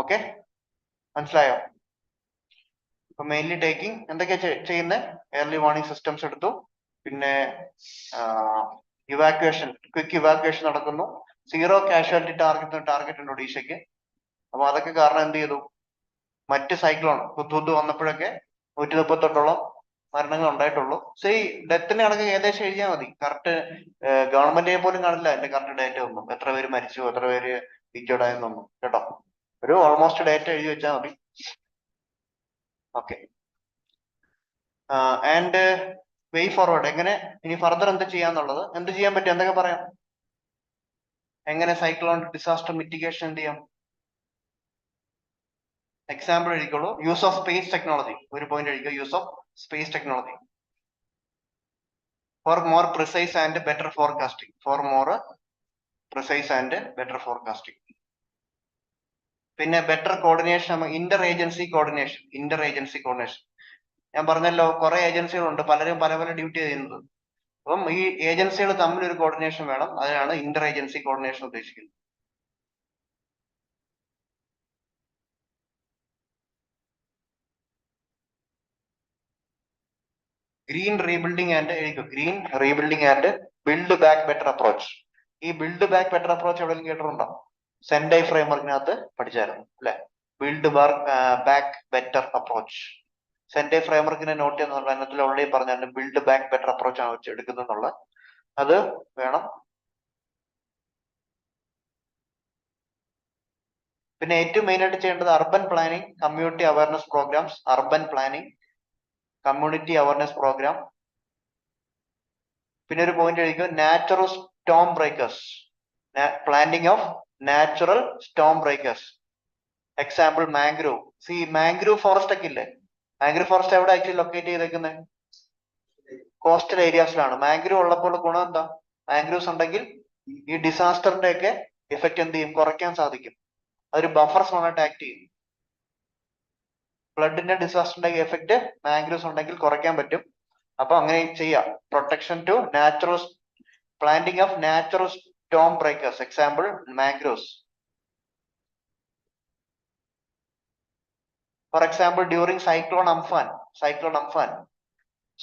Okay, മനസ്സിലായോ? ഇപ്പൊ മെയിൻലി ടേക്കിംഗ് എന്തൊക്കെയാ ചെയ്യുന്നത്? എയർലി വാർണിംഗ് സിസ്റ്റംസ് എടുത്തു, പിന്നെ ക്വിക്ക് ഇവാക്യുവേഷൻ നടക്കുന്നു. സീറോ കാഷ്വാലിറ്റി ടാർഗറ്റ് ഉണ്ട് ഒഡീഷയ്ക്ക്. അപ്പൊ അതൊക്കെ കാരണം എന്ത് ചെയ്തു? മറ്റ് സൈക്ലോൺ ഹുദ്ഹുദ് വന്നപ്പോഴൊക്കെ 138 മരണങ്ങൾ ഉണ്ടായിട്ടുള്ളൂ. ഈ ഡെത്തിന്റെ കണക്ക് ഏകദേശം എഴുതിയാൽ മതി. കറക്റ്റ് ഗവൺമെന്റിനെ പോലും കാണില്ല എന്റെ കറക്റ്റ് ഡേറ്റ ഒന്നും, എത്ര പേര് മരിച്ചു, എത്ര പേര് ഇൻജേർഡ് ആയെന്നൊന്നും കേട്ടോ. ഒരു ഓൾമോസ്റ്റ് ഡേറ്റ എഴുതി വെച്ചാൽ മതി. ഓക്കെ. ആൻഡ് വേ ഫോർവേഡ്, എങ്ങനെ ഇനി ഫർദർ എന്ത് ചെയ്യാന്നുള്ളത്, എന്ത് ചെയ്യാൻ പറ്റും, എന്തൊക്കെ പറയാം? എങ്ങനെ സൈക്ലോൺ ഡിസാസ്റ്റർ മിറ്റിഗേഷൻ എന്ത് ചെയ്യാം? എക്സാമ്പിൾ എഴുതിക്കോളൂ. യൂസ് ഓഫ് സ്പേസ് ടെക്നോളജി, ഒരു പോയിന്റ് എഴുതിക്കോ. Use of space technology for more precise and better forecasting. പിന്നെ better coordination, inter agency coordination. ഞാൻ പറഞ്ഞല്ലോ, കുറെ ഏജൻസികളുണ്ട്, പലരും പല ഡ്യൂട്ടി ചെയ്യുന്നത്. അപ്പം ഈ ഏജൻസികൾ തമ്മിൽ ഒരു കോർഡിനേഷൻ വേണം. അതിനാണ് ഇന്റർ ഏജൻസി കോർഡിനേഷൻ ഉദ്ദേശിക്കുന്നത്. Green rebuilding and build back better approach. ഈ ബിൽഡ് ബാക്ക് ബെറ്റർ അപ്രോച്ച് എവിടെയെങ്കിലും കേട്ടിട്ടുണ്ടോ? സെൻഡൈ ഫ്രെയിംവർക്കിനകത്ത് പഠിച്ചായിരുന്നു അല്ലെ? Build back better approach. Sendai ഫ്രെയിംവർക്കിന്റെ നോട്ട് എന്ന് പറഞ്ഞാൽ അതിനകത്തിൽ ഓൾറെഡി പറഞ്ഞാലും ബിൽഡ് ബാക്ക് ബെറ്റർ അപ്രോച്ച് ആണ് വെച്ച് എടുക്കുന്നുള്ള അത് വേണം. പിന്നെ ഏറ്റവും മെയിൻ ആയിട്ട് ചെയ്യേണ്ടത് urban planning, community awareness programme. പിന്നെ ഒരു പോയിന്റ് എഴുതിക്കോ, storm breakers. Planting of natural storm breakers. Example, mangrove. See, mangrove forest ഒക്കെ ഇല്ലേ? Mangrove forest എവിടെ ആക്ച്വലി ലൊക്കേറ്റ് ചെയ്തേക്കുന്നത്? കോസ്റ്റൽ ഏരിയാസിലാണ്. മാംഗ്രൂവ് ഉള്ളപ്പോൾ ഗുണം എന്താ? മാംഗ്രൂവ്സ് ഉണ്ടെങ്കിൽ ഈ ഡിസാസ്റ്ററിന്റെ ഒക്കെ എഫക്ട് എന്ത് ചെയ്യും? കുറയ്ക്കാൻ സാധിക്കും. അതൊരു ബഫർ സോണായിട്ട് ആക്ട് ചെയ്യും. ഫ്ലഡിന്റെ ഡിസാസ്റ്ററിന്റെ എഫക്ട് മാംഗ്രൂവ്സ് ഉണ്ടെങ്കിൽ കുറയ്ക്കാൻ പറ്റും. അപ്പൊ അങ്ങനെ ചെയ്യാം. Protection to natural planting of natural storm breakers. Example, mangroves. For example, during Cyclone Amphan,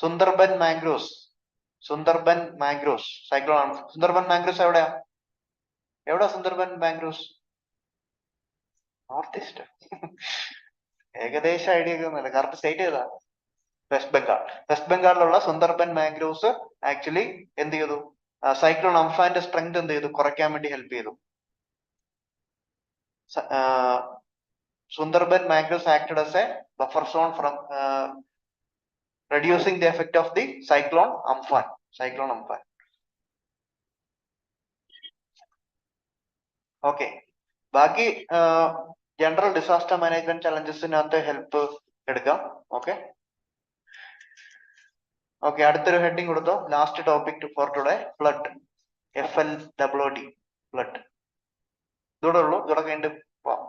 Sundarban mangroves, Sundarban mangroves, Sundarban mangroves എവിടെയാ? Sundarban mangroves? North East. ഏകദേശം ഐഡിയ ഒന്നുമില്ല. കറക്റ്റ് സ്റ്റേറ്റ് ഏതാ? വെസ്റ്റ് ബംഗാൾ. വെസ്റ്റ് ബംഗാളിലുള്ള സുന്ദർബൻ മാംഗ്രോവ്സ് ആക്ച്വലി എന്ത് ചെയ്തു? Cyclone അംഫാന്റെ strength എന്ത് ചെയ്തു? കുറയ്ക്കാൻ വേണ്ടി ഹെൽപ്പ് ചെയ്തു. Sundarban mangroves acted as a buffer zone from reducing the effect of the cyclone Amphan. Okay. ബാക്കി ജനറൽ ഡിസാസ്റ്റർ മാനേജ്മെന്റ് ചലഞ്ചസിനകത്ത് ഹെൽപ്പ് എടുക്കാം. ഓക്കെ, അടുത്തൊരു ഹെഡിങ് കൊടുത്തോ. Last topic for today, flood. FLWD, flood. ഇതോടെ ഉള്ളൂ. ഇതോടെ കഴിഞ്ഞിട്ട് പോവാം.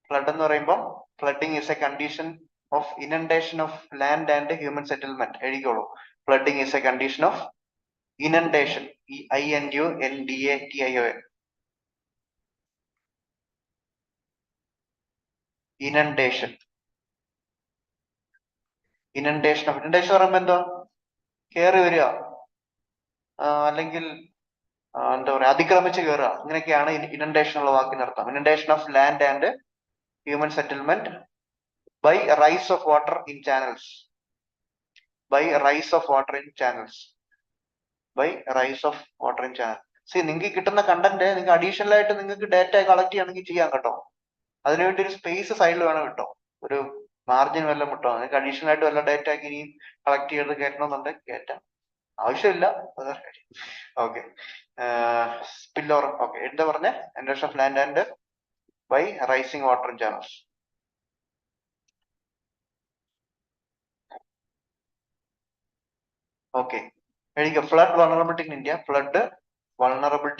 ഫ്ലഡ് എന്ന് പറയുമ്പോൾ flooding is a condition of inundation of land and human settlement. എഴുതിക്കോളൂ. Flooding is a condition of inundation. INUNDATION. inundation പറയുമ്പോ എന്താ? കയറി വരിക, അല്ലെങ്കിൽ എന്താ പറയാ, അതിക്രമിച്ച് കയറുക. ഇങ്ങനെയൊക്കെയാണ് ഇനണ്ടേഷൻ ഉള്ള വാക്കിനർത്ഥം. Inundation of land and human settlement by rise of water in channels. See, നിങ്ങൾക്ക് കിട്ടുന്ന കണ്ടന്റ് നിങ്ങൾക്ക് അഡീഷണൽ ആയിട്ട് നിങ്ങൾക്ക് ഡേറ്റ കളക്ട് ചെയ്യണമെങ്കിൽ ചെയ്യാം കേട്ടോ. അതിനുവേണ്ടി ഒരു സ്പേസ് സൈഡിൽ വേണം കേട്ടോ, ഒരു മാർജിൻ വല്ലതും കിട്ടോ. നിങ്ങൾക്ക് അഡീഷണൽ ആയിട്ട് വല്ല ഡേറ്റ ഇനിയും കളക്ട് ചെയ്ത് കയറ്റണമെന്നുണ്ടെങ്കിൽ കയറ്റാം. ആവശ്യമില്ല. Okay, spillover. ഓക്കെ, എന്താ പറഞ്ഞ? Inundation of land and by rising water in channels. Okay, flood vulnerability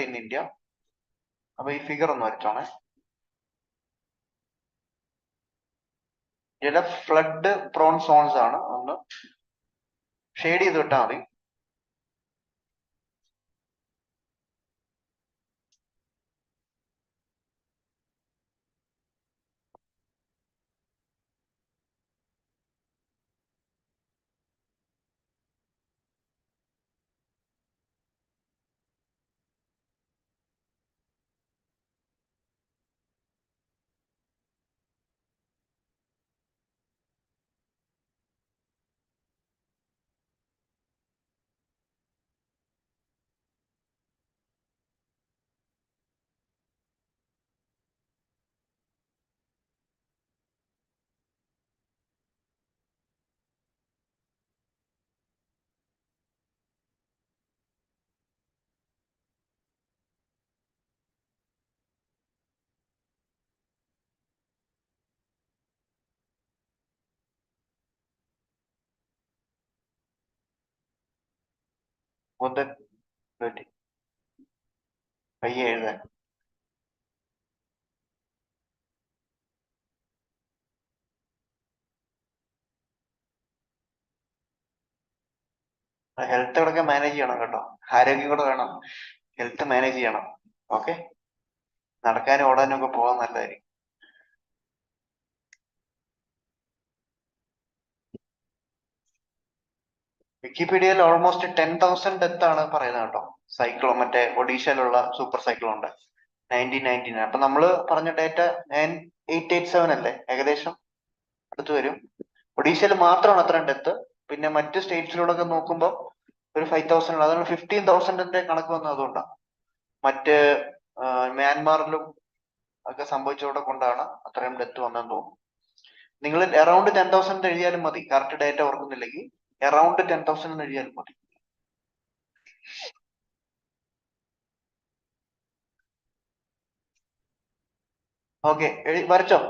in India. അപ്പൊ ഈ ഫിഗർ ഒന്ന് വരച്ചോണേ. ചില ഫ്ലഡ് പ്രോൺ സോൺസ് ആണ്. ഒന്ന് ഷെയ്ഡ് ചെയ്ത് വിട്ടാൽ മതി. പയ്യെ എഴുതാൻ. ഹെൽത്ത് കൂടെ മാനേജ് ചെയ്യണം കേട്ടോ. ആരോഗ്യം കൂടെ വേണം. ഹെൽത്ത് മാനേജ് ചെയ്യണം. ഓക്കെ, നടക്കാനും ഓടാനും ഒക്കെ പോകാൻ നല്ലതായിരിക്കും. വിക്കിപീഡിയയിൽ ഓൾമോസ്റ്റ് 10,000 ഡെത്ത് ആണ് പറയുന്നത് കേട്ടോ. സൈക്ലോൺ, മറ്റേ ഒഡീഷയിലുള്ള സൂപ്പർ സൈക്ലോണിന്റെ 1999. അപ്പൊ നമ്മള് പറഞ്ഞ ഡേറ്റ 9887 അല്ലേ, ഏകദേശം അടുത്ത് വരും. ഒഡീഷയിൽ മാത്രമാണ് അത്രയും ഡെത്ത്. പിന്നെ മറ്റ് സ്റ്റേറ്റ്സിലൂടെ ഒക്കെ നോക്കുമ്പോൾ ഒരു 5,000. അതാണ് 15,000ന്റെ കണക്ക് വന്നത്. അതുകൊണ്ടാണ് മറ്റ് മ്യാൻമാറിലും ഒക്കെ സംഭവിച്ചതോടെ കൊണ്ടാണ് അത്രയും ഡെത്ത് വന്നതെന്ന് തോന്നുന്നു. നിങ്ങൾ അറൌണ്ട് 10,000 എഴുതിയാലും മതി, കറക്റ്റ് ഡേറ്റ ഓർക്കുന്നില്ലെങ്കിൽ. അറൗണ്ട് 10,000 എന്ന് എഴുതിയാൽ മതി. ഓക്കെ, വരച്ചോ?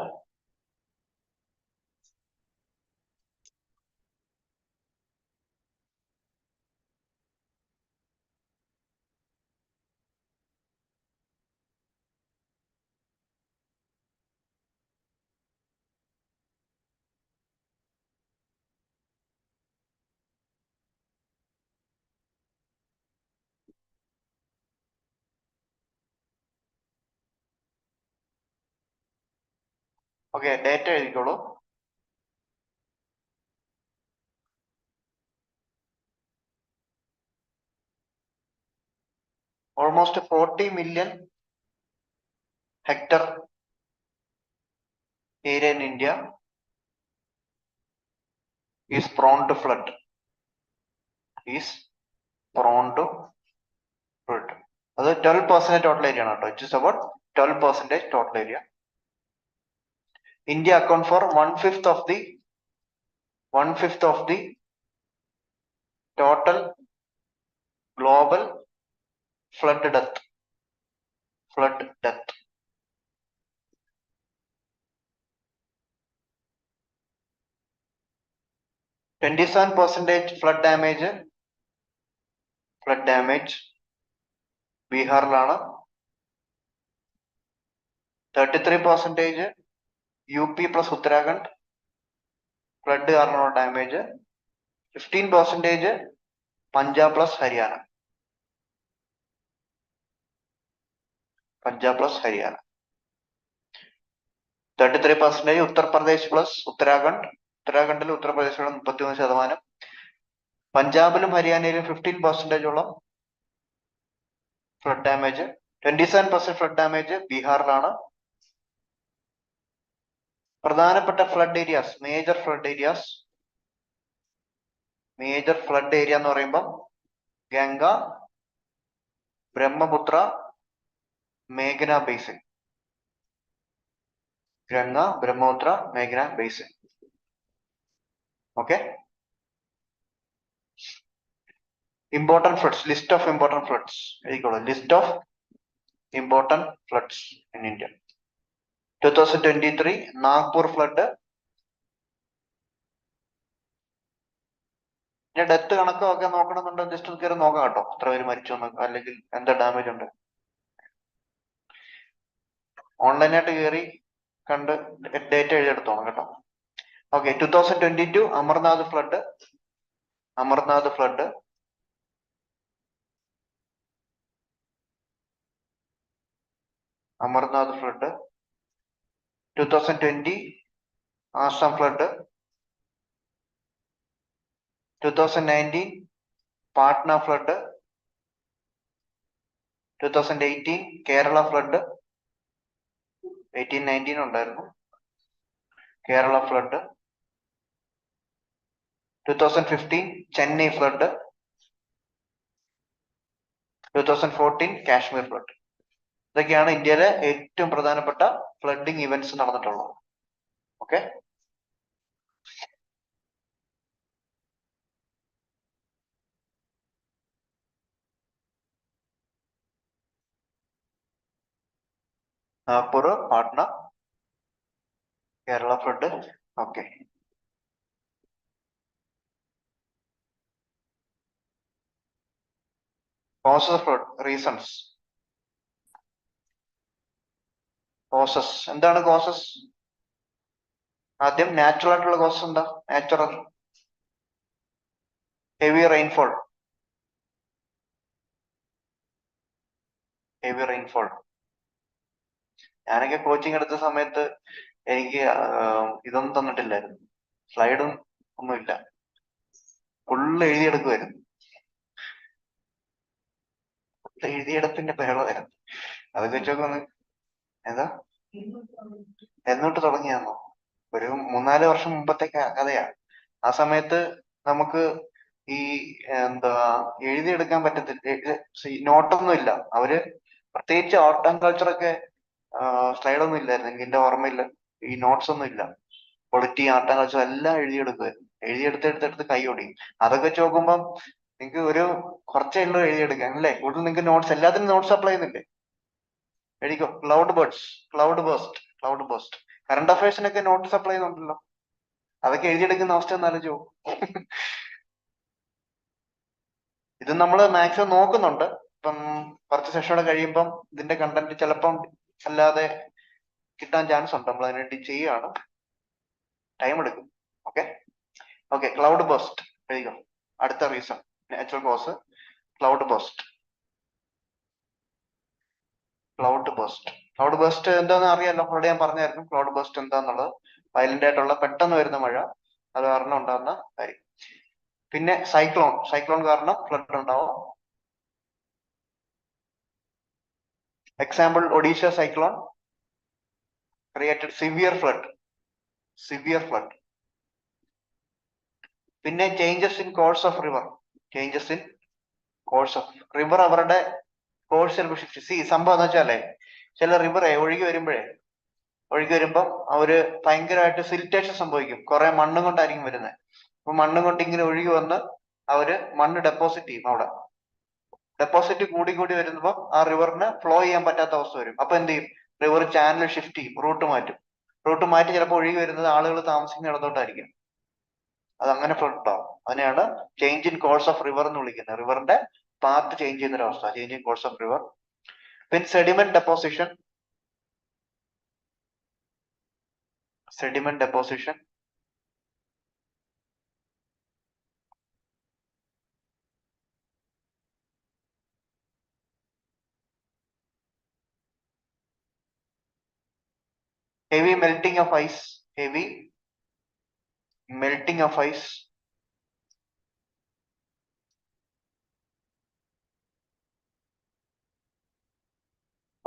ഓക്കെ, ഡേറ്റ എഴുതിക്കോളൂ. Almost 40 million hectare area in India is prone to flood. Is prone to flood. അത് 12% total area ആണ് കേട്ടോ. It is about 12% total area. India account for 1/5 of the total global flood death. 27% flood damage ബീഹാറിലാണ്. 33% UP plus Uttarakhand flood കാരണമുള്ള damage. 15% Punjab plus Haryana. 33% Uttar Pradesh plus Uttarakhand. ഉത്തരാഖണ്ഡിലും ഉത്തർപ്രദേശിലും 31%. പഞ്ചാബിലും ഹരിയാനയിലും 15% flood damage. 27% flood damage ബീഹാറിലാണ്. പ്രധാനപ്പെട്ട flood areas, major flood area എന്ന് പറയുമ്പോൾ ഗംഗ, ബ്രഹ്മപുത്ര, മേഘ്ന basin. Okay. Important floods, list of important floods എഴുതിക്കോളൂ. List of important floods in India. 2023 Nagpur flood. ഞാൻ ഡെത്ത് കണക്കൊക്കെ നോക്കണമെന്നുണ്ടോ? ജസ്റ്റ് ഒന്ന് കയറി നോക്കാം കേട്ടോ, എത്ര പേര് മരിച്ചു അല്ലെങ്കിൽ എന്താ ഡാമേജ് ഉണ്ട്. ഓൺലൈനായിട്ട് കയറി കണ്ട് ഡേറ്റ എഴുതിയെടുത്തോണം കേട്ടോ. Okay, 2022 Amarnath flood. 2020 Assam flood. 2019 Patna flood. 2018 Kerala flood. 18-19 ഉണ്ടായിരുന്നു Kerala flood. 2015 Chennai flood. 2014 Kashmir flood. ഇതൊക്കെയാണ് ഇന്ത്യയിലെ ഏറ്റവും പ്രധാനപ്പെട്ട ഫ്ലഡിങ് ഇവന്റ്സ് നടന്നിട്ടുള്ളത്. Okay, Nagpur, Patna, Kerala flood. Okay, causes of flood, reasons. Causes എന്താണ്? കോസസ് ആദ്യം നാച്ചുറൽ ആയിട്ടുള്ള കോസസ് എന്താ? Natural heavy rainfall. ഞാനൊക്കെ കോച്ചിങ് എടുത്ത സമയത്ത് എനിക്ക് ഇതൊന്നും തന്നിട്ടില്ലായിരുന്നു, സ്ലൈഡും ഒന്നുമില്ല. ഫുള്ള് എഴുതിയെടുക്കുമായിരുന്നു. എഴുതിയെടുപ്പിന്റെ ബഹളമായിരുന്നു. അതൊക്കെ വെച്ചൊക്കെ ഒന്ന് എന്താ എന്നിട്ട് തുടങ്ങിയാന്നോ? ഒരു 3-4 വർഷം മുമ്പത്തെ കഥയാ. ആ സമയത്ത് നമുക്ക് ഈ എന്താ എഴുതിയെടുക്കാൻ പറ്റത്തില്ല, നോട്ടൊന്നും ഇല്ല. അവര് പ്രത്യേകിച്ച് ആർട്ട് ആൻഡ് കൾച്ചറൊക്കെ സ്ലൈഡൊന്നും ഇല്ലായിരുന്നു, എനിക്ക് എന്റെ ഓർമ്മയില്ല. ഈ നോട്ട്സ് ഒന്നും ഇല്ല. പൊളിറ്റി, ആർട്ട് ആൻഡ് കൾച്ചർ എല്ലാം എഴുതിയെടുക്കുമായിരുന്നു. എഴുതിയെടുത്ത് കൈ ഒടിയും. അതൊക്കെ വെച്ച് നോക്കുമ്പം നിങ്ങൾക്ക് ഒരു കുറച്ചേ ഉള്ളൂ എഴുതിയെടുക്കാൻ അല്ലേ? കൂടുതൽ നിങ്ങൾക്ക് നോട്ട്സ് എല്ലാത്തിനും നോട്ട്സ് അപ്ലൈ ചെയ്യുന്നില്ലേ? എഴുതിക്കോ. ക്ലൗഡ് ബേസ്റ്റ് കറണ്ട് അഫയേഴ്സിനൊക്കെ നോട്ട്സ് അപ്ലൈ ചെയ്യുന്നുണ്ടല്ലോ. അതൊക്കെ എഴുതിയെടുക്കുന്ന അവസ്ഥ ഒന്ന് ആലോചിച്ചോ. ഇത് നമ്മൾ മാക്സിമം നോക്കുന്നുണ്ട്. ഇപ്പം കുറച്ച് സെഷനോടെ കഴിയുമ്പം ഇതിന്റെ കണ്ടന്റ് ചിലപ്പം അല്ലാതെ കിട്ടാൻ ചാൻസ് ഉണ്ട്. നമ്മൾ അതിനുവേണ്ടി ചെയ്യുകയാണ്. ടൈം എടുക്കും. Okay okay. ക്ലൗഡ് ബേസ്റ്റ് എഴുതിക്കോ. അടുത്ത reason natural cause cloudburst. Cloudburst എന്താണെന്ന് അറിയാലോ. അവിടെ ഞാൻ പറഞ്ഞായിരുന്നു ക്ലൗഡ് ബേസ്റ്റ് എന്താന്നുള്ളത്. വയലന്റ് ആയിട്ടുള്ള പെട്ടെന്ന് വരുന്ന മഴ, അത് കാരണം ഉണ്ടാകുന്ന കാര്യം. പിന്നെ സൈക്ലോൺ കാരണം ഫ്ലഡ് ഉണ്ടാവും. Example Odisha cyclone created severe flood. പിന്നെ changes in course of river. River അവരുടെ കോഴ്സ് ചിലപ്പോൾ സംഭവം എന്ന് വെച്ചാലേ, ചില റിവറെ ഒഴുകി വരുമ്പം അവര് ഭയങ്കരമായിട്ട് സിൽറ്റേഷൻ സംഭവിക്കും. കുറെ മണ്ണും കൊണ്ടായിരിക്കും വരുന്നത്. അപ്പൊ മണ്ണും കൊണ്ട് ഇങ്ങനെ ഒഴുകി വന്ന് അവര് മണ്ണ് ഡെപ്പോസിറ്റ് ചെയ്യും. അവിടെ ഡെപ്പോസിറ്റ് കൂടി വരുമ്പോ ആ റിവറിന് ഫ്ലോ ചെയ്യാൻ പറ്റാത്ത അവസ്ഥ വരും. അപ്പൊ എന്ത് ചെയ്യും? റിവർ ചാനൽ ഷിഫ്റ്റ് ചെയ്യും, റൂട്ട് മാറ്റി ചിലപ്പോൾ ഒഴുകി വരുന്നത് ആളുകൾ താമസിക്കുന്ന ഇടത്തോട്ടായിരിക്കും. അത് അങ്ങനെ ഫ്ലഡ് ഉണ്ടാവും. അതിനെയാണ് change in course of river എന്ന് വിളിക്കുന്നത്. റിവറിന്റെ പാത്ത് ചേഞ്ച് ചെയ്യുന്ന ഒരു അവസ്ഥ, change in course of river. പിന്നെ sediment deposition. Heavy melting of ice.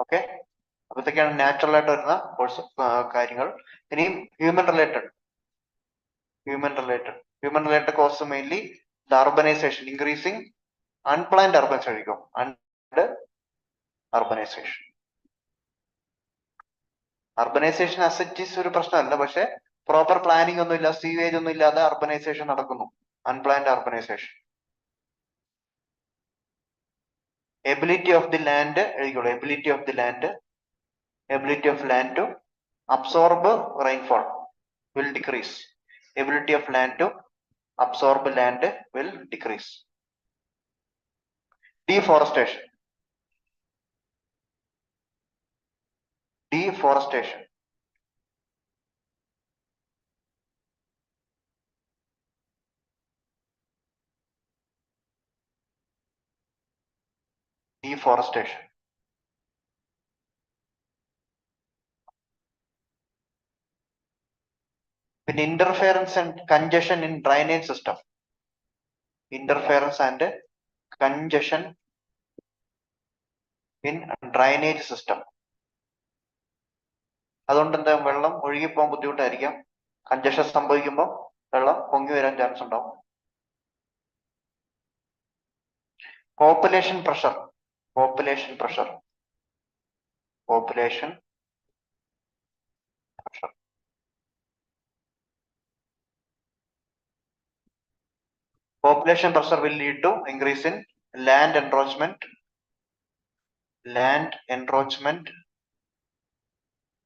Okay. അപ്പൊ ഇതൊക്കെയാണ് നാച്ചുറൽ ആയിട്ട് വരുന്ന കോഴ്സ് കാര്യങ്ങൾ. ഇനിയും human related cause mainly the urbanisation, increasing unplanned urbanisation അസെറ്റ് ഒരു പ്രശ്നമല്ല, പക്ഷെ പ്രോപ്പർ പ്ലാനിങ് ഒന്നും ഇല്ല, സീവേജ് ഒന്നും ഇല്ലാതെ അർബനൈസേഷൻ നടക്കുന്നു. Unplanned urbanisation. Ability of the land എഴുതിക്കോളൂ. Ability of land to absorb rainfall will decrease. Ability of land to absorb land will decrease. Deforestation. പിന്നെ interference and congestion in drainage system. അതുകൊണ്ട് എന്താ, വെള്ളം ഒഴുകിപ്പോകാൻ ബുദ്ധിമുട്ടായിരിക്കാം. Congestion സംഭവിക്കുമ്പോൾ വെള്ളം പൊങ്ങി വരാൻ ചാൻസ് ഉണ്ടാവും. Population pressure. Population pressure will lead to increase in land encroachment,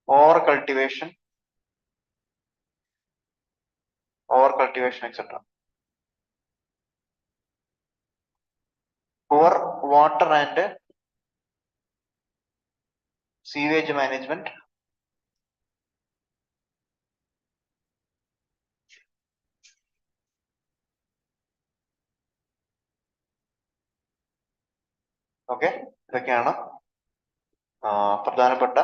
over cultivation, etc. Poor water and sewage management. Okay, ഇതൊക്കെയാണ് പ്രധാനപ്പെട്ട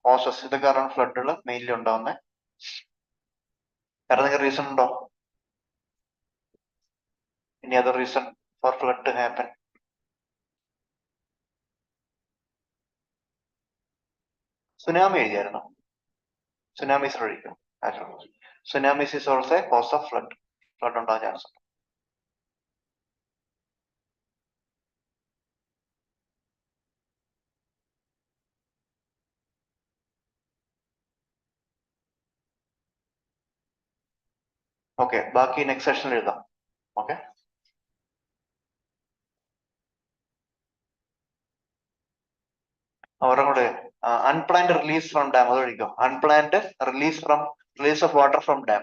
കോസസ്. ഇതൊക്കെയാണ് ഫ്ലഡുകൾ മെയിൻലി ഉണ്ടാവുന്നത്. വേറെ എന്തെങ്കിലും റീസൺ ഉണ്ടോ? Any other reason for flood to happen? Tsunami എഴുതിയായിരുന്നു. Tsunamis ഒഴിക്കും. Tsunamis is also a cause of flood ഉണ്ടാകാൻ ചാൻസ് ഉണ്ട്. ഓക്കെ, ബാക്കി നെക്സ്റ്റ് സെഷനിൽ എഴുതാം. ഓക്കെ, അവരുടെ കൂടെ അൺപ്ലാൻഡ് റിലീസ് ഫ്രം ഡാം അത് ഒഴിക്കും. Unplanned release of water from dam.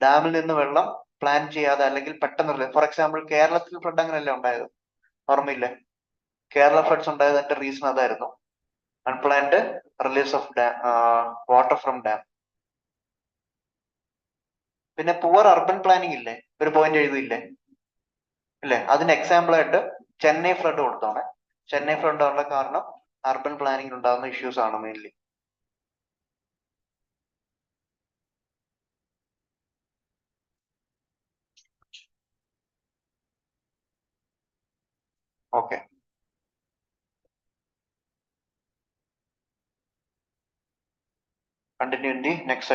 ഡാമിൽ നിന്ന് വെള്ളം പ്ലാൻ ചെയ്യാതെ അല്ലെങ്കിൽ പെട്ടെന്ന്, ഫോർ എക്സാമ്പിൾ കേരളത്തിൽ ഫ്ലഡ് അങ്ങനെയല്ലേ ഉണ്ടായത്, ഓർമ്മയില്ലേ? കേരള ഫ്ലഡ്സ് ഉണ്ടായത് അതിന്റെ റീസൺ അതായിരുന്നു, unplanned release of water from dam. പിന്നെ പുവർ അർബൻ പ്ലാനിങ് ഇല്ലേ, ഒരു പോയിന്റ് എഴുതിയില്ലേ ഇല്ലേ? അതിന് എക്സാമ്പിൾ ആയിട്ട് ചെന്നൈ ഫ്ലഡ് കൊടുത്തോണേ. ചെന്നൈ ഫ്ലഡ് ഉള്ള കാരണം അർബൻ പ്ലാനിംഗ് ഉണ്ടാകുന്ന ഇഷ്യൂസ് ആണ് mainly. Okay, continue in the next